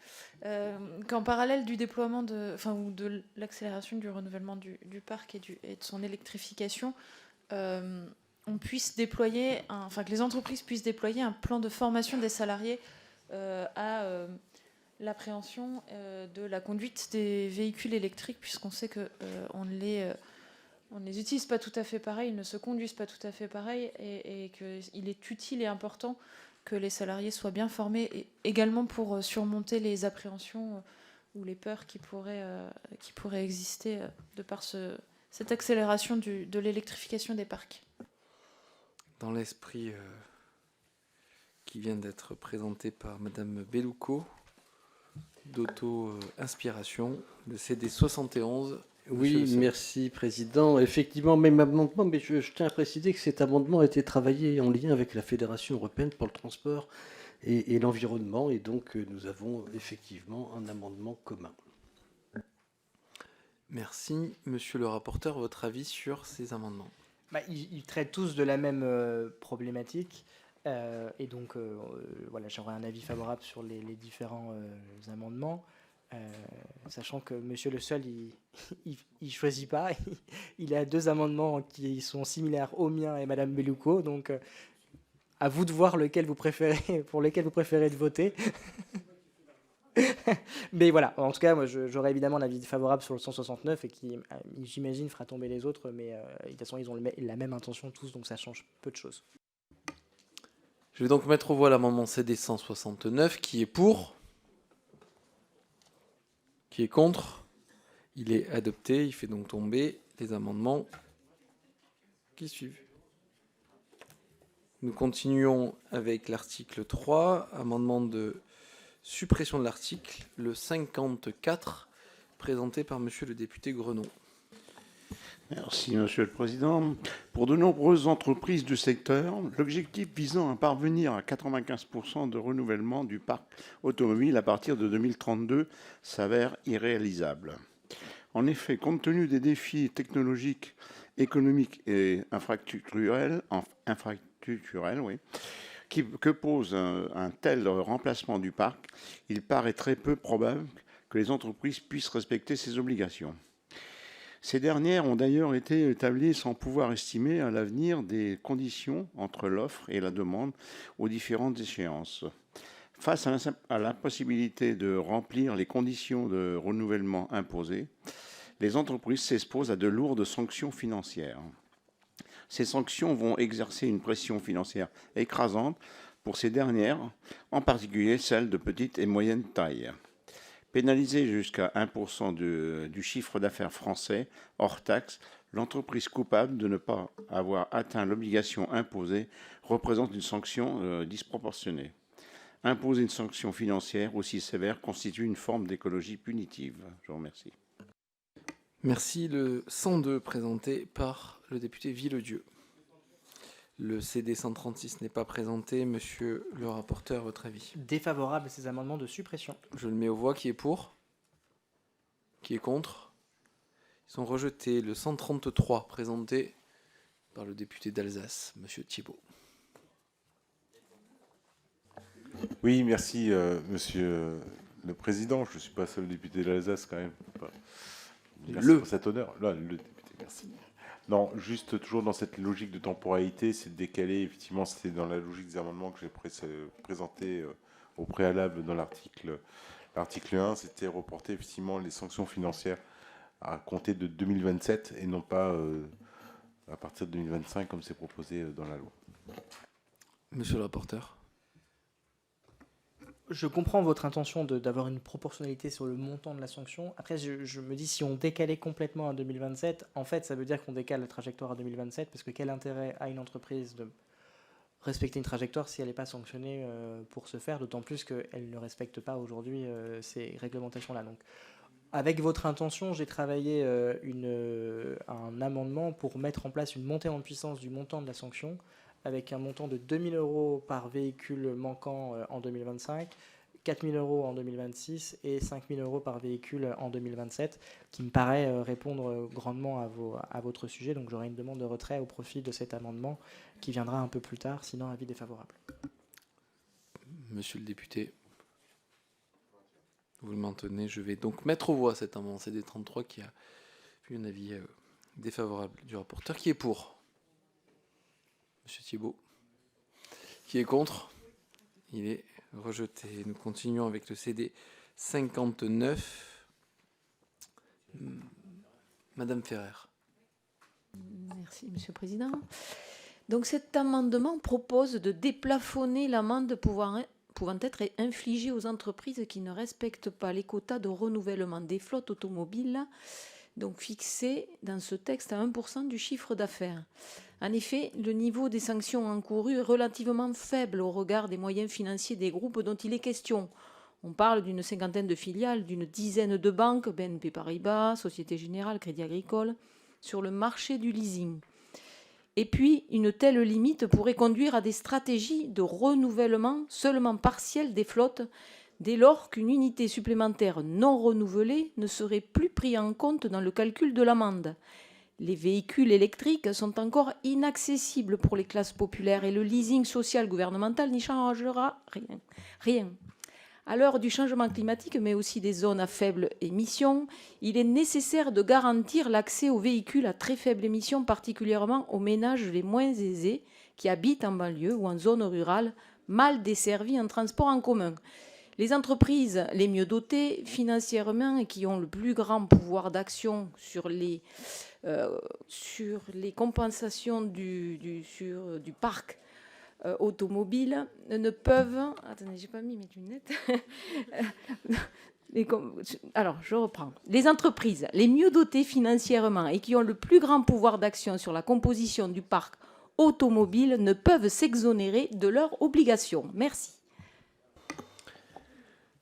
qu'en parallèle du déploiement ou de l'accélération du renouvellement du parc et de son électrification, on puisse déployer, que les entreprises puissent déployer un plan de formation des salariés à l'appréhension de la conduite des véhicules électriques, puisqu'on sait qu'on ne les utilise pas tout à fait pareil, ils ne se conduisent pas tout à fait pareil, et qu'il est utile et important que les salariés soient bien formés, et également pour surmonter les appréhensions ou les peurs qui pourraient exister de par cette accélération de l'électrification des parcs.
Dans l'esprit qui vient d'être présenté par madame Bellouco, d'auto-inspiration, le CD 71.
Oui, merci Président. Effectivement, même amendement, mais je tiens à préciser que cet amendement a été travaillé en lien avec la Fédération européenne pour le transport et l'environnement, et donc nous avons effectivement un amendement commun.
Merci. Monsieur le rapporteur, votre avis sur ces amendements?
Ils traitent tous de la même problématique, et donc voilà, j'aurai un avis favorable sur les différents amendements. Sachant que monsieur Le Seul, il choisit pas. Il a deux amendements qui sont similaires aux miens et madame Bellouco. Donc, à vous de voir pour lequel vous préférez de voter. Mais voilà, en tout cas, moi, j'aurais évidemment un avis favorable sur le 169 et qui, j'imagine, fera tomber les autres. Mais de toute façon, ils ont la même intention tous, donc ça change peu de choses.
Je vais donc mettre aux voix l'amendement CD 169 qui est pour, Qui est contre? Il est adopté. Il fait donc tomber les amendements qui suivent. Nous continuons avec l'article 3, amendement de suppression de l'article, le 54, présenté par Monsieur le député Grenon.
Merci, Monsieur le Président. Pour de nombreuses entreprises du secteur, l'objectif visant à parvenir à 95% de renouvellement du parc automobile à partir de 2032 s'avère irréalisable. En effet, compte tenu des défis technologiques, économiques et infrastructurels, que pose un tel remplacement du parc, il paraît très peu probable que les entreprises puissent respecter ces obligations. Ces dernières ont d'ailleurs été établies sans pouvoir estimer à l'avenir des conditions entre l'offre et la demande aux différentes échéances. Face à l'impossibilité de remplir les conditions de renouvellement imposées, les entreprises s'exposent à de lourdes sanctions financières. Ces sanctions vont exercer une pression financière écrasante pour ces dernières, en particulier celles de petite et moyenne taille. Pénalisée jusqu'à 1% du chiffre d'affaires français, hors taxe, l'entreprise coupable de ne pas avoir atteint l'obligation imposée représente une sanction disproportionnée. Imposer une sanction financière aussi sévère constitue une forme d'écologie punitive. Je vous remercie.
Merci. Le 102 présenté par le député Villedieu. Le CD 136 n'est pas présenté. Monsieur le rapporteur, votre avis?
Défavorable à ces amendements de suppression.
Je le mets aux voix. Qui est pour? Qui est contre? Ils sont rejetés. Le 133 présenté par le député d'Alsace, Monsieur Thibault.
Oui, merci, Monsieur le Président. Je ne suis pas seul député d'Alsace quand même. Merci pour cet honneur. Là, le député, merci. Non, juste toujours dans cette logique de temporalité, c'est de décaler. Effectivement, c'était dans la logique des amendements que j'ai présenté au préalable dans l'article 1. C'était reporter effectivement les sanctions financières à compter de 2027 et non pas à partir de 2025 comme c'est proposé dans la loi.
Monsieur le rapporteur.
Je comprends votre intention d'avoir une proportionnalité sur le montant de la sanction. Après, je me dis, si on décalait complètement à 2027, en fait, ça veut dire qu'on décale la trajectoire à 2027, parce que quel intérêt a une entreprise de respecter une trajectoire si elle n'est pas sanctionnée pour ce faire, d'autant plus qu'elle ne respecte pas aujourd'hui ces réglementations-là. Donc, avec votre intention, j'ai travaillé un amendement pour mettre en place une montée en puissance du montant de la sanction, avec un montant de 2 000 € par véhicule manquant en 2025, 4 000 € en 2026 et 5 000 € par véhicule en 2027, qui me paraît répondre grandement à votre sujet. Donc j'aurai une demande de retrait au profit de cet amendement qui viendra un peu plus tard, sinon avis défavorable.
Monsieur le député, vous le maintenez. Je vais donc mettre aux voix cet amendement CD33 qui a eu un avis défavorable du rapporteur. Qui est pour? Monsieur Thibault. Qui est contre? Il est rejeté. Nous continuons avec le CD 59. Madame Ferrer.
Merci, Monsieur le Président. Donc cet amendement propose de déplafonner l'amende pouvant être infligée aux entreprises qui ne respectent pas les quotas de renouvellement des flottes automobiles, donc fixé dans ce texte à 1% du chiffre d'affaires. En effet, le niveau des sanctions encourues est relativement faible au regard des moyens financiers des groupes dont il est question. On parle d'une cinquantaine de filiales, d'une dizaine de banques, BNP Paribas, Société Générale, Crédit Agricole, sur le marché du leasing. Et puis, une telle limite pourrait conduire à des stratégies de renouvellement seulement partiel des flottes, dès lors qu'une unité supplémentaire non renouvelée ne serait plus prise en compte dans le calcul de l'amende. Les véhicules électriques sont encore inaccessibles pour les classes populaires et le leasing social gouvernemental n'y changera rien. À l'heure du changement climatique, mais aussi des zones à faible émission, il est nécessaire de garantir l'accès aux véhicules à très faible émission, particulièrement aux ménages les moins aisés qui habitent en banlieue ou en zone rurale, mal desservies en transport en commun. Les entreprises les mieux dotées financièrement et qui ont le plus grand pouvoir d'action sur les compensations du parc automobile ne peuvent... Attendez, j'ai pas mis mes lunettes. Alors, je reprends. Les entreprises les mieux dotées financièrement et qui ont le plus grand pouvoir d'action sur la composition du parc automobile ne peuvent s'exonérer de leurs obligations. Merci.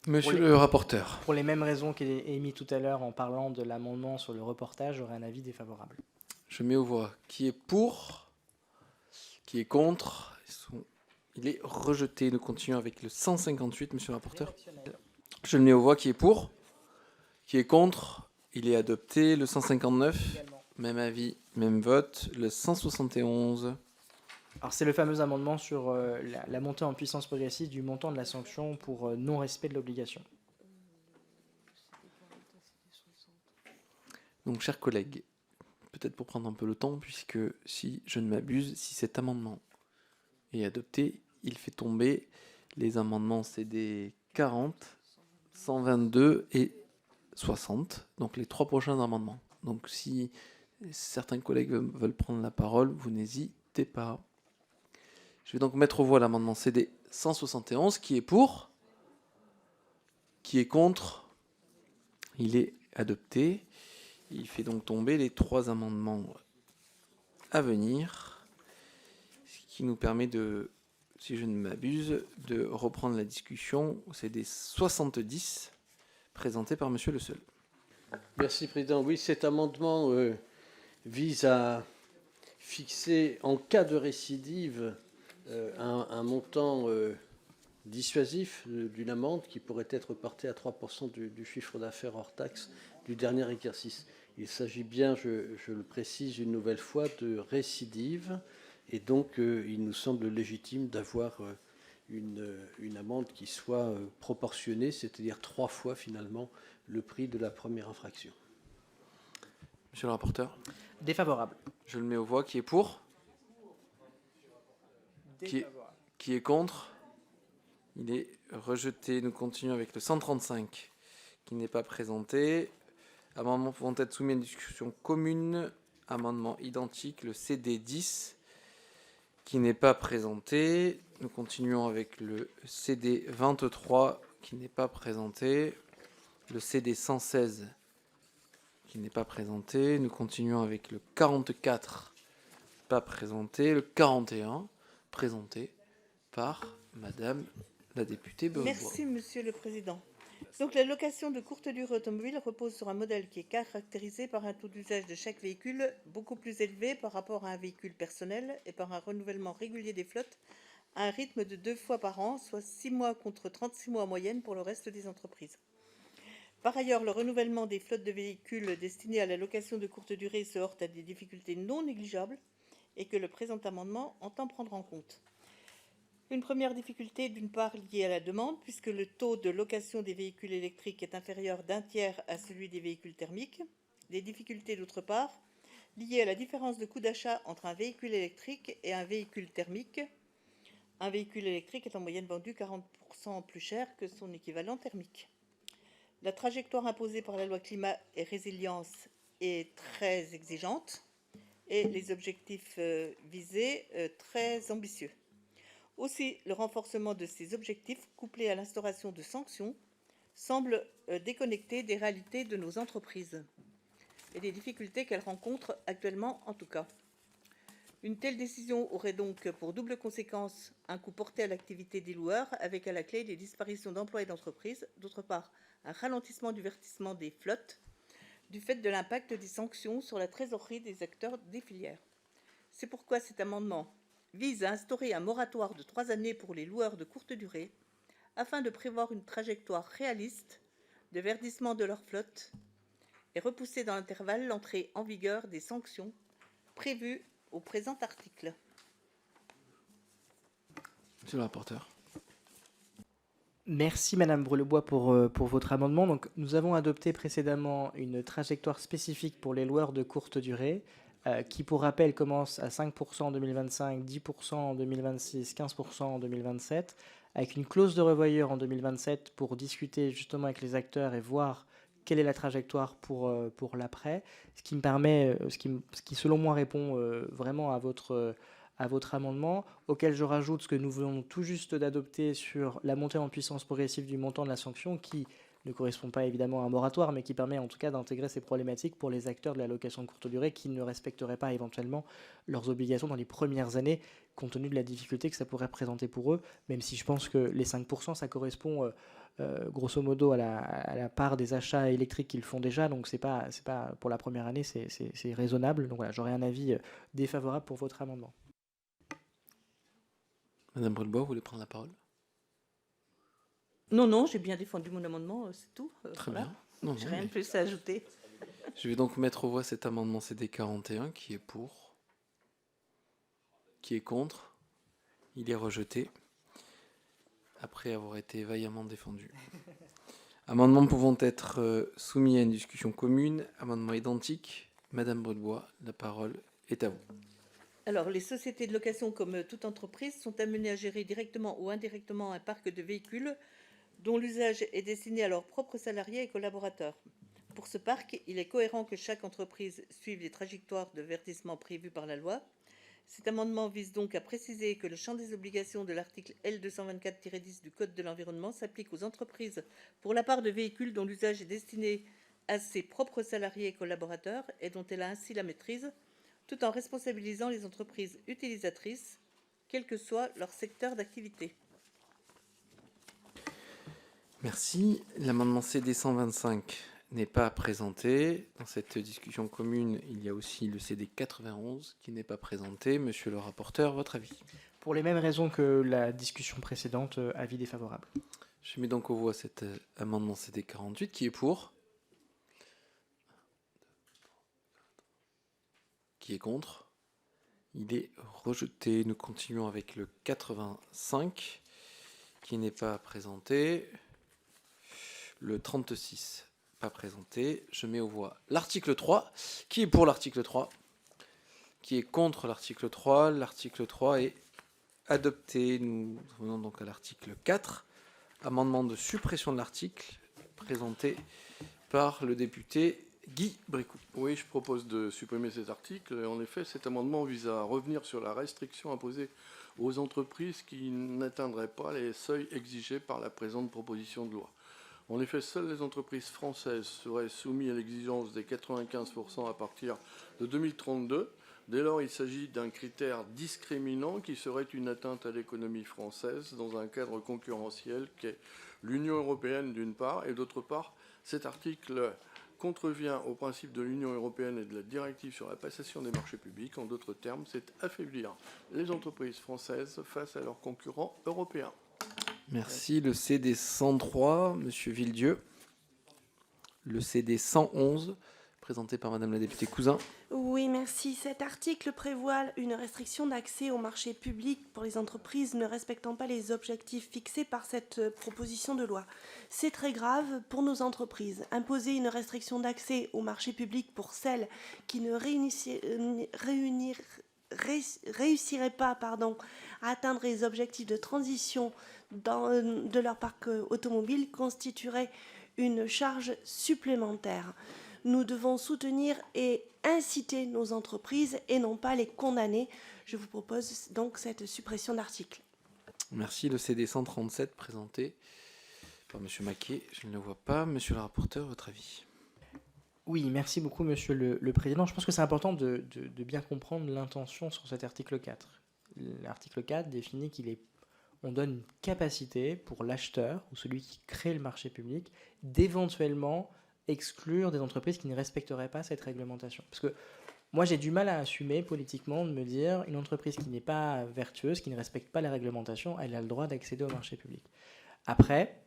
Monsieur le rapporteur.
Pour les mêmes raisons qu'il a émis tout à l'heure en parlant de l'amendement sur le reportage, j'aurai un avis défavorable.
Je mets aux voix. Qui est pour? Qui est contre? Il est rejeté. Nous continuons avec le 158, monsieur le rapporteur. Je le mets aux voix. Qui est pour? Qui est contre? Il est adopté. Le 159, même avis, même vote. Le 171.
Alors c'est le fameux amendement sur la montée en puissance progressive du montant de la sanction pour non-respect de l'obligation.
Donc, chers collègues, peut-être pour prendre un peu le temps, puisque si je ne m'abuse, si cet amendement est adopté, il fait tomber les amendements CD 40, 122 et 60, donc les 3 prochains amendements. Donc si certains collègues veulent prendre la parole, vous n'hésitez pas. Je vais donc mettre aux voix l'amendement CD 171, qui est pour, qui est contre, il est adopté. Il fait donc tomber les 3 amendements à venir, ce qui nous permet de, si je ne m'abuse, de reprendre la discussion. C'est des 70 présentés par Monsieur Le Seul.
Merci, Président. Oui, cet amendement vise à fixer, en cas de récidive, un montant dissuasif d'une amende qui pourrait être porté à 3% du chiffre d'affaires hors taxe du dernier exercice. Il s'agit bien, je le précise une nouvelle fois, de récidive, et donc il nous semble légitime d'avoir une amende qui soit proportionnée, c'est-à-dire 3 fois finalement le prix de la première infraction.
Monsieur le rapporteur?
Défavorable.
Je le mets aux voix. Qui est pour? Qui est contre? Il est rejeté. Nous continuons avec le 135 qui n'est pas présenté. Amendements pouvant être soumis à une discussion commune. Amendement identique, le CD 10 qui n'est pas présenté. Nous continuons avec le CD 23 qui n'est pas présenté. Le CD 116 qui n'est pas présenté. Nous continuons avec le 44 pas présenté. Le 41 présenté par Madame la députée Beauvois.
Merci, Monsieur le Président. Donc, la location de courte durée automobile repose sur un modèle qui est caractérisé par un taux d'usage de chaque véhicule beaucoup plus élevé par rapport à un véhicule personnel et par un renouvellement régulier des flottes à un rythme de 2 fois par an, soit 6 mois contre 36 mois en moyenne pour le reste des entreprises. Par ailleurs, le renouvellement des flottes de véhicules destinés à la location de courte durée se heurte à des difficultés non négligeables et que le présent amendement entend prendre en compte. Une première difficulté, d'une part, liée à la demande, puisque le taux de location des véhicules électriques est inférieur d'un tiers à celui des véhicules thermiques. Des difficultés, d'autre part, liées à la différence de coût d'achat entre un véhicule électrique et un véhicule thermique. Un véhicule électrique est en moyenne vendu 40% plus cher que son équivalent thermique. La trajectoire imposée par la loi climat et résilience est très exigeante et les objectifs visés très ambitieux. Aussi, le renforcement de ces objectifs, couplé à l'instauration de sanctions, semble déconnecté des réalités de nos entreprises et des difficultés qu'elles rencontrent actuellement en tout cas. Une telle décision aurait donc pour double conséquence un coût porté à l'activité des loueurs, avec à la clé des disparitions d'emplois et d'entreprises, d'autre part un ralentissement du verdissement des flottes, du fait de l'impact des sanctions sur la trésorerie des acteurs des filières. C'est pourquoi cet amendement vise à instaurer un moratoire de 3 années pour les loueurs de courte durée, afin de prévoir une trajectoire réaliste de verdissement de leur flotte et repousser dans l'intervalle l'entrée en vigueur des sanctions prévues au présent article.
Monsieur le rapporteur.
Merci Madame Brulebois pour votre amendement. Donc, nous avons adopté précédemment une trajectoire spécifique pour les loueurs de courte durée qui, pour rappel, commence à 5% en 2025, 10% en 2026, 15% en 2027, avec une clause de revoyure en 2027 pour discuter justement avec les acteurs et voir quelle est la trajectoire pour l'après, ce qui me permet, ce qui selon moi répond vraiment à votre amendement, auquel je rajoute ce que nous venons tout juste d'adopter sur la montée en puissance progressive du montant de la sanction qui, ne correspond pas évidemment à un moratoire, mais qui permet en tout cas d'intégrer ces problématiques pour les acteurs de la location de courte durée qui ne respecteraient pas éventuellement leurs obligations dans les premières années, compte tenu de la difficulté que ça pourrait représenter pour eux, même si je pense que les 5%, ça correspond grosso modo à la part des achats électriques qu'ils font déjà, donc c'est pas pour la première année, c'est raisonnable. Donc voilà, j'aurais un avis défavorable pour votre amendement.
Madame Brulebois, vous voulez prendre la parole?
Non, j'ai bien défendu mon amendement, c'est tout.
Très
Voilà.
bien.
J'ai rien de plus à ajouter.
Je vais donc mettre aux voix cet amendement CD 41. Qui est pour? Qui est contre? Il est rejeté, après avoir été vaillamment défendu. Amendements pouvant être soumis à une discussion commune. Amendement identique. Madame Brulebois, la parole est à vous.
Alors, les sociétés de location, comme toute entreprise, sont amenées à gérer directement ou indirectement un parc de véhicules dont l'usage est destiné à leurs propres salariés et collaborateurs. Pour ce parc, il est cohérent que chaque entreprise suive les trajectoires de verdissement prévues par la loi. Cet amendement vise donc à préciser que le champ des obligations de l'article L224-10 du Code de l'environnement s'applique aux entreprises pour la part de véhicules dont l'usage est destiné à ses propres salariés et collaborateurs et dont elle a ainsi la maîtrise, tout en responsabilisant les entreprises utilisatrices, quel que soit leur secteur d'activité.
Merci. L'amendement CD 125 n'est pas présenté. Dans cette discussion commune, il y a aussi le CD 91 qui n'est pas présenté. Monsieur le rapporteur, votre avis?
Pour les mêmes raisons que la discussion précédente, avis défavorable.
Je mets donc aux voix cet amendement CD 48. Qui est pour? Qui est contre? Il est rejeté. Nous continuons avec le 85 qui n'est pas présenté. Le 36, pas présenté. Je mets aux voix l'article 3. Qui est pour l'article 3? Qui est contre l'article 3? L'article 3 est adopté. Nous venons donc à l'article 4. Amendement de suppression de l'article présenté par le député Guy Bricout.
Oui, je propose de supprimer cet article. En effet, cet amendement vise à revenir sur la restriction imposée aux entreprises qui n'atteindraient pas les seuils exigés par la présente proposition de loi. En effet, seules les entreprises françaises seraient soumises à l'exigence des 95% à partir de 2032. Dès lors, il s'agit d'un critère discriminant qui serait une atteinte à l'économie française dans un cadre concurrentiel qu'est l'Union européenne d'une part, et d'autre part, cet article contrevient au principe de l'Union européenne et de la directive sur la passation des marchés publics. En d'autres termes, c'est affaiblir les entreprises françaises face à leurs concurrents européens.
Merci. Le CD 103, Monsieur Villedieu. Le CD 111, présenté par Madame la députée Cousin.
Oui, merci. Cet article prévoit une restriction d'accès au marché public pour les entreprises ne respectant pas les objectifs fixés par cette proposition de loi. C'est très grave pour nos entreprises. Imposer une restriction d'accès au marché public pour celles qui ne réussiraient pas à atteindre les objectifs de transition de leur parc automobile constituerait une charge supplémentaire. Nous devons soutenir et inciter nos entreprises et non pas les condamner. Je vous propose donc cette suppression d'article.
Merci. Le CD 137, présenté par Monsieur Maquet. Je ne le vois pas. Monsieur le rapporteur, votre avis?
Oui, merci beaucoup, Monsieur le Président. Je pense que c'est important de bien comprendre l'intention sur cet article 4. L'article 4 définit on donne une capacité pour l'acheteur ou celui qui crée le marché public d'éventuellement exclure des entreprises qui ne respecteraient pas cette réglementation. Parce que moi, j'ai du mal à assumer politiquement de me dire une entreprise qui n'est pas vertueuse, qui ne respecte pas les réglementations, elle a le droit d'accéder au marché public. Après,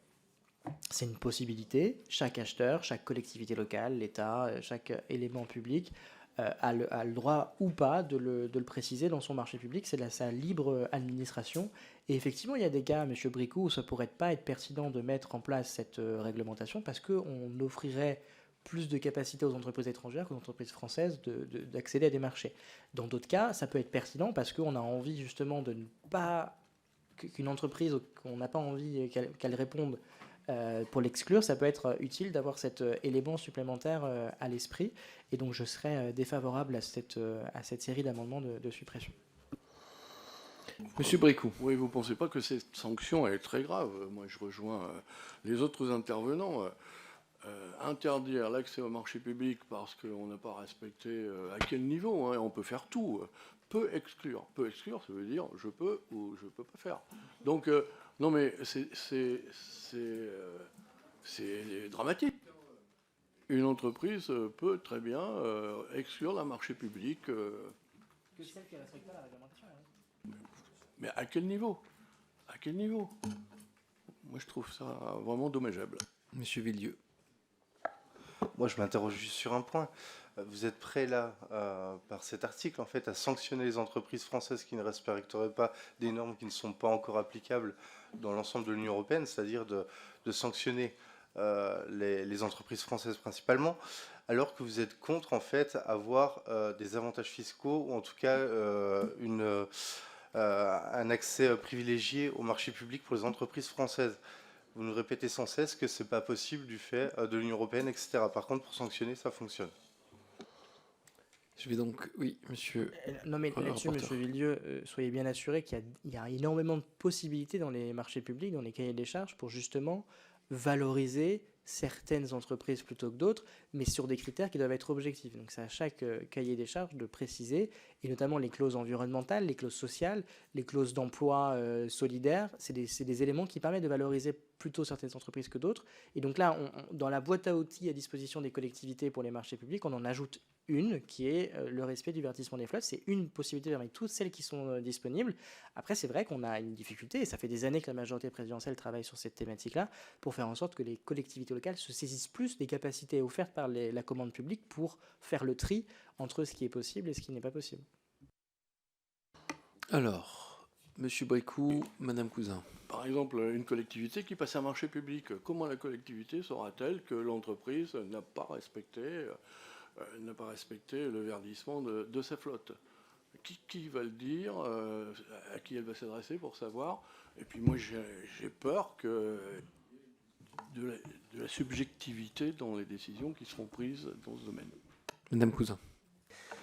c'est une possibilité. Chaque acheteur, chaque collectivité locale, l'État, chaque élément public a le droit ou pas de le préciser dans son marché public. C'est sa libre administration. Et effectivement, il y a des cas, M. Bricout, où ça ne pourrait pas être pertinent de mettre en place cette réglementation parce qu'on offrirait plus de capacité aux entreprises étrangères qu'aux entreprises françaises d'accéder à des marchés. Dans d'autres cas, ça peut être pertinent parce qu'on a envie justement de ne pas qu'une entreprise qu'on n'a pas envie qu'elle réponde pour l'exclure, ça peut être utile d'avoir cet élément supplémentaire à l'esprit. Et donc je serais défavorable à cette série d'amendements de suppression.
Monsieur Bricou.
Oui, vous ne pensez pas que cette sanction est très grave? Moi, je rejoins les autres intervenants. Interdire l'accès au marché public parce qu'on n'a pas respecté à quel niveau, hein, on peut faire tout. Peut exclure. Peut exclure, ça veut dire je peux ou je peux pas faire. Donc, non mais c'est dramatique. Une entreprise peut très bien exclure d'un marché public.
Que celle qui ne respecte pas la réglementation. Oui.
Mais à quel niveau? À quel niveau? Moi, je trouve ça vraiment dommageable.
Monsieur Villieu.
Moi, je m'interroge juste sur un point. Vous êtes prêt là, par cet article, en fait, à sanctionner les entreprises françaises qui ne respecteraient pas des normes qui ne sont pas encore applicables dans l'ensemble de l'Union européenne, c'est-à-dire de sanctionner les entreprises françaises principalement, alors que vous êtes contre, en fait, avoir des avantages fiscaux ou en tout cas un accès privilégié au marché public pour les entreprises françaises. Vous nous répétez sans cesse que ce n'est pas possible du fait de l'Union européenne, etc. Par contre, pour sanctionner, ça fonctionne.
Je vais donc... Oui, monsieur...
Non, mais là-dessus, monsieur Villieu, soyez bien assuré qu'il y a énormément de possibilités dans les marchés publics, dans les cahiers des charges, pour justement valoriser certaines entreprises plutôt que d'autres, mais sur des critères qui doivent être objectifs. Donc c'est à chaque cahier des charges de préciser, et notamment les clauses environnementales, les clauses sociales, les clauses d'emploi solidaires, c'est des éléments qui permettent de valoriser plutôt certaines entreprises que d'autres. Et donc là, dans la boîte à outils à disposition des collectivités pour les marchés publics, on en ajoute une qui est le respect du verdissement des flottes. C'est une possibilité parmi toutes celles qui sont disponibles. Après, c'est vrai qu'on a une difficulté, et ça fait des années que la majorité présidentielle travaille sur cette thématique-là, pour faire en sorte que les collectivités locales se saisissent plus des capacités offertes par la commande publique pour faire le tri entre ce qui est possible et ce qui n'est pas possible.
Alors, monsieur Bricou, madame Cousin.
Par exemple, une collectivité qui passe un marché public, comment la collectivité saura-t-elle que l'entreprise n'a pas respecté le verdissement de sa flotte? Qui va le dire? À qui elle va s'adresser pour savoir? Et puis moi, j'ai peur que de la subjectivité dans les décisions qui seront prises dans ce domaine.
Madame Cousin.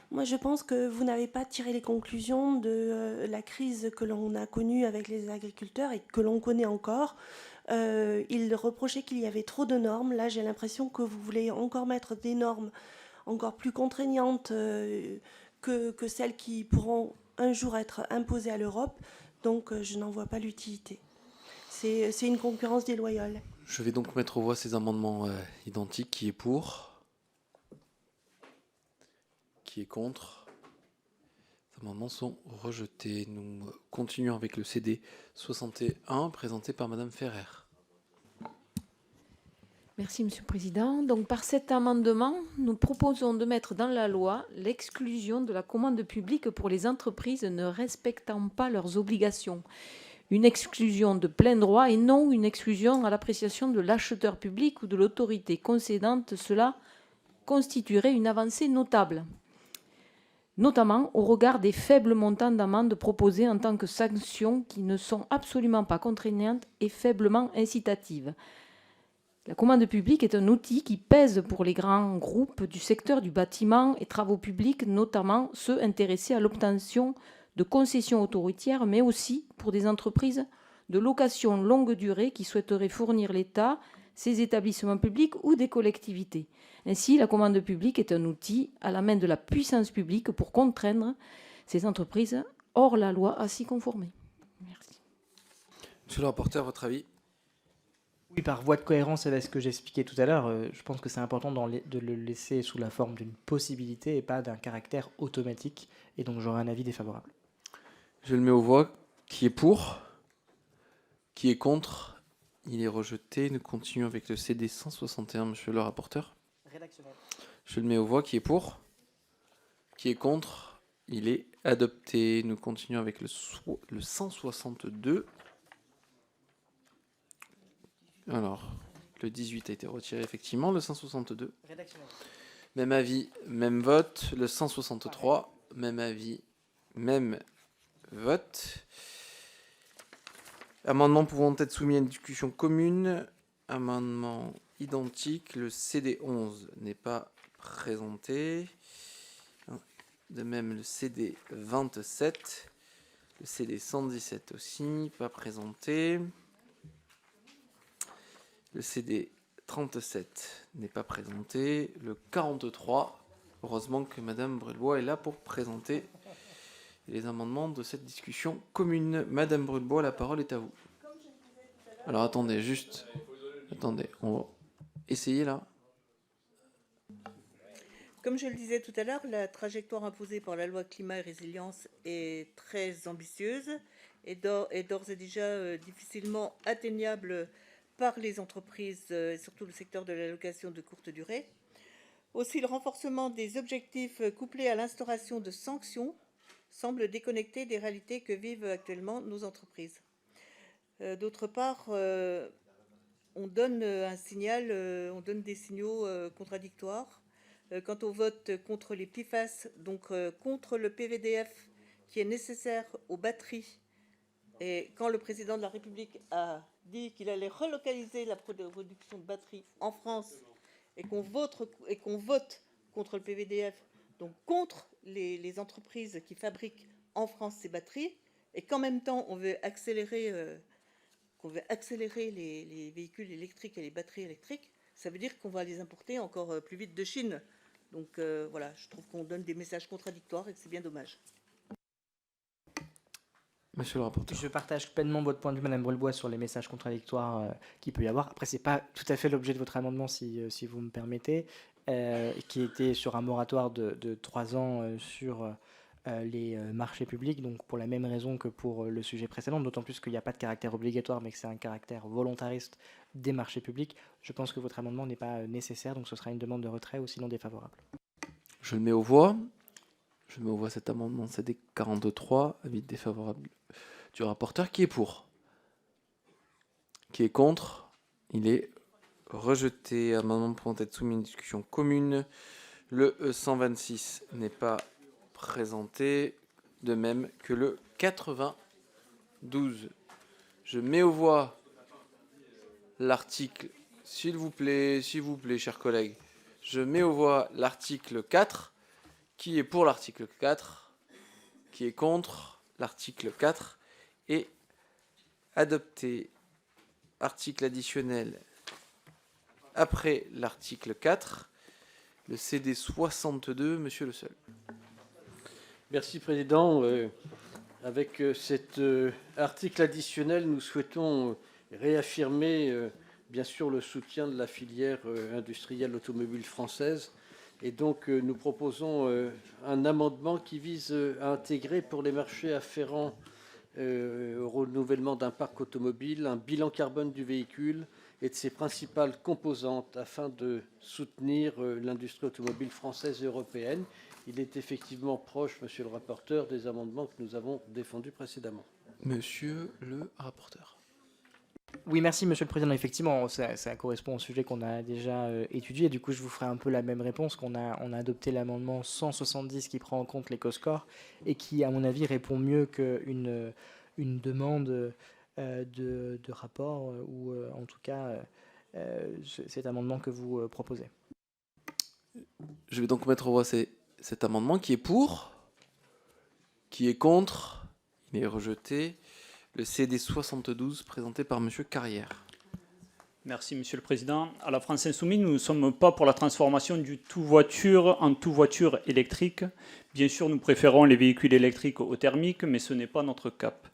Moi, je pense que vous n'avez pas tiré les conclusions de la crise que l'on a connue avec les agriculteurs et que l'on connaît encore. Ils reprochaient qu'il y avait trop de normes. Là, j'ai l'impression que vous voulez encore mettre des normes encore plus contraignantes que celles qui pourront un jour être imposées à l'Europe. Donc, je n'en vois pas l'utilité. C'est une concurrence déloyale.
Je vais donc mettre aux voix ces amendements identiques. Qui est pour? Qui est contre? Ces amendements sont rejetés. Nous continuons avec le CD 61 présenté par madame Ferrer.
Merci, Monsieur le Président. Donc, par cet amendement, nous proposons de mettre dans la loi l'exclusion de la commande publique pour les entreprises ne respectant pas leurs obligations. Une exclusion de plein droit et non une exclusion à l'appréciation de l'acheteur public ou de l'autorité concédante. Cela constituerait une avancée notable, notamment au regard des faibles montants d'amende proposés en tant que sanctions qui ne sont absolument pas contraignantes et faiblement incitatives. La commande publique est un outil qui pèse pour les grands groupes du secteur du bâtiment et travaux publics, notamment ceux intéressés à l'obtention de concessions autoroutières, mais aussi pour des entreprises de location longue durée qui souhaiteraient fournir l'État, ses établissements publics ou des collectivités. Ainsi, la commande publique est un outil à la main de la puissance publique pour contraindre ces entreprises hors la loi à s'y conformer. Merci.
Monsieur le rapporteur, votre avis?
Oui, par voie de cohérence avec ce que j'expliquais tout à l'heure, je pense que c'est important de le laisser sous la forme d'une possibilité et pas d'un caractère automatique. Et donc j'aurai un avis défavorable.
Je le mets aux voix. Qui est pour? Qui est contre? Il est rejeté. Nous continuons avec le CD 161, monsieur le rapporteur.
Rédactionnel.
Je le mets aux voix. Qui est pour? Qui est contre? Il est adopté. Nous continuons avec le 162. Alors, le 18 a été retiré, effectivement. Le 162.
Rédactionnel.
Même avis, même vote. Le 163, même avis, même vote. Amendements pouvant être soumis à une discussion commune. Amendement identique. Le CD 11 n'est pas présenté. De même, le CD 27. Le CD 117 aussi, pas présenté. Le CD 37 n'est pas présenté. Le 43, heureusement que Madame Brulebois est là pour présenter les amendements de cette discussion commune. Madame Brulebois, la parole est à vous. Alors attendez, attendez, on va essayer là.
Comme je le disais tout à l'heure, la trajectoire imposée par la loi climat et résilience est très ambitieuse et d'ores et déjà difficilement atteignable par les entreprises, et surtout le secteur de la location de courte durée. Aussi, le renforcement des objectifs couplé à l'instauration de sanctions semble déconnecté des réalités que vivent actuellement nos entreprises. D'autre part, on donne un signal, on donne des signaux contradictoires. Quant au vote contre les PFAS, donc contre le PVDF qui est nécessaire aux batteries, et quand le président de la République a dit qu'il allait relocaliser la production de batteries en France et qu'on vote contre le PVDF, donc contre les entreprises qui fabriquent en France ces batteries, et qu'en même temps on veut accélérer les véhicules électriques et les batteries électriques, ça veut dire qu'on va les importer encore plus vite de Chine. Donc voilà, je trouve qu'on donne des messages contradictoires et que c'est bien dommage.
Monsieur le rapporteur.
Je partage pleinement votre point de vue, Madame Brulebois, sur les messages contradictoires qu'il peut y avoir. Après, ce n'est pas tout à fait l'objet de votre amendement, si vous me permettez, qui était sur un moratoire de 3 ans sur les marchés publics, donc pour la même raison que pour le sujet précédent, d'autant plus qu'il n'y a pas de caractère obligatoire, mais que c'est un caractère volontariste des marchés publics. Je pense que votre amendement n'est pas nécessaire, donc ce sera une demande de retrait ou sinon défavorable.
Je le mets aux voix. Je mets aux voix cet amendement CD 43, avis défavorable du rapporteur. Qui est pour? Qui est contre? Il est rejeté. Amendement pouvant être soumis à une discussion commune. Le E126 n'est pas présenté, de même que le 92. Je mets aux voix l'article, s'il vous plaît, chers collègues. Je mets aux voix l'article 4. Qui est pour l'article 4? Qui est contre l'article 4? Et adopter article additionnel après l'article 4, le CD 62, Monsieur Le Seul.
Merci, Président. Avec cet article additionnel, nous souhaitons réaffirmer, bien sûr, le soutien de la filière industrielle automobile française. Et donc, nous proposons un amendement qui vise à intégrer pour les marchés afférents au renouvellement d'un parc automobile un bilan carbone du véhicule et de ses principales composantes afin de soutenir l'industrie automobile française et européenne. Il est effectivement proche, monsieur le rapporteur, des amendements que nous avons défendus précédemment.
Monsieur le rapporteur.
Oui, merci, Monsieur le Président. Effectivement, ça correspond au sujet qu'on a déjà étudié. Du coup, je vous ferai un peu la même réponse. On a adopté l'amendement 170 qui prend en compte l'éco-score et qui, à mon avis, répond mieux qu'une demande de rapport ou en tout cas cet amendement que vous proposez.
Je vais donc mettre au voie cet amendement qui est pour, qui est contre, il est rejeté. Le CD 72 présenté par Monsieur Carrière.
Merci, Monsieur le Président. À la France Insoumise, nous ne sommes pas pour la transformation du tout voiture en tout voiture électrique. Bien sûr, nous préférons les véhicules électriques aux thermiques, mais ce n'est pas notre cap.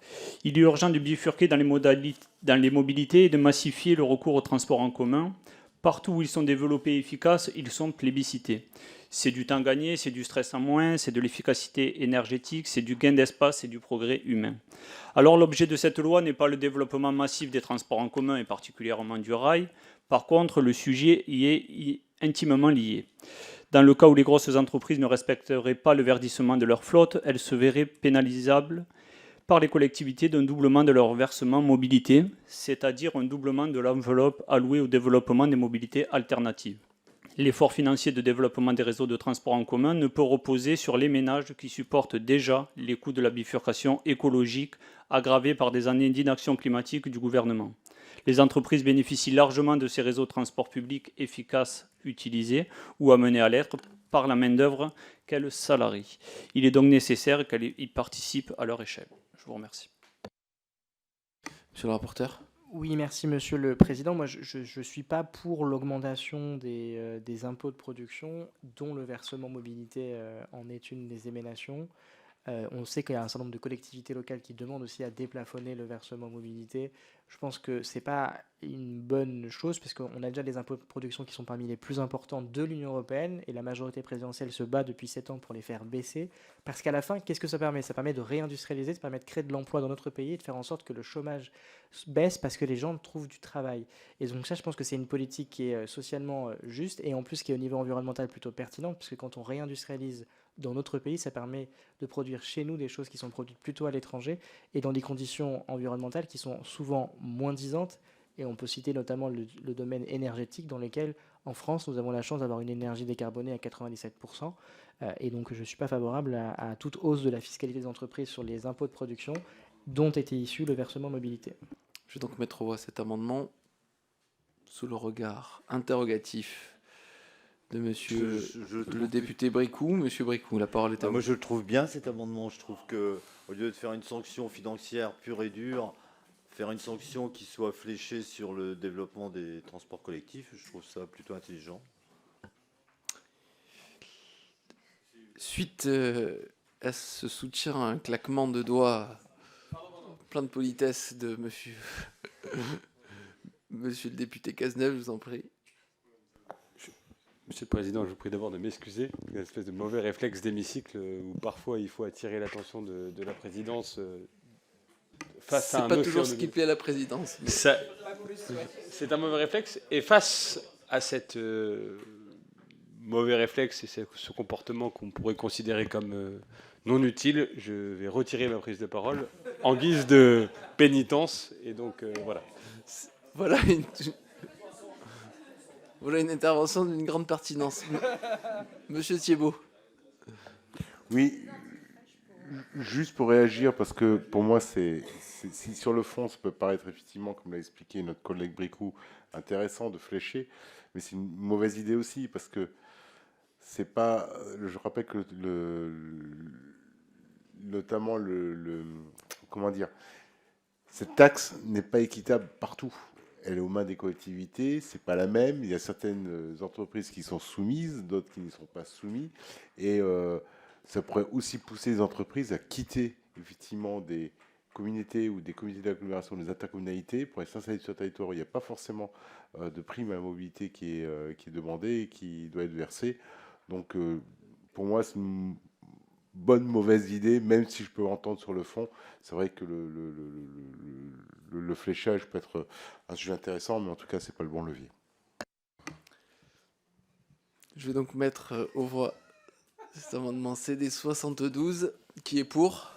Il est urgent de bifurquer dans les mobilités et de massifier le recours au transport en commun. Partout où ils sont développés et efficaces, ils sont plébiscités. C'est du temps gagné, c'est du stress en moins, c'est de l'efficacité énergétique, c'est du gain d'espace et du progrès humain. Alors l'objet de cette loi n'est pas le développement massif des transports en commun et particulièrement du rail. Par contre, le sujet y est intimement lié. Dans le cas où les grosses entreprises ne respecteraient pas le verdissement de leur flotte, elles se verraient pénalisables par les collectivités d'un doublement de leur versement mobilité, c'est-à-dire un doublement de l'enveloppe allouée au développement des mobilités alternatives. L'effort financier de développement des réseaux de transport en commun ne peut reposer sur les ménages qui supportent déjà les coûts de la bifurcation écologique aggravés par des années d'inaction climatique du gouvernement. Les entreprises bénéficient largement de ces réseaux de transport public efficaces utilisés ou amenés à l'être par la main-d'œuvre qu'elles salarient. Il est donc nécessaire qu'elles y participent à leur échelle. Je vous remercie.
Monsieur le rapporteur.
Oui, merci Monsieur le Président. Moi, je ne suis pas pour l'augmentation des impôts de production, dont le versement mobilité en est une des éménations. On sait qu'il y a un certain nombre de collectivités locales qui demandent aussi à déplafonner le versement mobilité. Je pense que ce n'est pas une bonne chose, parce qu'on a déjà des impôts de production qui sont parmi les plus importants de l'Union européenne, et la majorité présidentielle se bat depuis 7 ans pour les faire baisser, parce qu'à la fin, qu'est-ce que ça permet? Ça permet de réindustrialiser, ça permet de créer de l'emploi dans notre pays, et de faire en sorte que le chômage baisse, parce que les gens trouvent du travail. Et donc ça, je pense que c'est une politique qui est socialement juste, et en plus qui est au niveau environnemental plutôt pertinente, parce que quand on réindustrialise dans notre pays, ça permet de produire chez nous des choses qui sont produites plutôt à l'étranger et dans des conditions environnementales qui sont souvent moins disantes. Et on peut citer notamment le domaine énergétique dans lequel, en France, nous avons la chance d'avoir une énergie décarbonée à 97%. Et donc, je ne suis pas favorable à toute hausse de la fiscalité des entreprises sur les impôts de production dont était issu le versement mobilité.
Je vais donc mettre au voie cet amendement sous le regard interrogatif de monsieur le député Bricou. Monsieur Bricou, la parole est à vous.
Moi, je le trouve bien, cet amendement. Je trouve que, au lieu de faire une sanction financière pure et dure, faire une sanction qui soit fléchée sur le développement des transports collectifs, je trouve ça plutôt intelligent.
Suite à ce soutien, un claquement de doigts plein de politesse de monsieur, monsieur le député Cazeneuve, je vous en prie.
Monsieur le Président, je vous prie d'abord de m'excuser. Une espèce de mauvais réflexe d'hémicycle où parfois il faut attirer l'attention de la présidence face à un
C'est pas toujours ce qui plaît à la présidence. Mais...
C'est un mauvais réflexe. Et face à cette mauvais réflexe et ce comportement qu'on pourrait considérer comme non utile, je vais retirer ma prise de parole en guise de pénitence. Et donc, voilà.
Voilà une intervention d'une grande pertinence. Monsieur Thiebaud.
Oui, juste pour réagir, parce que pour moi, si sur le fond, ça peut paraître effectivement, comme l'a expliqué notre collègue Bricou, intéressant de flécher, mais c'est une mauvaise idée aussi, parce que c'est pas... Je rappelle que notamment comment dire, cette taxe n'est pas équitable partout. Elle est aux mains des collectivités, c'est pas la même. Il y a certaines entreprises qui sont soumises, d'autres qui ne sont pas soumises. Et ça pourrait aussi pousser les entreprises à quitter effectivement des communautés ou des communautés d'agglomération, des intercommunalités, pour s'installer sur le territoire. Il n'y a pas forcément de prime à la mobilité qui est demandée et qui doit être versée. Donc pour moi, c'est une bonne, mauvaise idée, même si je peux entendre sur le fond. C'est vrai que le fléchage peut être un sujet intéressant, mais en tout cas, c'est pas le bon levier.
Je vais donc mettre au voie cet amendement CD 72. Qui est pour?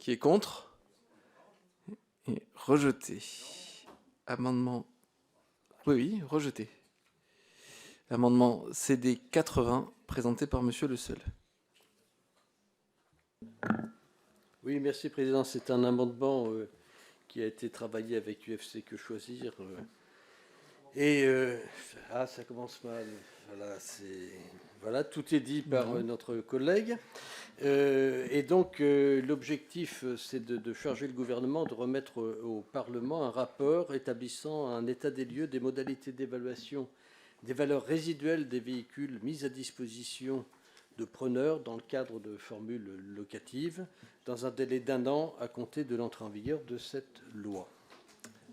Qui est contre? Et rejeté. Amendement... Oui, rejeté. Amendement CD 80, présenté par Monsieur Le Seul.
Oui, merci Président. C'est un amendement qui a été travaillé avec UFC Que Choisir. Ça commence mal. Voilà, tout est dit par notre collègue. Et donc, l'objectif, c'est de charger le gouvernement de remettre au Parlement un rapport établissant un état des lieux des modalités d'évaluation des valeurs résiduelles des véhicules mis à disposition de preneurs dans le cadre de formules locatives, dans un délai d'1 an à compter de l'entrée en vigueur de cette loi.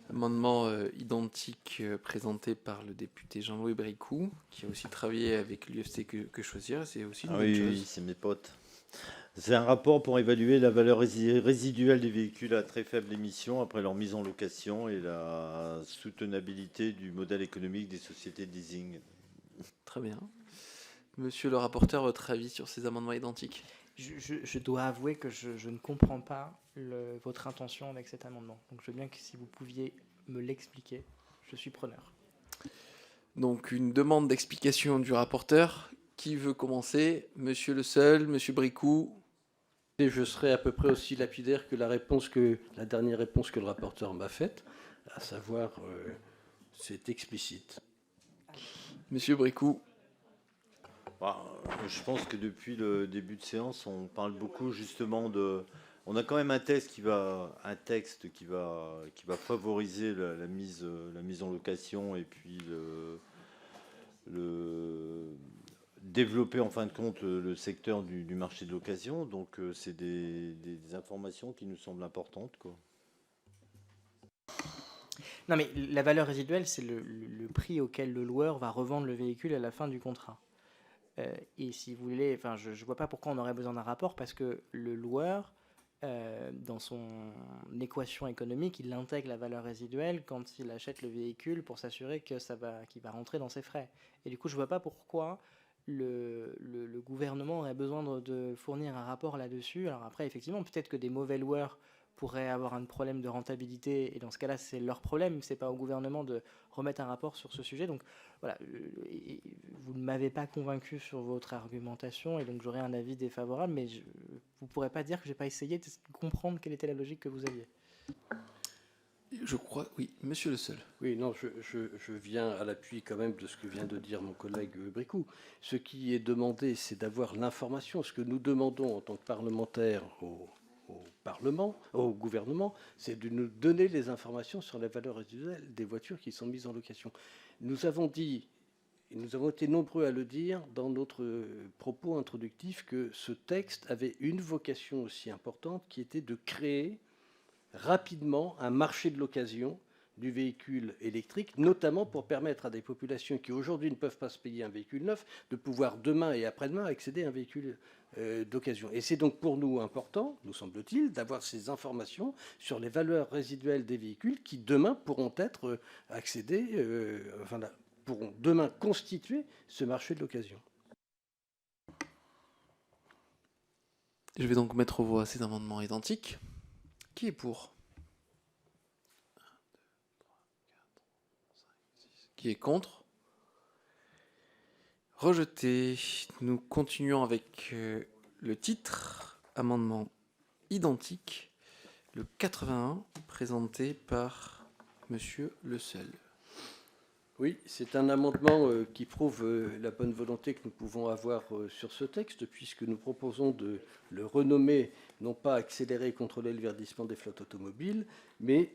Amendement identique présenté par le député Jean-Louis Bricou, qui a aussi travaillé avec l'UFC Que Choisir. C'est aussi une bonne chose.
Oui, c'est mes potes. C'est un rapport pour évaluer la valeur résiduelle des véhicules à très faible émission après leur mise en location et la soutenabilité du modèle économique des sociétés de leasing.
Très bien. Monsieur le rapporteur, votre avis sur ces amendements identiques?
Je dois avouer que je ne comprends pas votre intention avec cet amendement. Donc je veux bien que si vous pouviez me l'expliquer, je suis preneur.
Donc une demande d'explication du rapporteur. Qui veut commencer? Monsieur Le Seul, Monsieur Bricou.
Et je serai à peu près aussi lapidaire que la dernière réponse que le rapporteur m'a faite, à savoir c'est explicite.
Monsieur Bricout.
Je pense que depuis le début de séance, on parle beaucoup justement de... On a quand même un texte qui va favoriser la mise en location et puis développer en fin de compte le secteur du marché de l'occasion. Donc c'est des informations qui nous semblent importantes, quoi.
Non, mais la valeur résiduelle, c'est le prix auquel le loueur va revendre le véhicule à la fin du contrat. Et si vous voulez, enfin, je ne vois pas pourquoi on aurait besoin d'un rapport, parce que le loueur, dans son équation économique, il intègre la valeur résiduelle quand il achète le véhicule pour s'assurer que qu'il va rentrer dans ses frais. Et du coup, je ne vois pas pourquoi le gouvernement aurait besoin de fournir un rapport là-dessus. Alors après, effectivement, peut-être que des mauvais loueurs pourraient avoir un problème de rentabilité, et dans ce cas-là, c'est leur problème, c'est pas au gouvernement de remettre un rapport sur ce sujet. Donc voilà, vous ne m'avez pas convaincu sur votre argumentation, et donc j'aurais un avis défavorable, mais vous ne pourrez pas dire que j'ai pas essayé de comprendre quelle était la logique que vous aviez.
Je crois, oui, monsieur Le Seul.
Oui, non, je viens à l'appui quand même de ce que vient de dire mon collègue Bricout. Ce qui est demandé, c'est d'avoir l'information. Ce que nous demandons en tant que parlementaires au Parlement, au gouvernement, c'est de nous donner les informations sur la valeur résiduelle des voitures qui sont mises en location. Nous avons dit, et nous avons été nombreux à le dire dans notre propos introductif, que ce texte avait une vocation aussi importante qui était de créer rapidement un marché de l'occasion du véhicule électrique, notamment pour permettre à des populations qui aujourd'hui ne peuvent pas se payer un véhicule neuf de pouvoir demain et après-demain accéder à un véhicule d'occasion. Et c'est donc pour nous important, nous semble-t-il, d'avoir ces informations sur les valeurs résiduelles des véhicules qui demain pourront être accédés, pourront demain constituer ce marché de l'occasion.
Je vais donc mettre aux voix ces amendements identiques. Qui est pour ? Qui est contre ? Rejeté. Nous continuons avec le titre, amendement identique, le 81, présenté par Monsieur Le Seul.
Oui, c'est un amendement qui prouve la bonne volonté que nous pouvons avoir sur ce texte, puisque nous proposons de le renommer, non pas accélérer et contrôler le verdissement des flottes automobiles, mais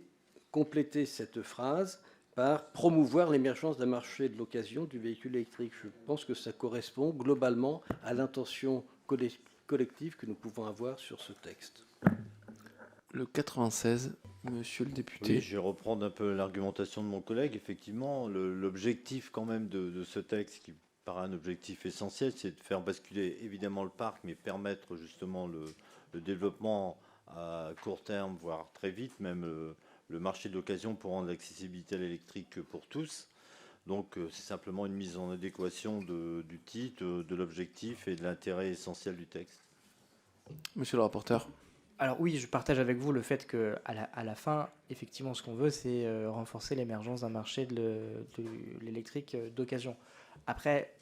compléter cette phrase par promouvoir l'émergence d'un marché de l'occasion du véhicule électrique. Je pense que ça correspond globalement à l'intention collective que nous pouvons avoir sur ce texte.
Le 96, monsieur le député.
Oui, je vais reprendre un peu l'argumentation de mon collègue. Effectivement, l'objectif quand même de ce texte, qui paraît un objectif essentiel, c'est de faire basculer évidemment le parc, mais permettre justement le développement à court terme, voire très vite, même le marché de l'occasion pour rendre l'accessibilité à l'électrique pour tous. Donc c'est simplement une mise en adéquation du titre, de l'objectif et de l'intérêt essentiel du texte.
Monsieur le rapporteur.
Alors oui, je partage avec vous le fait qu'à la fin, effectivement, ce qu'on veut, c'est renforcer l'émergence d'un marché de l'électrique d'occasion. Après,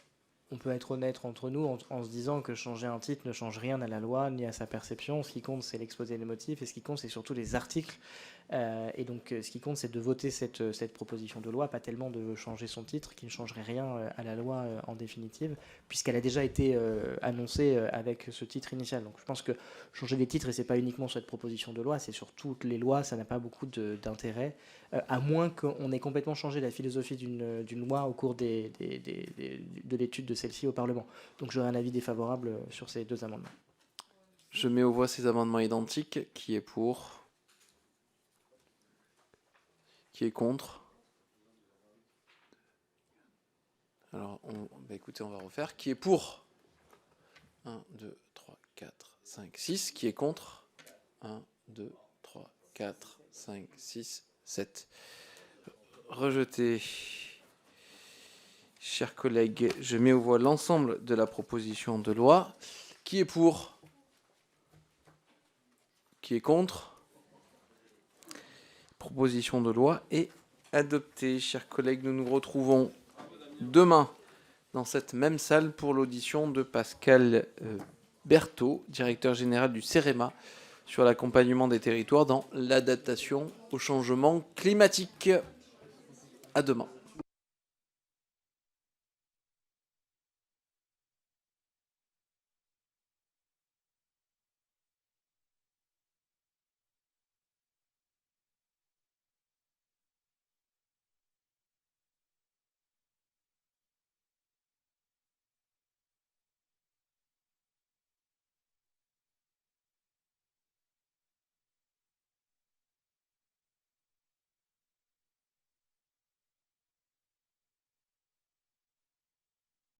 on peut être honnête entre nous en se disant que changer un titre ne change rien à la loi ni à sa perception. Ce qui compte, c'est l'exposé des motifs, et ce qui compte, c'est surtout les articles. Et donc, ce qui compte, c'est de voter cette proposition de loi, pas tellement de changer son titre, qui ne changerait rien à la loi en définitive, puisqu'elle a déjà été annoncée avec ce titre initial. Donc, je pense que changer les titres, et c'est pas uniquement cette proposition de loi, c'est sur toutes les lois, ça n'a pas beaucoup d'intérêt, à moins qu'on ait complètement changé la philosophie d'une loi au cours de l'étude de celle-ci au Parlement. Donc, j'aurai un avis défavorable sur ces deux amendements.
Je mets aux voix ces amendements identiques. Qui est pour ? Qui est contre ? Alors, écoutez, on va refaire. Qui est pour ? 1, 2, 3, 4, 5, 6. Qui est contre ? 1, 2, 3, 4, 5, 6, 7. Rejeté. Chers collègues, je mets aux voix l'ensemble de la proposition de loi. Qui est pour ? Qui est contre ? Proposition de loi est adoptée. Chers collègues, nous nous retrouvons demain dans cette même salle pour l'audition de Pascal Berthaud, directeur général du CEREMA, sur l'accompagnement des territoires dans l'adaptation au changement climatique. À demain.